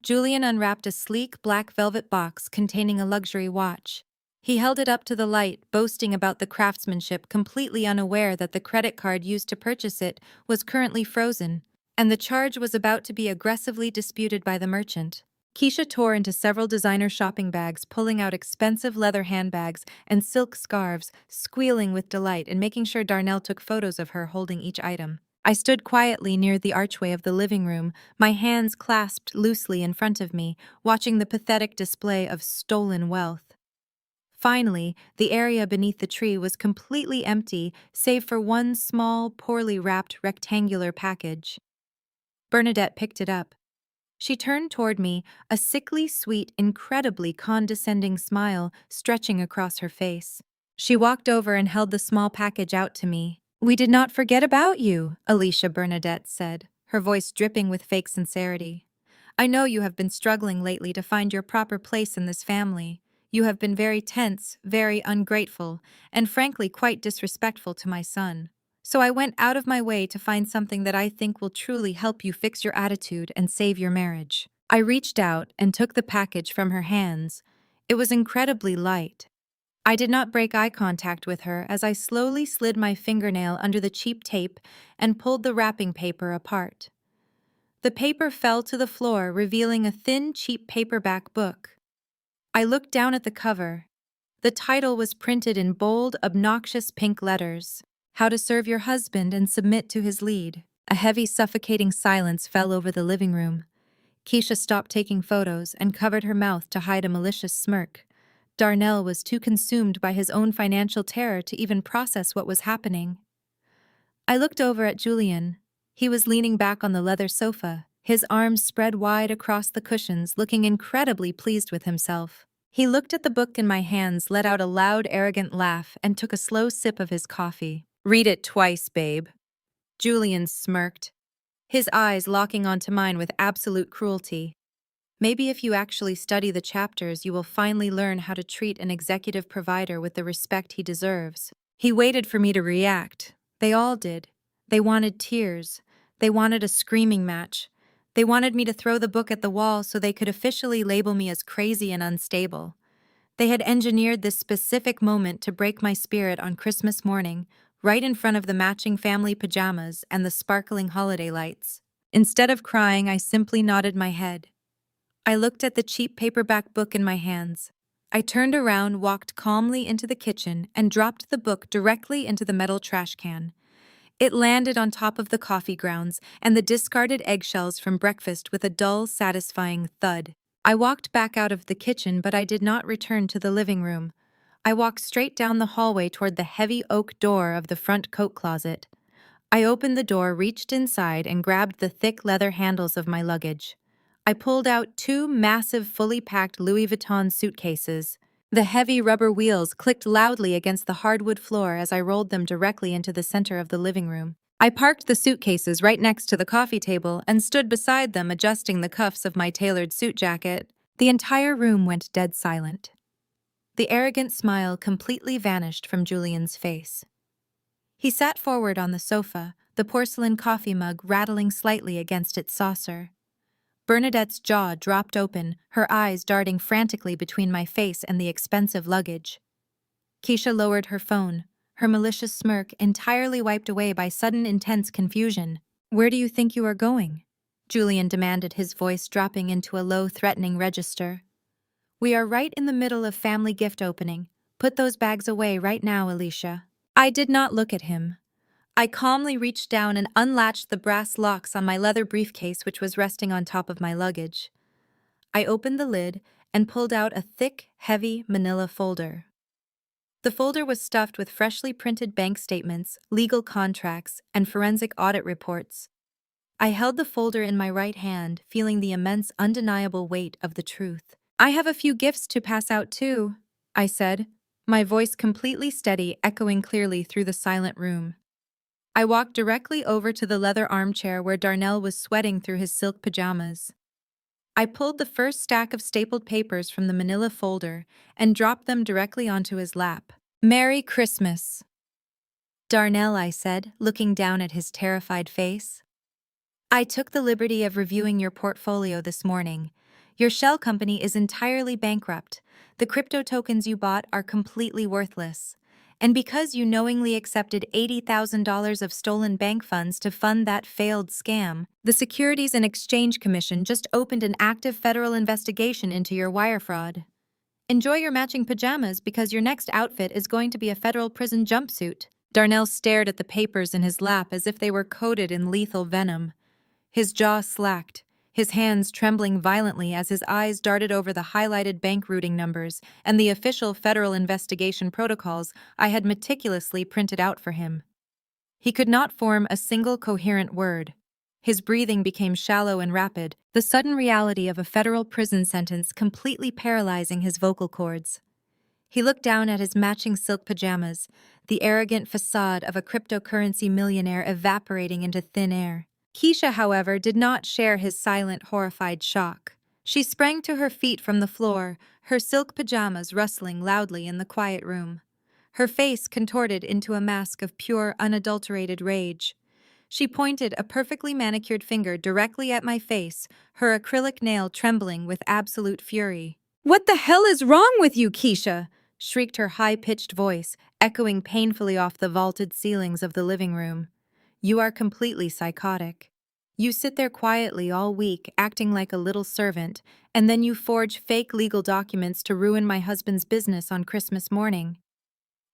Julian unwrapped a sleek black velvet box containing a luxury watch. He held it up to the light, boasting about the craftsmanship, completely unaware that the credit card used to purchase it was currently frozen, and the charge was about to be aggressively disputed by the merchant. Keisha tore into several designer shopping bags, pulling out expensive leather handbags and silk scarves, squealing with delight and making sure Darnell took photos of her holding each item. I stood quietly near the archway of the living room, my hands clasped loosely in front of me, watching the pathetic display of stolen wealth. Finally, the area beneath the tree was completely empty, save for one small, poorly wrapped rectangular package. Bernadette picked it up. She turned toward me, a sickly sweet, incredibly condescending smile stretching across her face. She walked over and held the small package out to me. "We did not forget about you," Alicia Bernadette said, her voice dripping with fake sincerity. "I know you have been struggling lately to find your proper place in this family. You have been very tense, very ungrateful, and frankly quite disrespectful to my son. So I went out of my way to find something that I think will truly help you fix your attitude and save your marriage." I reached out and took the package from her hands. It was incredibly light. I did not break eye contact with her as I slowly slid my fingernail under the cheap tape and pulled the wrapping paper apart. The paper fell to the floor, revealing a thin, cheap paperback book. I looked down at the cover. The title was printed in bold, obnoxious pink letters: "How to Serve Your Husband and Submit to His Lead." A heavy, suffocating silence fell over the living room. Keisha stopped taking photos and covered her mouth to hide a malicious smirk. Darnell was too consumed by his own financial terror to even process what was happening. I looked over at Julian. He was leaning back on the leather sofa, his arms spread wide across the cushions, looking incredibly pleased with himself. He looked at the book in my hands, let out a loud, arrogant laugh, and took a slow sip of his coffee. "Read it twice, babe." Julian smirked, his eyes locking onto mine with absolute cruelty. "Maybe if you actually study the chapters, you will finally learn how to treat an executive provider with the respect he deserves." He waited for me to react. They all did. They wanted tears. They wanted a screaming match. They wanted me to throw the book at the wall so they could officially label me as crazy and unstable. They had engineered this specific moment to break my spirit on Christmas morning, right in front of the matching family pajamas and the sparkling holiday lights. Instead of crying, I simply nodded my head. I looked at the cheap paperback book in my hands. I turned around, walked calmly into the kitchen, and dropped the book directly into the metal trash can. It landed on top of the coffee grounds and the discarded eggshells from breakfast with a dull, satisfying thud. I walked back out of the kitchen, but I did not return to the living room. I walked straight down the hallway toward the heavy oak door of the front coat closet. I opened the door, reached inside, and grabbed the thick leather handles of my luggage. I pulled out two massive, fully packed Louis Vuitton suitcases. The heavy rubber wheels clicked loudly against the hardwood floor as I rolled them directly into the center of the living room. I parked the suitcases right next to the coffee table and stood beside them, adjusting the cuffs of my tailored suit jacket. The entire room went dead silent. The arrogant smile completely vanished from Julian's face. He sat forward on the sofa, the porcelain coffee mug rattling slightly against its saucer. Bernadette's jaw dropped open, her eyes darting frantically between my face and the expensive luggage. Keisha lowered her phone, her malicious smirk entirely wiped away by sudden intense confusion. "Where do you think you are going?" Julian demanded, his voice dropping into a low, threatening register. "We are right in the middle of family gift opening. Put those bags away right now, Alicia." I did not look at him. I calmly reached down and unlatched the brass locks on my leather briefcase, which was resting on top of my luggage. I opened the lid and pulled out a thick, heavy manila folder. The folder was stuffed with freshly printed bank statements, legal contracts, and forensic audit reports. I held the folder in my right hand, feeling the immense, undeniable weight of the truth. "I have a few gifts to pass out too," I said, my voice completely steady, echoing clearly through the silent room. I walked directly over to the leather armchair where Darnell was sweating through his silk pajamas. I pulled the first stack of stapled papers from the manila folder and dropped them directly onto his lap. "Merry Christmas, Darnell," I said, looking down at his terrified face. "I took the liberty of reviewing your portfolio this morning. Your shell company is entirely bankrupt. The crypto tokens you bought are completely worthless. And because you knowingly accepted $80,000 of stolen bank funds to fund that failed scam, the Securities and Exchange Commission just opened an active federal investigation into your wire fraud. Enjoy your matching pajamas because your next outfit is going to be a federal prison jumpsuit." Darnell stared at the papers in his lap as if they were coated in lethal venom. His jaw slacked, his hands trembling violently as his eyes darted over the highlighted bank routing numbers and the official federal investigation protocols I had meticulously printed out for him. He could not form a single coherent word. His breathing became shallow and rapid, the sudden reality of a federal prison sentence completely paralyzing his vocal cords. He looked down at his matching silk pajamas, the arrogant facade of a cryptocurrency millionaire evaporating into thin air. Keisha, however, did not share his silent, horrified shock. She sprang to her feet from the floor, her silk pajamas rustling loudly in the quiet room. Her face contorted into a mask of pure, unadulterated rage. She pointed a perfectly manicured finger directly at my face, her acrylic nail trembling with absolute fury. "What the hell is wrong with you, Keisha?" shrieked her high-pitched voice, echoing painfully off the vaulted ceilings of the living room. "You are completely psychotic. You sit there quietly all week, acting like a little servant, and then you forge fake legal documents to ruin my husband's business on Christmas morning.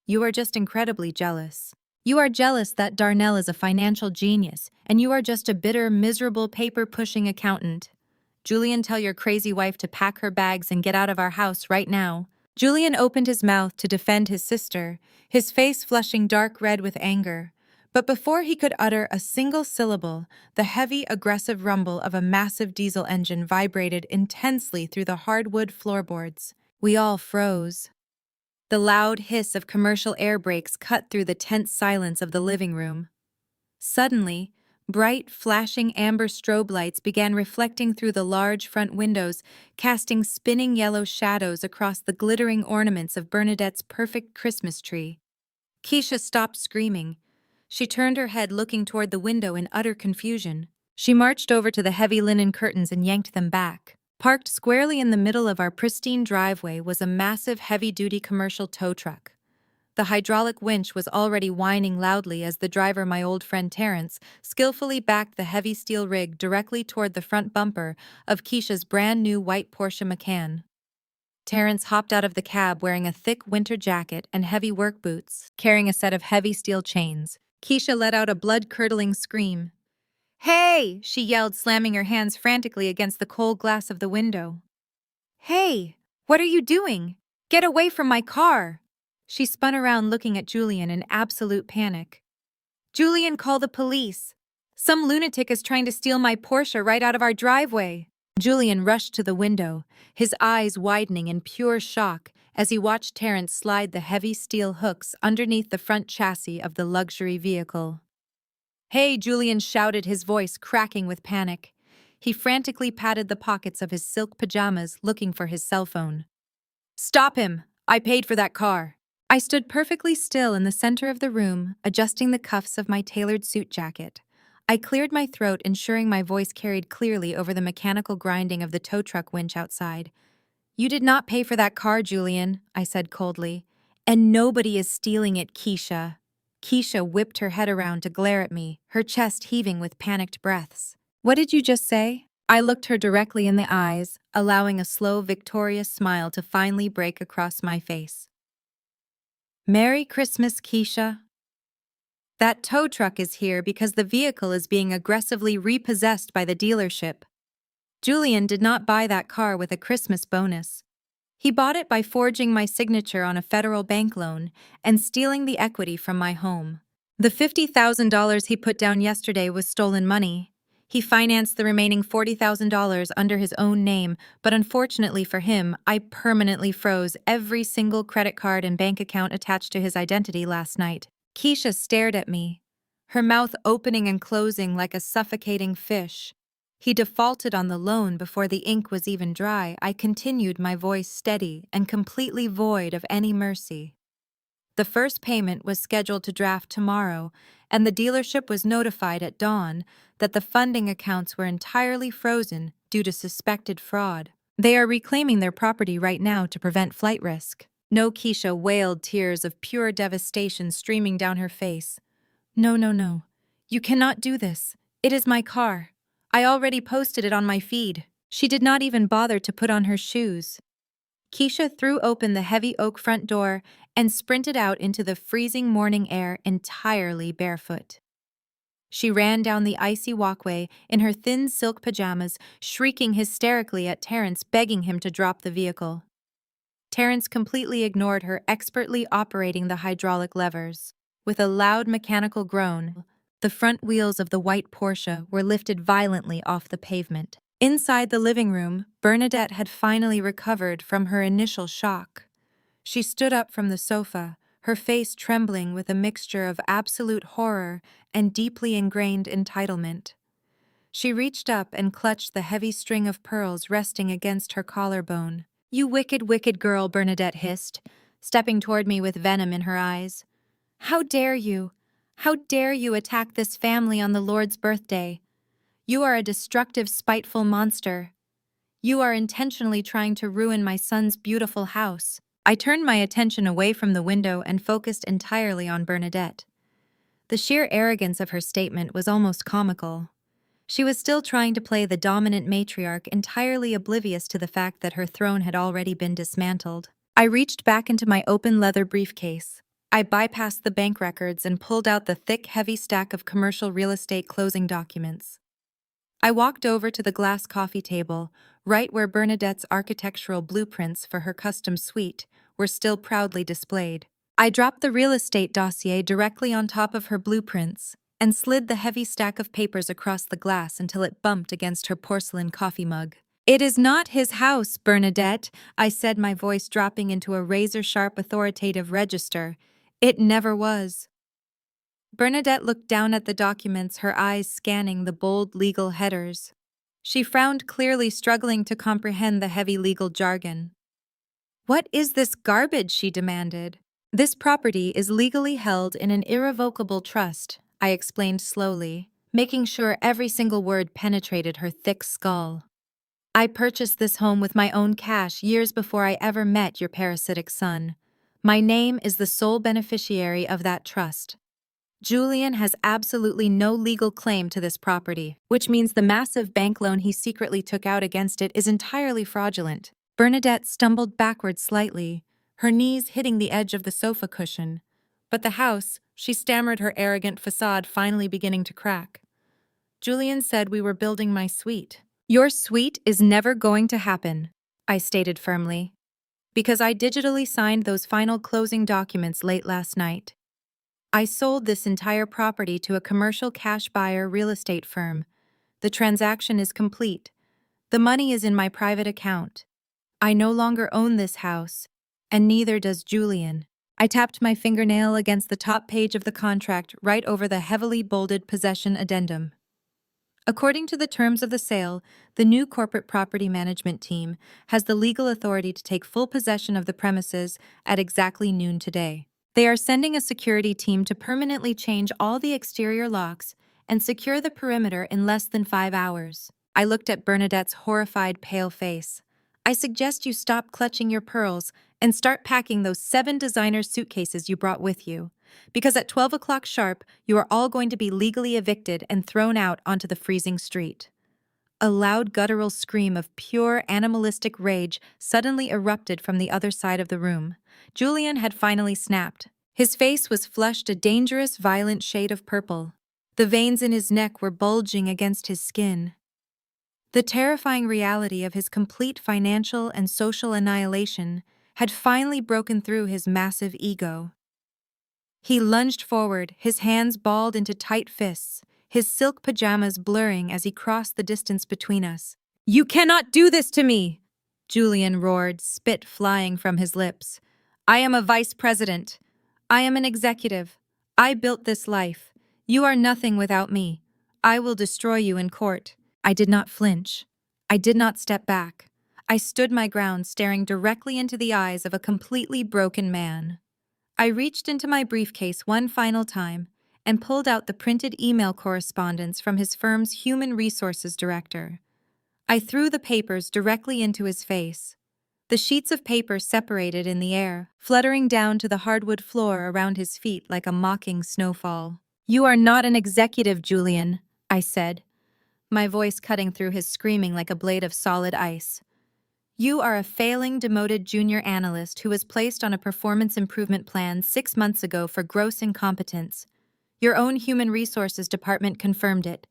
You are just incredibly jealous. You are jealous that Darnell is a financial genius, and you are just a bitter, miserable, paper-pushing accountant. Julian, tell your crazy wife to pack her bags and get out of our house right now." Julian opened his mouth to defend his sister, his face flushing dark red with anger. But before he could utter a single syllable, the heavy, aggressive rumble of a massive diesel engine vibrated intensely through the hardwood floorboards. We all froze. The loud hiss of commercial air brakes cut through the tense silence of the living room. Suddenly, bright, flashing amber strobe lights began reflecting through the large front windows, casting spinning yellow shadows across the glittering ornaments of Bernadette's perfect Christmas tree. Keisha stopped screaming. She turned her head, looking toward the window in utter confusion. She marched over to the heavy linen curtains and yanked them back. Parked squarely in the middle of our pristine driveway was a massive heavy-duty commercial tow truck. The hydraulic winch was already whining loudly as the driver, my old friend Terrence, skillfully backed the heavy steel rig directly toward the front bumper of Keisha's brand new white Porsche Macan. Terrence hopped out of the cab wearing a thick winter jacket and heavy work boots, carrying a set of heavy steel chains. Keisha let out a blood-curdling scream. "Hey!" she yelled, slamming her hands frantically against the cold glass of the window. "Hey! What are you doing? Get away from my car!" She spun around looking at Julian in absolute panic. "Julian, call the police! Some lunatic is trying to steal my Porsche right out of our driveway!" Julian rushed to the window, his eyes widening in pure shock as he watched Terrence slide the heavy steel hooks underneath the front chassis of the luxury vehicle. "Hey!" Julian shouted, his voice cracking with panic. He frantically patted the pockets of his silk pajamas, looking for his cell phone. "Stop him! I paid for that car!" I stood perfectly still in the center of the room, adjusting the cuffs of my tailored suit jacket. I cleared my throat, ensuring my voice carried clearly over the mechanical grinding of the tow truck winch outside. "You did not pay for that car, Julian," I said coldly. "And nobody is stealing it, Keisha." Keisha whipped her head around to glare at me, her chest heaving with panicked breaths. "What did you just say?" I looked her directly in the eyes, allowing a slow, victorious smile to finally break across my face. "Merry Christmas, Keisha. That tow truck is here because the vehicle is being aggressively repossessed by the dealership. Julian did not buy that car with a Christmas bonus. He bought it by forging my signature on a federal bank loan and stealing the equity from my home. The $50,000 he put down yesterday was stolen money. He financed the remaining $40,000 under his own name, but unfortunately for him, I permanently froze every single credit card and bank account attached to his identity last night." Keisha stared at me, her mouth opening and closing like a suffocating fish. "He defaulted on the loan before the ink was even dry," I continued, my voice steady and completely void of any mercy. "The first payment was scheduled to draft tomorrow, and the dealership was notified at dawn that the funding accounts were entirely frozen due to suspected fraud. They are reclaiming their property right now to prevent flight risk." "No," Keisha wailed, tears of pure devastation streaming down her face. "No, no, no. You cannot do this. It is my car. I already posted it on my feed." She did not even bother to put on her shoes. Keisha threw open the heavy oak front door and sprinted out into the freezing morning air entirely barefoot. She ran down the icy walkway in her thin silk pajamas, shrieking hysterically at Terrence, begging him to drop the vehicle. Terrence completely ignored her, expertly operating the hydraulic levers. With a loud mechanical groan, the front wheels of the white Porsche were lifted violently off the pavement. Inside the living room, Bernadette had finally recovered from her initial shock. She stood up from the sofa, her face trembling with a mixture of absolute horror and deeply ingrained entitlement. She reached up and clutched the heavy string of pearls resting against her collarbone. "You wicked, wicked girl," Bernadette hissed, stepping toward me with venom in her eyes. "How dare you? How dare you attack this family on the Lord's birthday? You are a destructive, spiteful monster. You are intentionally trying to ruin my son's beautiful house." I turned my attention away from the window and focused entirely on Bernadette. The sheer arrogance of her statement was almost comical. She was still trying to play the dominant matriarch, entirely oblivious to the fact that her throne had already been dismantled. I reached back into my open leather briefcase. I bypassed the bank records and pulled out the thick, heavy stack of commercial real estate closing documents. I walked over to the glass coffee table, right where Bernadette's architectural blueprints for her custom suite were still proudly displayed. I dropped the real estate dossier directly on top of her blueprints and slid the heavy stack of papers across the glass until it bumped against her porcelain coffee mug. "It is not his house, Bernadette," I said, my voice dropping into a razor-sharp authoritative register. "It never was." Bernadette looked down at the documents, her eyes scanning the bold legal headers. She frowned, clearly struggling to comprehend the heavy legal jargon. "What is this garbage?" she demanded. "This property is legally held in an irrevocable trust," I explained slowly, making sure every single word penetrated her thick skull. I purchased this home with my own cash years before I ever met your parasitic son. My name is the sole beneficiary of that trust. Julian has absolutely no legal claim to this property, which means the massive bank loan he secretly took out against it is entirely fraudulent. Bernadette stumbled backward slightly, her knees hitting the edge of the sofa cushion. But the house, she stammered, her arrogant facade finally beginning to crack. Julian said we were building my suite. Your suite is never going to happen, I stated firmly, because I digitally signed those final closing documents late last night. I sold this entire property to a commercial cash buyer real estate firm. The transaction is complete. The money is in my private account. I no longer own this house, and neither does Julian. I tapped my fingernail against the top page of the contract right over the heavily bolded possession addendum. According to the terms of the sale, the new corporate property management team has the legal authority to take full possession of the premises at exactly noon today. They are sending a security team to permanently change all the exterior locks and secure the perimeter in less than 5 hours. I looked at Bernadette's horrified, pale face. I suggest you stop clutching your pearls and start packing those 7 designer suitcases you brought with you. Because at 12 o'clock sharp, you are all going to be legally evicted and thrown out onto the freezing street. A loud guttural scream of pure animalistic rage suddenly erupted from the other side of the room. Julian had finally snapped. His face was flushed a dangerous, violent shade of purple. The veins in his neck were bulging against his skin. The terrifying reality of his complete financial and social annihilation had finally broken through his massive ego. He lunged forward, his hands balled into tight fists, his silk pajamas blurring as he crossed the distance between us. "You cannot do this to me!" Julian roared, spit flying from his lips. "I am a vice president. I am an executive. I built this life. You are nothing without me. I will destroy you in court." I did not flinch. I did not step back. I stood my ground, staring directly into the eyes of a completely broken man. I reached into my briefcase one final time and pulled out the printed email correspondence from his firm's human resources director. I threw the papers directly into his face. The sheets of paper separated in the air, fluttering down to the hardwood floor around his feet like a mocking snowfall. "You are not an executive, Julian," I said, my voice cutting through his screaming like a blade of solid ice. "You are a failing, demoted junior analyst who was placed on a performance improvement plan 6 months ago for gross incompetence. Your own human resources department confirmed it.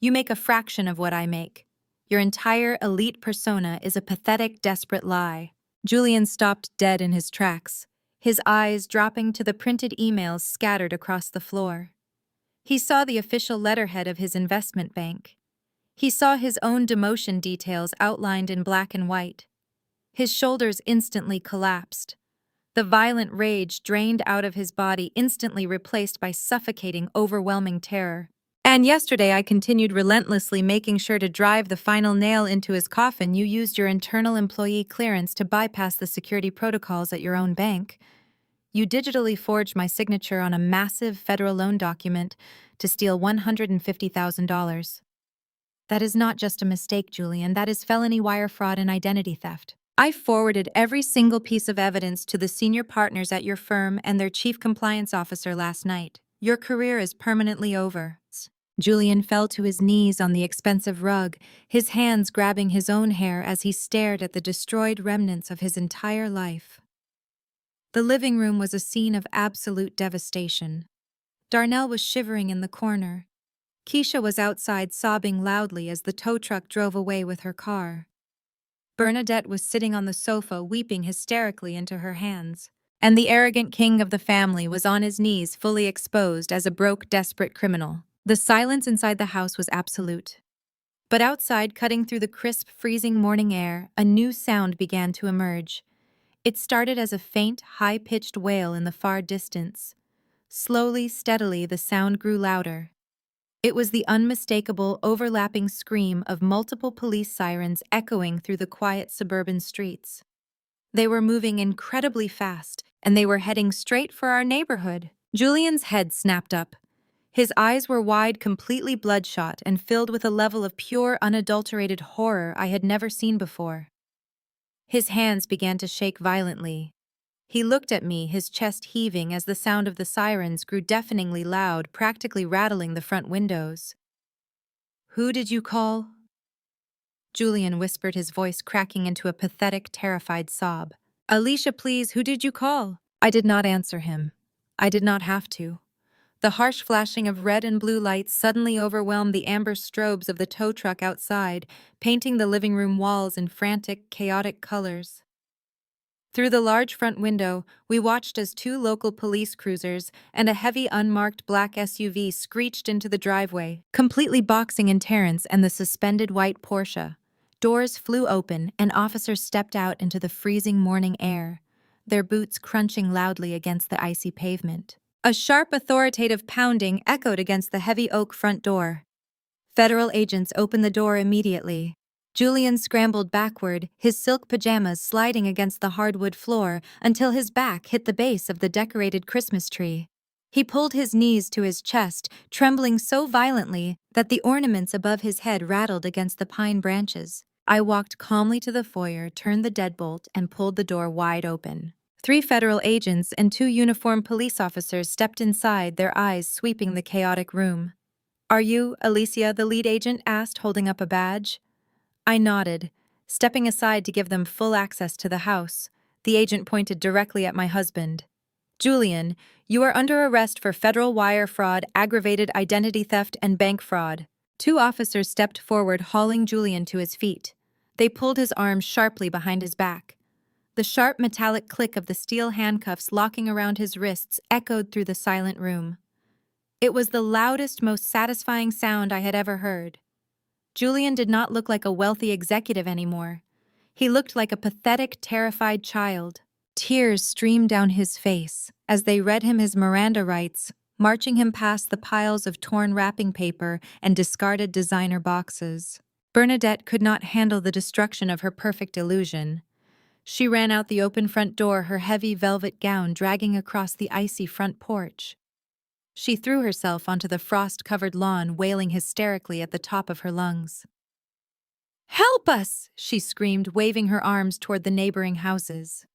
You make a fraction of what I make. Your entire elite persona is a pathetic, desperate lie." Julian stopped dead in his tracks, his eyes dropping to the printed emails scattered across the floor. He saw the official letterhead of his investment bank. He saw his own demotion details outlined in black and white. His shoulders instantly collapsed. The violent rage drained out of his body, instantly replaced by suffocating, overwhelming terror. "And yesterday I continued relentlessly, making sure to drive the final nail into his coffin. You used your internal employee clearance to bypass the security protocols at your own bank. You digitally forged my signature on a massive federal loan document to steal $150,000. That is not just a mistake, Julian. That is felony wire fraud and identity theft. I forwarded every single piece of evidence to the senior partners at your firm and their chief compliance officer last night. Your career is permanently over." Julian fell to his knees on the expensive rug, his hands grabbing his own hair as he stared at the destroyed remnants of his entire life. The living room was a scene of absolute devastation. Darnell was shivering in the corner. Keisha was outside sobbing loudly as the tow truck drove away with her car. Bernadette was sitting on the sofa weeping hysterically into her hands. And the arrogant king of the family was on his knees, fully exposed as a broke, desperate criminal. The silence inside the house was absolute. But outside, cutting through the crisp, freezing morning air, a new sound began to emerge. It started as a faint, high-pitched wail in the far distance. Slowly, steadily, the sound grew louder. It was the unmistakable, overlapping scream of multiple police sirens echoing through the quiet suburban streets. They were moving incredibly fast, and they were heading straight for our neighborhood. Julian's head snapped up. His eyes were wide, completely bloodshot, and filled with a level of pure, unadulterated horror I had never seen before. His hands began to shake violently. He looked at me, his chest heaving as the sound of the sirens grew deafeningly loud, practically rattling the front windows. "Who did you call?" Julian whispered, his voice cracking into a pathetic, terrified sob. "Alicia, please, who did you call?" I did not answer him. I did not have to. The harsh flashing of red and blue lights suddenly overwhelmed the amber strobes of the tow truck outside, painting the living room walls in frantic, chaotic colors. Through the large front window, we watched as two local police cruisers and a heavy unmarked black SUV screeched into the driveway, completely boxing in Terrence and the suspended white Porsche. Doors flew open and officers stepped out into the freezing morning air, their boots crunching loudly against the icy pavement. A sharp, authoritative pounding echoed against the heavy oak front door. Federal agents opened the door immediately. Julian scrambled backward, his silk pajamas sliding against the hardwood floor until his back hit the base of the decorated Christmas tree. He pulled his knees to his chest, trembling so violently that the ornaments above his head rattled against the pine branches. I walked calmly to the foyer, turned the deadbolt, and pulled the door wide open. 3 federal agents and 2 uniformed police officers stepped inside, their eyes sweeping the chaotic room. "Are you Alicia?" the lead agent asked, holding up a badge. I nodded, stepping aside to give them full access to the house. The agent pointed directly at my husband. "Julian, you are under arrest for federal wire fraud, aggravated identity theft, and bank fraud." 2 officers stepped forward, hauling Julian to his feet. They pulled his arms sharply behind his back. The sharp metallic click of the steel handcuffs locking around his wrists echoed through the silent room. It was the loudest, most satisfying sound I had ever heard. Julian did not look like a wealthy executive anymore. He looked like a pathetic, terrified child. Tears streamed down his face as they read him his Miranda rights, marching him past the piles of torn wrapping paper and discarded designer boxes. Bernadette could not handle the destruction of her perfect illusion. She ran out the open front door, her heavy velvet gown dragging across the icy front porch. She threw herself onto the frost-covered lawn, wailing hysterically at the top of her lungs. "Help us!" she screamed, waving her arms toward the neighboring houses.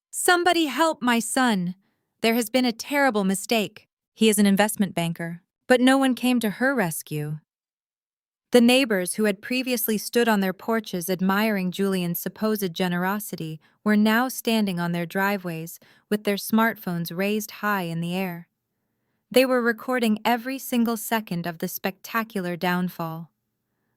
"Somebody help my son! There has been a terrible mistake. He is an investment banker." But no one came to her rescue. The neighbors who had previously stood on their porches admiring Julian's supposed generosity were now standing on their driveways with their smartphones raised high in the air. They were recording every single second of the spectacular downfall.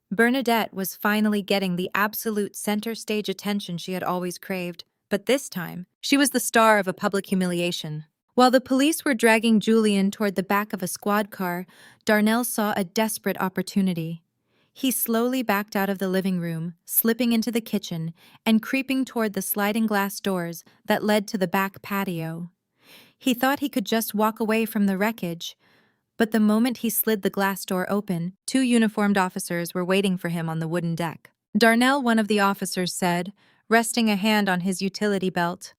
Bernadette was finally getting the absolute center stage attention she had always craved, but this time, she was the star of a public humiliation. While the police were dragging Julian toward the back of a squad car, Darnell saw a desperate opportunity. He slowly backed out of the living room, slipping into the kitchen, and creeping toward the sliding glass doors that led to the back patio. He thought he could just walk away from the wreckage, but the moment he slid the glass door open, 2 uniformed officers were waiting for him on the wooden deck. "Darnell," one of the officers said, resting a hand on his utility belt,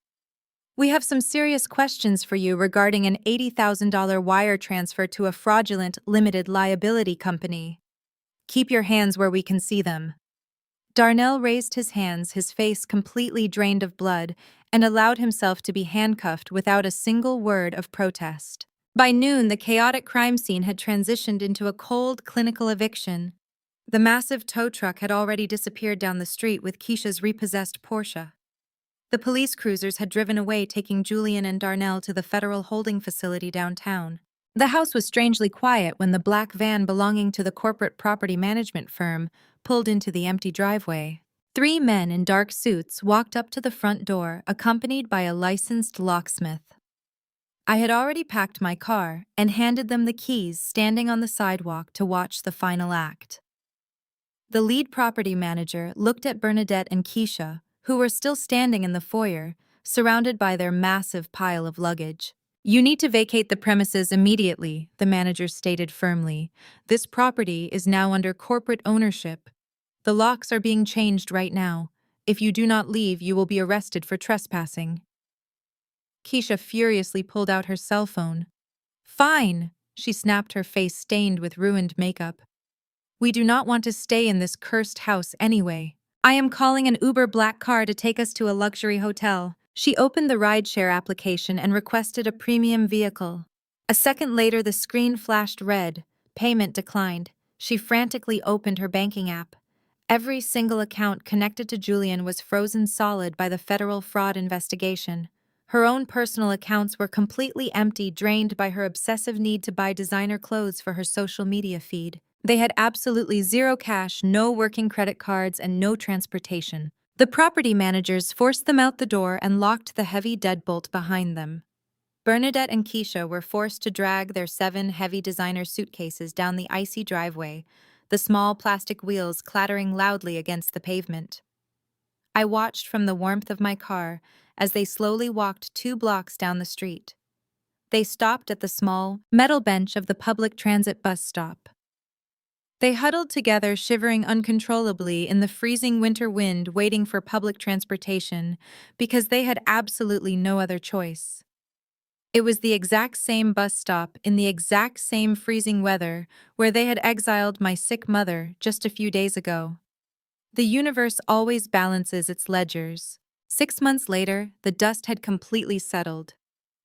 "we have some serious questions for you regarding an $80,000 wire transfer to a fraudulent limited liability company. Keep your hands where we can see them." Darnell raised his hands, his face completely drained of blood, and allowed himself to be handcuffed without a single word of protest. By noon, the chaotic crime scene had transitioned into a cold, clinical eviction. The massive tow truck had already disappeared down the street with Keisha's repossessed Porsche. The police cruisers had driven away, taking Julian and Darnell to the federal holding facility downtown. The house was strangely quiet when the black van belonging to the corporate property management firm pulled into the empty driveway. 3 men in dark suits walked up to the front door, accompanied by a licensed locksmith. I had already packed my car and handed them the keys, standing on the sidewalk to watch the final act. The lead property manager looked at Bernadette and Keisha, who were still standing in the foyer, surrounded by their massive pile of luggage. "You need to vacate the premises immediately," the manager stated firmly. "This property is now under corporate ownership. The locks are being changed right now. If you do not leave, you will be arrested for trespassing." Keisha furiously pulled out her cell phone. "Fine. She snapped, her face stained with ruined makeup. "We do not want to stay in this cursed house anyway. I am calling an Uber black car to take us to a luxury hotel." She opened the rideshare application and requested a premium vehicle. A second later, the screen flashed red. Payment declined. She frantically opened her banking app. Every single account connected to Julian was frozen solid by the federal fraud investigation. Her own personal accounts were completely empty, drained by her obsessive need to buy designer clothes for her social media feed. They had absolutely zero cash, no working credit cards, and no transportation. The property managers forced them out the door and locked the heavy deadbolt behind them. Bernadette and Keisha were forced to drag their 7 heavy designer suitcases down the icy driveway, the small plastic wheels clattering loudly against the pavement. I watched from the warmth of my car as they slowly walked 2 blocks down the street. They stopped at the small, metal bench of the public transit bus stop. They huddled together, shivering uncontrollably in the freezing winter wind, waiting for public transportation because they had absolutely no other choice. It was the exact same bus stop in the exact same freezing weather where they had exiled my sick mother just a few days ago. The universe always balances its ledgers. 6 months later, the dust had completely settled.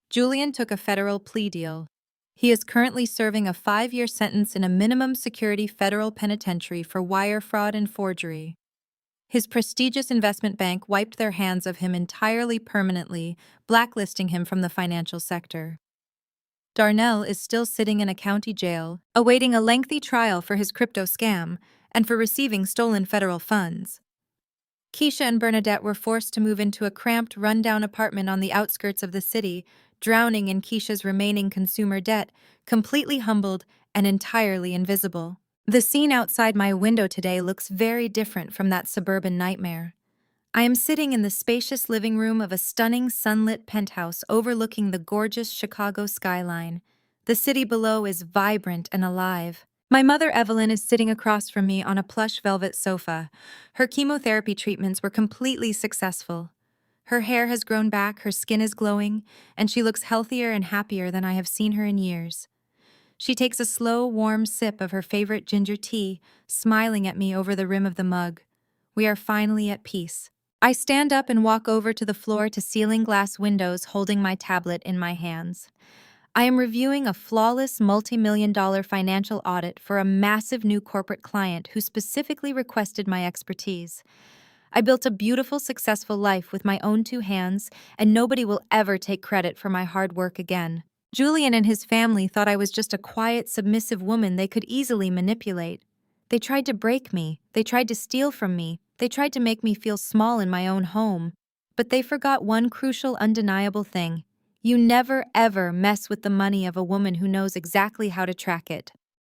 Julian took a federal plea deal. He is currently serving a 5-year sentence in a minimum security federal penitentiary for wire fraud and forgery. His prestigious investment bank wiped their hands of him entirely permanently, blacklisting him from the financial sector. Darnell is still sitting in a county jail, awaiting a lengthy trial for his crypto scam and for receiving stolen federal funds. Keisha and Bernadette were forced to move into a cramped, run-down apartment on the outskirts of the city, drowning in Keisha's remaining consumer debt, completely humbled and entirely invisible. The scene outside my window today looks very different from that suburban nightmare. I am sitting in the spacious living room of a stunning sunlit penthouse overlooking the gorgeous Chicago skyline. The city below is vibrant and alive. My mother Evelyn is sitting across from me on a plush velvet sofa. Her chemotherapy treatments were completely successful. Her hair has grown back, her skin is glowing, and she looks healthier and happier than I have seen her in years. She takes a slow, warm sip of her favorite ginger tea, smiling at me over the rim of the mug. We are finally at peace. I stand up and walk over to the floor-to-ceiling glass windows, holding my tablet in my hands. I am reviewing a flawless multi-million-dollar financial audit for a massive new corporate client who specifically requested my expertise. I built a beautiful, successful life with my own 2 hands, and nobody will ever take credit for my hard work again. Julian and his family thought I was just a quiet, submissive woman they could easily manipulate. They tried to break me. They tried to steal from me. They tried to make me feel small in my own home. But they forgot one crucial, undeniable thing. You never, ever mess with the money of a woman who knows exactly how to track it.